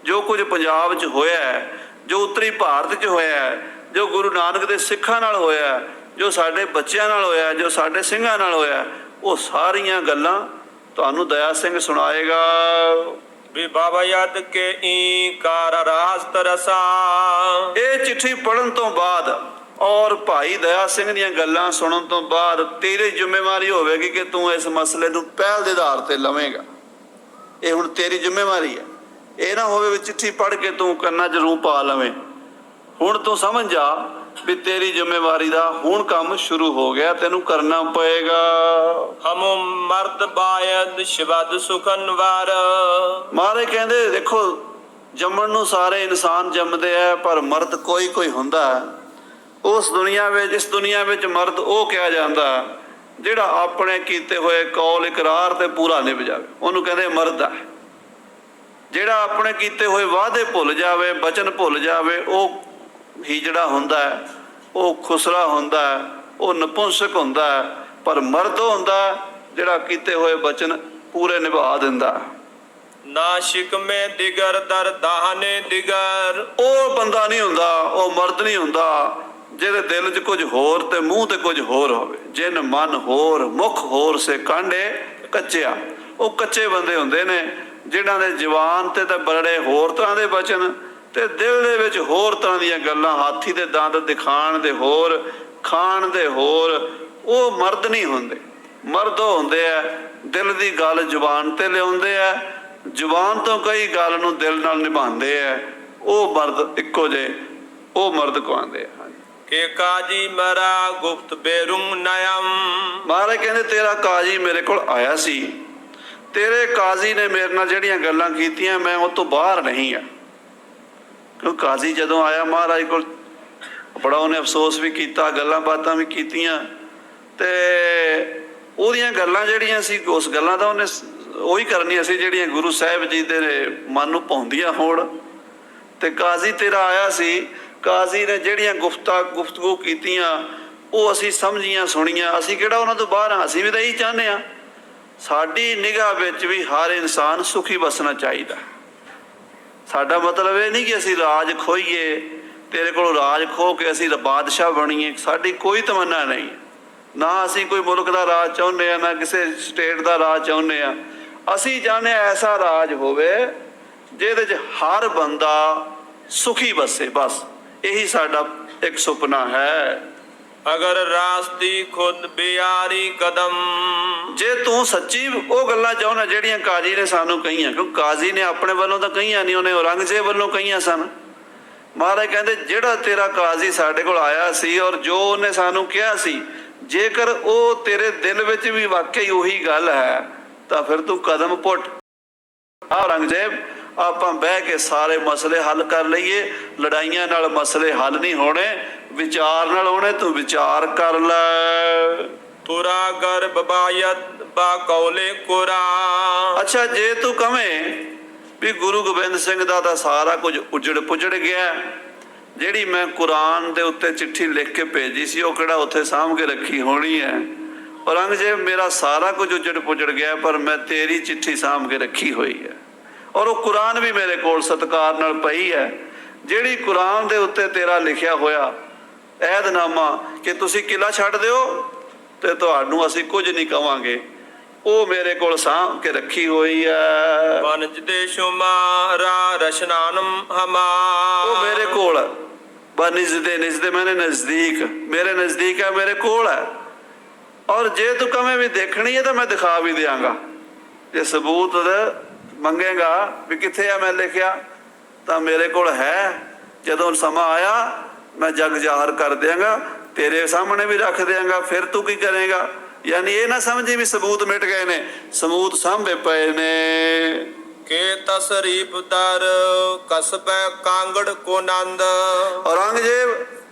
ਜੋ ਕੁਝ ਪੰਜਾਬ 'ਚ ਹੋਇਆ ਹੈ, ਜੋ ਉੱਤਰੀ ਭਾਰਤ 'ਚ ਹੋਇਆ ਹੈ, ਜੋ ਗੁਰੂ ਨਾਨਕ ਦੇ ਸਿੱਖਾਂ ਨਾਲ ਹੋਇਆ, ਜੋ ਸਾਡੇ ਬੱਚਿਆਂ ਨਾਲ ਹੋਇਆ, ਜੋ ਸਾਡੇ ਸਿੰਘਾਂ ਨਾਲ ਹੋਇਆ, ਉਹ ਸਾਰੀਆਂ ਗੱਲਾਂ ਤੁਹਾਨੂੰ ਦਇਆ ਸਿੰਘ ਸੁਣਾਏਗਾ। ਵੀ ਬਾਬਾ ਯਦ ਕੇ ਈ ਕਾਰ ਰਾਸਤ ਰਸਾ। ਇਹ ਚਿੱਠੀ ਪੜ੍ਹਨ ਤੋਂ ਬਾਅਦ ਔਰ ਭਾਈ ਦਇਆ ਸਿੰਘ ਦੀਆਂ ਗੱਲਾਂ ਸੁਣਨ ਤੋਂ ਬਾਅਦ ਤੇਰੀ ਜ਼ਿੰਮੇਵਾਰੀ ਹੋਵੇਗੀ ਕਿ ਤੂੰ ਇਸ ਮਸਲੇ ਨੂੰ ਪਹਿਲ ਦੇ ਆਧਾਰ ਤੇ ਲਵੇਂਗਾ। ਇਹ ਹੁਣ ਤੇਰੀ ਜ਼ਿੰਮੇਵਾਰੀ ਹੈ। ਇਹ ਨਾ ਹੋਵੇ ਵੀ ਚਿੱਠੀ ਪੜ੍ਹ ਕੇ ਤੂੰ ਕੰਨਾਂ 'ਚ ਰੂੰ ਪਾ ਲਵੇਂ। ਹੁਣ ਤੂੰ ਸਮਝ ਜਾ ਵੀ ਤੇਰੀ ਜ਼ਿੰਮੇਵਾਰੀ ਦਾ ਹੁਣ ਕੰਮ ਸ਼ੁਰੂ ਹੋ ਗਿਆ, ਤੈਨੂੰ ਕਰਨਾ ਪਏਗਾ। ਹਮੁ ਮਰਦ ਬਾਇਦ ਸ਼ਬਦ ਸੁਖਨਵਾਰ। ਮਹਾਰਾਜ ਕਹਿੰਦੇ ਦੇਖੋ, ਜੰਮਣ ਨੂੰ ਸਾਰੇ ਇਨਸਾਨ ਜੰਮਦੇ ਆ, ਪਰ ਮਰਦ ਕੋਈ ਕੋਈ ਹੁੰਦਾ ਹੈ। ਉਸ ਦੁਨੀਆ ਵਿੱਚ, ਇਸ ਦੁਨੀਆ ਵਿੱਚ ਮਰਦ ਉਹ ਕਿਹਾ ਜਾਂਦਾ ਜਿਹੜਾ ਆਪਣੇ ਕੀਤੇ ਹੋਏ ਕੌਲ ਇਕਰਾਰ ਤੇ ਪੂਰਾ ਨਿਭ ਜਾਵੇ, ਉਹਨੂੰ ਕਹਿੰਦੇ ਮਰਦ ਹੈ। ਜਿਹੜਾ ਆਪਣੇ ਕੀਤੇ ਹੋਏ ਵਾਅਦੇ ਭੁੱਲ ਜਾਵੇ, ਬਚਨ ਭੁੱਲ ਜਾਵੇ, ਉਹ ਹੀ ਜਿਹੜਾ ਹੁੰਦਾ ਹੈ, ਉਹ ਖੁਸਰਾ ਹੁੰਦਾ ਹੈ, ਉਹ ਨਪੁੰਸਕ ਹੁੰਦਾ ਹੈ। ਪਰ ਮਰਦ ਉਹ ਹੁੰਦਾ ਜਿਹੜਾ ਕੀਤੇ ਹੋਏ ਬਚਨ ਪੂਰੇ ਨਿਭਾ ਦਿੰਦਾ। ਨਾ ਸ਼ਿਕਮੇ ਦਿਗਰ ਦਰ ਦਾਹਨੇ ਦਿਗਰ। ਉਹ ਬੰਦਾ ਨਹੀਂ ਹੁੰਦਾ, ਉਹ ਮਰਦ ਨਹੀਂ ਹੁੰਦਾ ਜਿਹਦੇ ਦਿਲ 'ਚ ਕੁਝ ਹੋਰ ਤੇ ਮੂੰਹ ਤੇ ਕੁਝ ਹੋਰ ਹੋਵੇ। ਜਿਨ ਮਨ ਹੋਰ ਮੁਖ ਹੋਰ ਸੇ ਕਾਂਡੇ ਕੱਚਿਆ। ਉਹ ਕੱਚੇ ਬੰਦੇ ਹੁੰਦੇ ਨੇ ਜਿਨ੍ਹਾਂ ਦੇ ਜ਼ੁਬਾਨ ਤੇ ਤਾਂ ਬੜੇ ਹੋਰ ਤਰ੍ਹਾਂ ਦੇ ਬਚਨ ਤੇ ਦਿਲ ਦੇ ਵਿੱਚ ਹੋਰ ਤਰ੍ਹਾਂ ਦੀਆਂ ਗੱਲਾਂ, ਹਾਥੀ ਦੇ ਦੰਦ ਦਿਖਾਣ ਦੇ ਹੋਰ, ਖਾਣ ਦੇ ਹੋਰ। ਉਹ ਮਰਦ ਨਹੀਂ ਹੁੰਦੇ। ਮਰਦ ਉਹ ਹੁੰਦੇ ਆ ਦਿਲ ਦੀ ਗੱਲ ਜ਼ੁਬਾਨ ਤੇ ਲਿਆਉਂਦੇ ਆ, ਜ਼ੁਬਾਨ ਤੋਂ ਕਈ ਗੱਲ ਨੂੰ ਦਿਲ ਨਾਲ ਨਿਭਾਉਂਦੇ ਆ। ਉਹ ਮਰਦ ਇੱਕੋ ਜਿਹੇ, ਉਹ ਮਰਦ ਕਹਾਉਂਦੇ ਆ। ਕਿ ਕਾਜੀ ਮਰਾ ਗੁਪਤ ਬੇਰੁਮ ਨਯਮ। ਮਹਾਰਾਜ ਕਹਿੰਦੇ ਤੇਰਾ ਕਾਜੀ ਮੇਰੇ ਕੋਲ ਆਇਆ ਸੀ, ਤੇਰੇ ਕਾਜ਼ੀ ਨੇ ਮੇਰੇ ਨਾਲ ਜਿਹੜੀਆਂ ਗੱਲਾਂ ਕੀਤੀਆਂ ਮੈਂ ਉਹ ਤੋਂ ਬਾਹਰ ਨਹੀਂ ਆ। ਕਿਉਂ ਕਾਜ਼ੀ ਜਦੋਂ ਆਇਆ ਮਹਾਰਾਜ ਕੋਲ, ਬੜਾ ਉਹਨੇ ਅਫਸੋਸ ਵੀ ਕੀਤਾ, ਗੱਲਾਂ ਬਾਤਾਂ ਵੀ ਕੀਤੀਆਂ, ਤੇ ਉਹਦੀਆਂ ਗੱਲਾਂ ਜਿਹੜੀਆਂ ਸੀ, ਉਸ ਗੱਲਾਂ ਦਾ ਉਹਨੇ ਉਹੀ ਕਰਨੀਆਂ ਸੀ ਜਿਹੜੀਆਂ ਗੁਰੂ ਸਾਹਿਬ ਜੀ ਦੇ ਮਨ ਨੂੰ ਭਾਉਂਦੀਆਂ ਹੋਣ। ਤੇ ਕਾਜ਼ੀ ਤੇਰਾ ਆਇਆ ਸੀ, ਕਾਜ਼ੀ ਨੇ ਜਿਹੜੀਆਂ ਗੁਫ਼ਤਗੂ ਕੀਤੀਆਂ ਉਹ ਅਸੀਂ ਸਮਝੀਆਂ, ਸੁਣੀਆਂ। ਅਸੀਂ ਕਿਹੜਾ ਉਹਨਾਂ ਤੋਂ ਬਾਹਰ ਹਾਂ, ਅਸੀਂ ਵੀ ਤਾਂ ਇਹੀ ਚਾਹੁੰਦੇ ਹਾਂ। ਸਾਡੀ ਨਿਗਾਹ ਵਿੱਚ ਵੀ ਹਰ ਇਨਸਾਨ ਸੁਖੀ ਵਸਣਾ ਚਾਹੀਦਾ। ਸਾਡਾ ਮਤਲਬ ਇਹ ਨਹੀਂ ਕਿ ਅਸੀਂ ਰਾਜ ਖੋਈਏ, ਤੇਰੇ ਕੋਲੋਂ ਰਾਜ ਖੋਹ ਕੇ ਅਸੀਂ ਬਾਦਸ਼ਾਹ ਬਣੀਏ। ਸਾਡੀ ਕੋਈ ਤਮੰਨਾ ਨਹੀਂ। ਨਾ ਅਸੀਂ ਕੋਈ ਮੁਲਕ ਦਾ ਰਾਜ ਚਾਹੁੰਦੇ ਹਾਂ, ਨਾ ਕਿਸੇ ਸਟੇਟ ਦਾ ਰਾਜ ਚਾਹੁੰਦੇ ਹਾਂ। ਅਸੀਂ ਚਾਹੁੰਦੇ ਹਾਂ ਐਸਾ ਰਾਜ ਹੋਵੇ ਜਿਹਦੇ 'ਚ ਹਰ ਬੰਦਾ ਸੁਖੀ ਵਸੇ। ਬਸ ਇਹੀ ਸਾਡਾ ਇੱਕ ਸੁਪਨਾ ਹੈ। ਅਗਰ ਰਾਸਤੀ ਖੁਦ ਬਿਆਰੀ ਕਦਮ। ਜੇ ਤੂੰ ਸੱਚੀ ਉਹ ਗੱਲਾਂ ਚਾਹੁੰਦਾ ਜਿਹੜੀਆਂ ਕਾਜ਼ੀ ਨੇ ਸਾਨੂੰ ਕਹੀਆਂ, ਕਿਉਂਕਿ ਕਾਜ਼ੀ ਨੇ ਆਪਣੇ ਵੱਲੋਂ ਤਾਂ ਕਹੀਆਂ ਨਹੀਂ, ਉਹਨੇ ਔਰੰਗਜ਼ੇਬ ਵੱਲੋਂ ਕਹੀਆਂ ਸਨ। ਮਹਾਰਾਜ ਕਹਿੰਦੇ ਜਿਹੜਾ ਤੇਰਾ ਕਾਜ਼ੀ ਸਾਡੇ ਕੋਲ ਆਇਆ ਸੀ ਔਰ ਜੋ ਉਹਨੇ ਸਾਨੂੰ ਕਿਹਾ ਸੀ, ਜੇਕਰ ਉਹ ਤੇਰੇ ਦਿਲ ਵਿੱਚ ਵੀ ਵਾਕਈ ਉਹੀ ਗੱਲ ਹੈ ਤਾਂ ਫਿਰ ਤੂੰ ਕਦਮ ਪੁੱਟ। ਔਰੰਗਜ਼ੇਬ ਆਪਾਂ ਬਹਿ ਕੇ ਸਾਰੇ ਮਸਲੇ ਹੱਲ ਕਰ ਲਈਏ। ਲੜਾਈਆਂ ਨਾਲ ਮਸਲੇ ਹੱਲ ਨਹੀਂ ਹੋਣੇ, ਵਿਚਾਰ ਨਾਲ ਹੋਣੇ। ਤੂੰ ਵਿਚਾਰ ਕਰ ਲੈ। ਤੁਰਾ ਗਰਭ ਬਾਇਤ ਬਾ ਕੌਲੇ ਕੁਰਾ। ਅੱਛਾ, ਜੇ ਤੂੰ ਕਵੇਂ ਵੀ ਗੁਰੂ ਗੋਬਿੰਦ ਸਿੰਘ ਦਾ ਤਾਂ ਸਾਰਾ ਕੁਝ ਉਜੜ ਪੁਜੜ ਗਿਆ, ਜਿਹੜੀ ਮੈਂ ਕੁਰਾਨ ਦੇ ਉੱਤੇ ਚਿੱਠੀ ਲਿਖ ਕੇ ਭੇਜੀ ਸੀ ਉਹ ਕਿਹੜਾ ਉੱਥੇ ਸਾਂਭ ਕੇ ਰੱਖੀ ਹੋਣੀ ਹੈ। ਔਰੰਗਜ਼ੇਬ ਮੇਰਾ ਸਾਰਾ ਕੁਝ ਉਜੜ ਪੁਜੜ ਗਿਆ, ਪਰ ਮੈਂ ਤੇਰੀ ਚਿੱਠੀ ਸਾਂਭ ਕੇ ਰੱਖੀ ਹੋਈ ਹੈ। ਔਰ ਉਹ ਕੁਰਾਨ ਵੀ ਮੇਰੇ ਕੋਲ ਸਤਿਕਾਰ ਨਾਲ ਪਈ ਹੈ, ਜਿਹੜੀ ਕੁਰਾਨ ਦੇ ਉੱਤੇ ਤੇਰਾ ਲਿਖਿਆ ਹੋਇਆ ਐਦਨਾਮਾ ਕਿ ਤੁਸੀਂ ਕਿਲਾ ਛੱਡ ਦਿਓ ਤੇ ਤੁਹਾਨੂੰ ਅਸੀਂ ਕੁਝ ਨਹੀਂ ਕਵਾਂਗੇ, ਉਹ ਮੇਰੇ ਕੋਲ ਸਾਂਭ ਕੇ ਰੱਖੀ ਹੋਈ ਹੈ। ਵਨਜ ਦੇ ਸ਼ੁਮਾਰਾ ਰਸ਼ਨਾਨਮ ਹਮਾ। ਉਹ ਮੇਰੇ ਕੋਲ ਨਿਜ਼ਦੇ ਮੈਨੇ ਨਜ਼ਦੀਕ, ਮੇਰੇ ਨਜ਼ਦੀਕ ਹੈ, ਮੇਰੇ ਕੋਲ ਹੈ। ਔਰ ਜੇ ਤੂੰ ਕਵੇਂ ਵੀ ਦੇਖਣੀ ਹੈ ਤਾਂ ਮੈਂ ਦਿਖਾ ਵੀ ਦਿਆਂਗਾ। ਜੇ ਸਬੂਤ ਮੰਗੇਗਾ ਵੀ ਕਿੱਥੇ ਆ ਮੈਂ ਲਿਖਿਆ ਤਾਂ ਮੇਰੇ ਕੋਲ ਹੈ। ਜਦੋਂ ਸਮਾਂ ਆਇਆ ਮੈਂ ਜਗ ਜ਼ਾਹਰ ਕਰ ਦਿਆਂਗਾ तेरे सामने भी रख देंगा, फिर तू की करेगा। यानी ये ना समझी भी सबूत मिट गए ने, सबूत सामने पे ने। के तसरीफ दर कसबे कांगड़ को नंद। औरंगजेब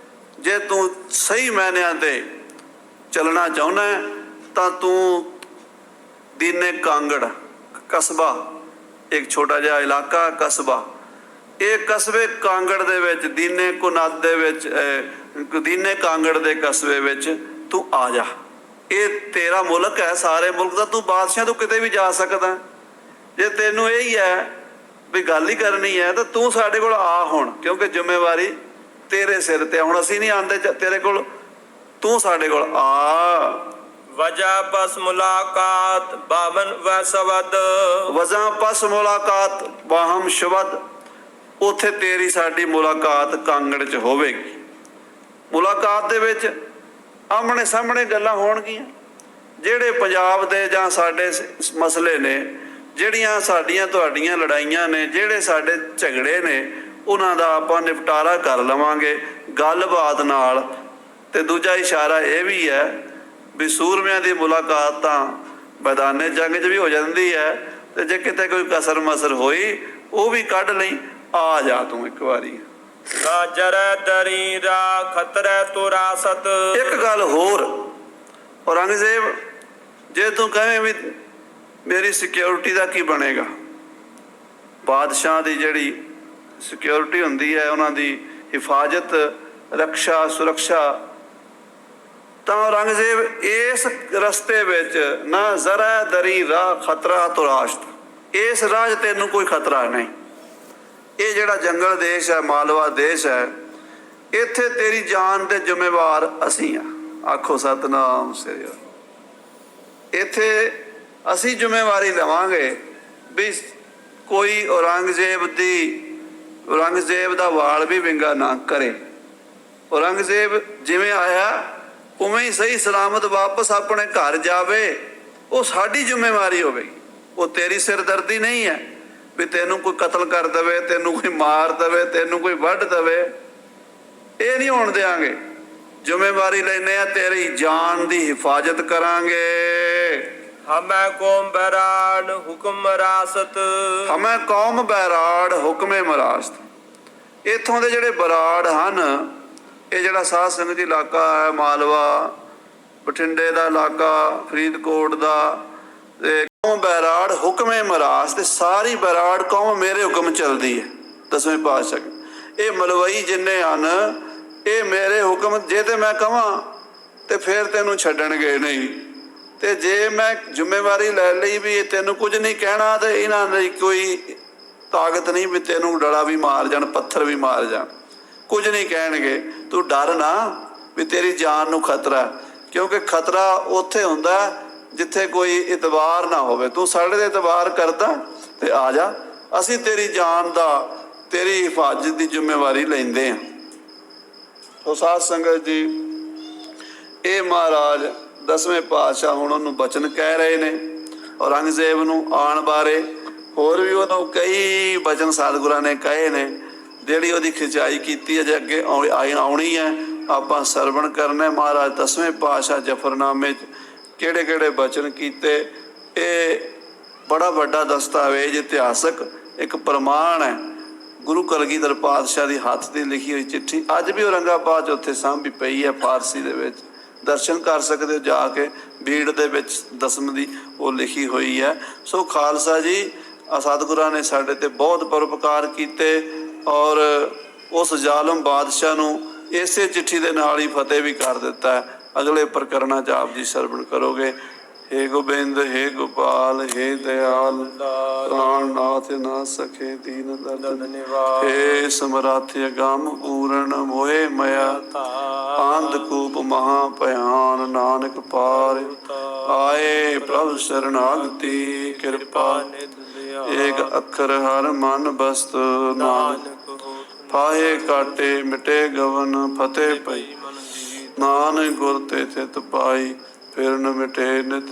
जे तू सही मैनिया ते चलना चाहना है तो तू दीने कांगड़ कस्बा, एक छोटा जिहा इलाका कस्बा, ਇਹ ਕਸਬੇ ਕਾਂਗੜ ਦੇ ਵਿੱਚ ਦੀਨੇ ਕੁਨਾਦ ਦੇ ਵਿੱਚ ਦੀਨੇ ਕਾਂਗੜ ਦੇ ਕਸਬੇ ਵਿੱਚ ਤੂੰ ਆ ਜਾ। ਇਹ ਤੇਰਾ ਮੁਲਕ ਹੈ, ਸਾਰੇ ਮੁਲਕ ਦਾ ਤੂੰ ਬਾਦਸ਼ਾਹ ਤੂੰ ਕਿਤੇ ਵੀ ਜਾ ਸਕਦਾ। ਜੇ ਤੈਨੂੰ ਇਹ ਹੀ ਹੈ ਵੀ ਗੱਲ ਹੀ ਕਰਨੀ ਹੈ ਤਾਂ ਤੂੰ ਸਾਡੇ ਕੋਲ ਆ ਹੁਣ, ਕਿਉਂਕਿ ਜ਼ਿੰਮੇਵਾਰੀ ਤੇਰੇ ਸਿਰ ਤੇ। ਹੁਣ ਅਸੀਂ ਨਹੀਂ ਆਂਦੇ ਤੇਰੇ ਕੋਲ, ਤੂੰ ਸਾਡੇ ਕੋਲ ਆ। ਵਜਾ ਪਸ ਮੁਲਾਕਾਤ ਬਾਮਨ ਵ ਸਵਦ। ਵਜਾ ਪਸ ਮੁਲਾਕਾਤ ਬਾਹਮ ਸ਼ਬਦ। ਉੱਥੇ ਤੇਰੀ ਸਾਡੀ ਮੁਲਾਕਾਤ ਕਾਂਗੜ 'ਚ ਹੋਵੇਗੀ। ਮੁਲਾਕਾਤ ਦੇ ਵਿੱਚ ਆਮਣੇ ਸਾਹਮਣੇ ਗੱਲਾਂ ਹੋਣਗੀਆਂ। ਜਿਹੜੇ ਪੰਜਾਬ ਦੇ ਜਾਂ ਸਾਡੇ ਮਸਲੇ ਨੇ, ਜਿਹੜੀਆਂ ਸਾਡੀਆਂ ਤੁਹਾਡੀਆਂ ਲੜਾਈਆਂ ਨੇ, ਜਿਹੜੇ ਸਾਡੇ ਝਗੜੇ ਨੇ, ਉਹਨਾਂ ਦਾ ਆਪਾਂ ਨਿਪਟਾਰਾ ਕਰ ਲਵਾਂਗੇ ਗੱਲਬਾਤ ਨਾਲ। ਤੇ ਦੂਜਾ ਇਸ਼ਾਰਾ ਇਹ ਵੀ ਹੈ ਵੀ ਸੂਰਮਿਆਂ ਦੀ ਮੁਲਾਕਾਤ ਤਾਂ ਮੈਦਾਨੇ ਜੰਗ 'ਚ ਵੀ ਹੋ ਜਾਂਦੀ ਹੈ, ਤੇ ਜੇ ਕਿਤੇ ਕੋਈ ਕਸਰ ਮਸਰ ਹੋਈ ਉਹ ਵੀ ਕੱਢ ਲਈ। ਆ ਜਾ ਤੂੰ ਇੱਕ ਵਾਰੀ। ਜਰੈ ਦਰੀ ਰਾ ਖਤਰੈ ਤੁਰਾਸਤ। ਇੱਕ ਗੱਲ ਹੋਰ ਔਰੰਗਜ਼ੇਬ, ਜੇ ਤੂੰ ਕਹਵੇਂ ਵੀ ਮੇਰੀ ਸਿਕਿਉਰਿਟੀ ਦਾ ਕੀ ਬਣੇਗਾ, ਬਾਦਸ਼ਾਹ ਦੀ ਜਿਹੜੀ ਸਿਕਿਉਰਿਟੀ ਹੁੰਦੀ ਹੈ, ਉਹਨਾਂ ਦੀ ਹਿਫਾਜ਼ਤ, ਰਕਸ਼ਾ, ਸੁਰੱਖਿਆ, ਤਾਂ ਔਰੰਗਜ਼ੇਬ ਇਸ ਰਸਤੇ ਵਿੱਚ ਨਾ ਜ਼ਰਾ ਦਰੀ ਰਾਹ ਖਤਰਾ ਤੁਰਾਸ਼ਤ, ਇਸ ਰਾਹ 'ਚ ਤੈਨੂੰ ਕੋਈ ਖਤਰਾ ਨਹੀਂ। ਇਹ ਜਿਹੜਾ ਜੰਗਲ ਦੇਸ਼ ਹੈ, ਮਾਲਵਾ ਦੇਸ਼ ਹੈ, ਇੱਥੇ ਤੇਰੀ ਜਾਨ ਦੇ ਜ਼ਿੰਮੇਵਾਰ ਅਸੀਂ ਆ। ਆਖੋ ਸਤਨਾਮ ਸ੍ਰੀ ਵਾਹਿਗੁਰੂ। ਇੱਥੇ ਅਸੀਂ ਜ਼ਿੰਮੇਵਾਰੀ ਲਵਾਂਗੇ ਵੀ ਕੋਈ ਔਰੰਗਜ਼ੇਬ ਦਾ ਵਾਲ ਵੀ ਵਿੰਗਾ ਨਾ ਕਰੇ। ਔਰੰਗਜ਼ੇਬ ਜਿਵੇਂ ਆਇਆ ਉਵੇਂ ਹੀ ਸਹੀ ਸਲਾਮਤ ਵਾਪਸ ਆਪਣੇ ਘਰ ਜਾਵੇ, ਉਹ ਸਾਡੀ ਜ਼ਿੰਮੇਵਾਰੀ ਹੋਵੇਗੀ। ਉਹ ਤੇਰੀ ਸਿਰਦਰਦੀ ਨਹੀਂ ਹੈ ਵੀ ਤੈਨੂੰ ਕੋਈ ਕਤਲ ਕਰ ਦੇਵੇ, ਤੈਨੂੰ ਕੋਈ ਮਾਰ ਦੇਵੇ, ਤੈਨੂੰ ਕੋਈ ਵੱਢ ਦੇਵੇ। ਇਹ ਨਹੀਂ ਹੋਣ ਦਿਆਂਗੇ। ਜ਼ਿੰਮੇਵਾਰੀ ਲੈਨੇ ਆ, ਤੇਰੀ ਜਾਨ ਦੀ ਹਿਫਾਜ਼ਤ ਕਰਾਂਗੇ। ਹਮੈ ਕੌਮ ਬੈਰਾੜ ਹੁਕਮ ਰਾਸਤ। ਹਮੈ ਕੌਮ ਬੈਰਾੜ ਹੁਕਮੇ ਮਰਾਸਤ। ਇੱਥੋਂ ਦੇ ਜਿਹੜੇ ਬਰਾੜ ਹਨ, ਇਹ ਜਿਹੜਾ ਸਾਧ ਸੰਗਤ ਜੀ ਇਲਾਕਾ ਹੈ, ਮਾਲਵਾ, ਬਠਿੰਡੇ ਦਾ ਇਲਾਕਾ, ਫਰੀਦਕੋਟ ਦਾ, ਤੇ ਕੌਮ ਬੈਰਾੜ ਹੁਕਮੇ ਮਰਾਸ, ਤੇ ਸਾਰੀ ਬੈਰਾੜ ਕੌਮ ਮੇਰੇ ਹੁਕਮ ਚੱਲਦੀ ਹੈ। ਦਸਵੇਂ ਪਾਤਸ਼ਾਹ ਇਹ ਮਲਵਈ ਜਿੰਨੇ ਹਨ, ਇਹ ਮੇਰੇ ਹੁਕਮ, ਜੇ ਤੇ ਮੈਂ ਕਹਾਂ ਤੇ ਫਿਰ ਤੈਨੂੰ ਛੱਡਣਗੇ ਨਹੀਂ, ਤੇ ਜੇ ਮੈਂ ਜ਼ਿੰਮੇਵਾਰੀ ਲੈ ਲਈ ਵੀ ਤੈਨੂੰ ਕੁਝ ਨਹੀਂ ਕਹਿਣਾ, ਤੇ ਇਹਨਾਂ ਦੀ ਕੋਈ ਤਾਕਤ ਨਹੀਂ ਵੀ ਤੈਨੂੰ ਡੜਾ ਵੀ ਮਾਰ ਜਾਣ, ਪੱਥਰ ਵੀ ਮਾਰ ਜਾਣ, ਕੁਝ ਨਹੀਂ ਕਹਿਣਗੇ। ਤੂੰ ਡਰ ਨਾ ਵੀ ਤੇਰੀ ਜਾਨ ਨੂੰ ਖਤਰਾ, ਕਿਉਂਕਿ ਖਤਰਾ ਉੱਥੇ ਹੁੰਦਾ ਜਿੱਥੇ ਕੋਈ ਇਤਬਾਰ ਨਾ ਹੋਵੇ। ਤੂੰ ਸਾਡੇ ਤੇ ਇਤਬਾਰ ਕਰਦਾ ਤੇ ਆ ਜਾ, ਅਸੀਂ ਤੇਰੀ ਜਾਨ ਦਾ, ਤੇਰੀ ਹਿਫਾਜ਼ਤ ਦੀ ਜ਼ਿੰਮੇਵਾਰੀ ਲੈਂਦੇ ਹਾਂ। ਸੋ ਸਾਧ ਸੰਗਤ ਜੀ, ਇਹ ਮਹਾਰਾਜ ਦਸਵੇਂ ਪਾਤਸ਼ਾਹ ਹੁਣ ਉਹਨੂੰ ਬਚਨ ਕਹਿ ਰਹੇ ਨੇ ਔਰੰਗਜ਼ੇਬ ਨੂੰ ਆਉਣ ਬਾਰੇ। ਹੋਰ ਵੀ ਉਹਨੂੰ ਕਈ ਬਚਨ ਸਤਿਗੁਰਾਂ ਨੇ ਕਹੇ ਨੇ, ਜਿਹੜੀ ਉਹਦੀ ਖਿਚਾਈ ਕੀਤੀ ਅਜੇ ਅੱਗੇ ਆਉਣੀ ਹੈ, ਆਪਾਂ ਸਰਵਣ ਕਰਨਾ। ਮਹਾਰਾਜ ਦਸਵੇਂ ਪਾਤਸ਼ਾਹ ਜਫਰਨਾਮੇ 'ਚ ਕਿਹੜੇ ਕਿਹੜੇ ਬਚਨ ਕੀਤੇ, ਇਹ ਬੜਾ ਵੱਡਾ ਦਸਤਾਵੇਜ਼, ਇਤਿਹਾਸਕ ਇੱਕ ਪ੍ਰਮਾਣ ਹੈ। ਗੁਰੂ ਕਲਗੀਧਰ ਪਾਤਸ਼ਾਹ ਦੀ ਹੱਥ ਦੀ ਲਿਖੀ ਹੋਈ ਚਿੱਠੀ ਅੱਜ ਵੀ ਔਰੰਗਾਬਾਦ 'ਚ ਉੱਥੇ ਸਾਂਭੀ ਪਈ ਹੈ, ਫਾਰਸੀ ਦੇ ਵਿੱਚ। ਦਰਸ਼ਨ ਕਰ ਸਕਦੇ ਹੋ ਜਾ ਕੇ, ਬੀੜ ਦੇ ਵਿੱਚ ਦਸਮ ਦੀ ਉਹ ਲਿਖੀ ਹੋਈ ਹੈ। ਸੋ ਖਾਲਸਾ ਜੀ, ਸਤਿਗੁਰਾਂ ਨੇ ਸਾਡੇ ਤੇ ਬਹੁਤ ਪਰਉਪਕਾਰ ਕੀਤੇ, ਔਰ ਉਸ ਜ਼ਾਲਮ ਬਾਦਸ਼ਾਹ ਨੂੰ ਇਸੇ ਚਿੱਠੀ ਦੇ ਨਾਲ ਹੀ ਫਤਿਹ ਵੀ ਕਰ ਦਿੱਤਾ ਹੈ। ਅਗਲੇ ਪ੍ਰਕਰਨਾਂ 'ਚ ਆਪ ਜੀ ਸਰਵਣ ਕਰੋਗੇ। हे गोबिंद हे गोपाल हे दयाल प्राणनाथ ना सखे दीन दर्द हे समराथ अगम पूरण मोहे मया अंधकूप महाभयान नानक पार आए प्रभु शरणागति कृपा एक अखर हर मन बस्त नानक फाहे काटे मिटे गवन फतेह पई नानक गुर ते चित पाई फिर न मिटे नित।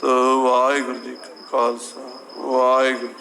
तो वाहिगुरू जी का खालसा वाहिगुरू।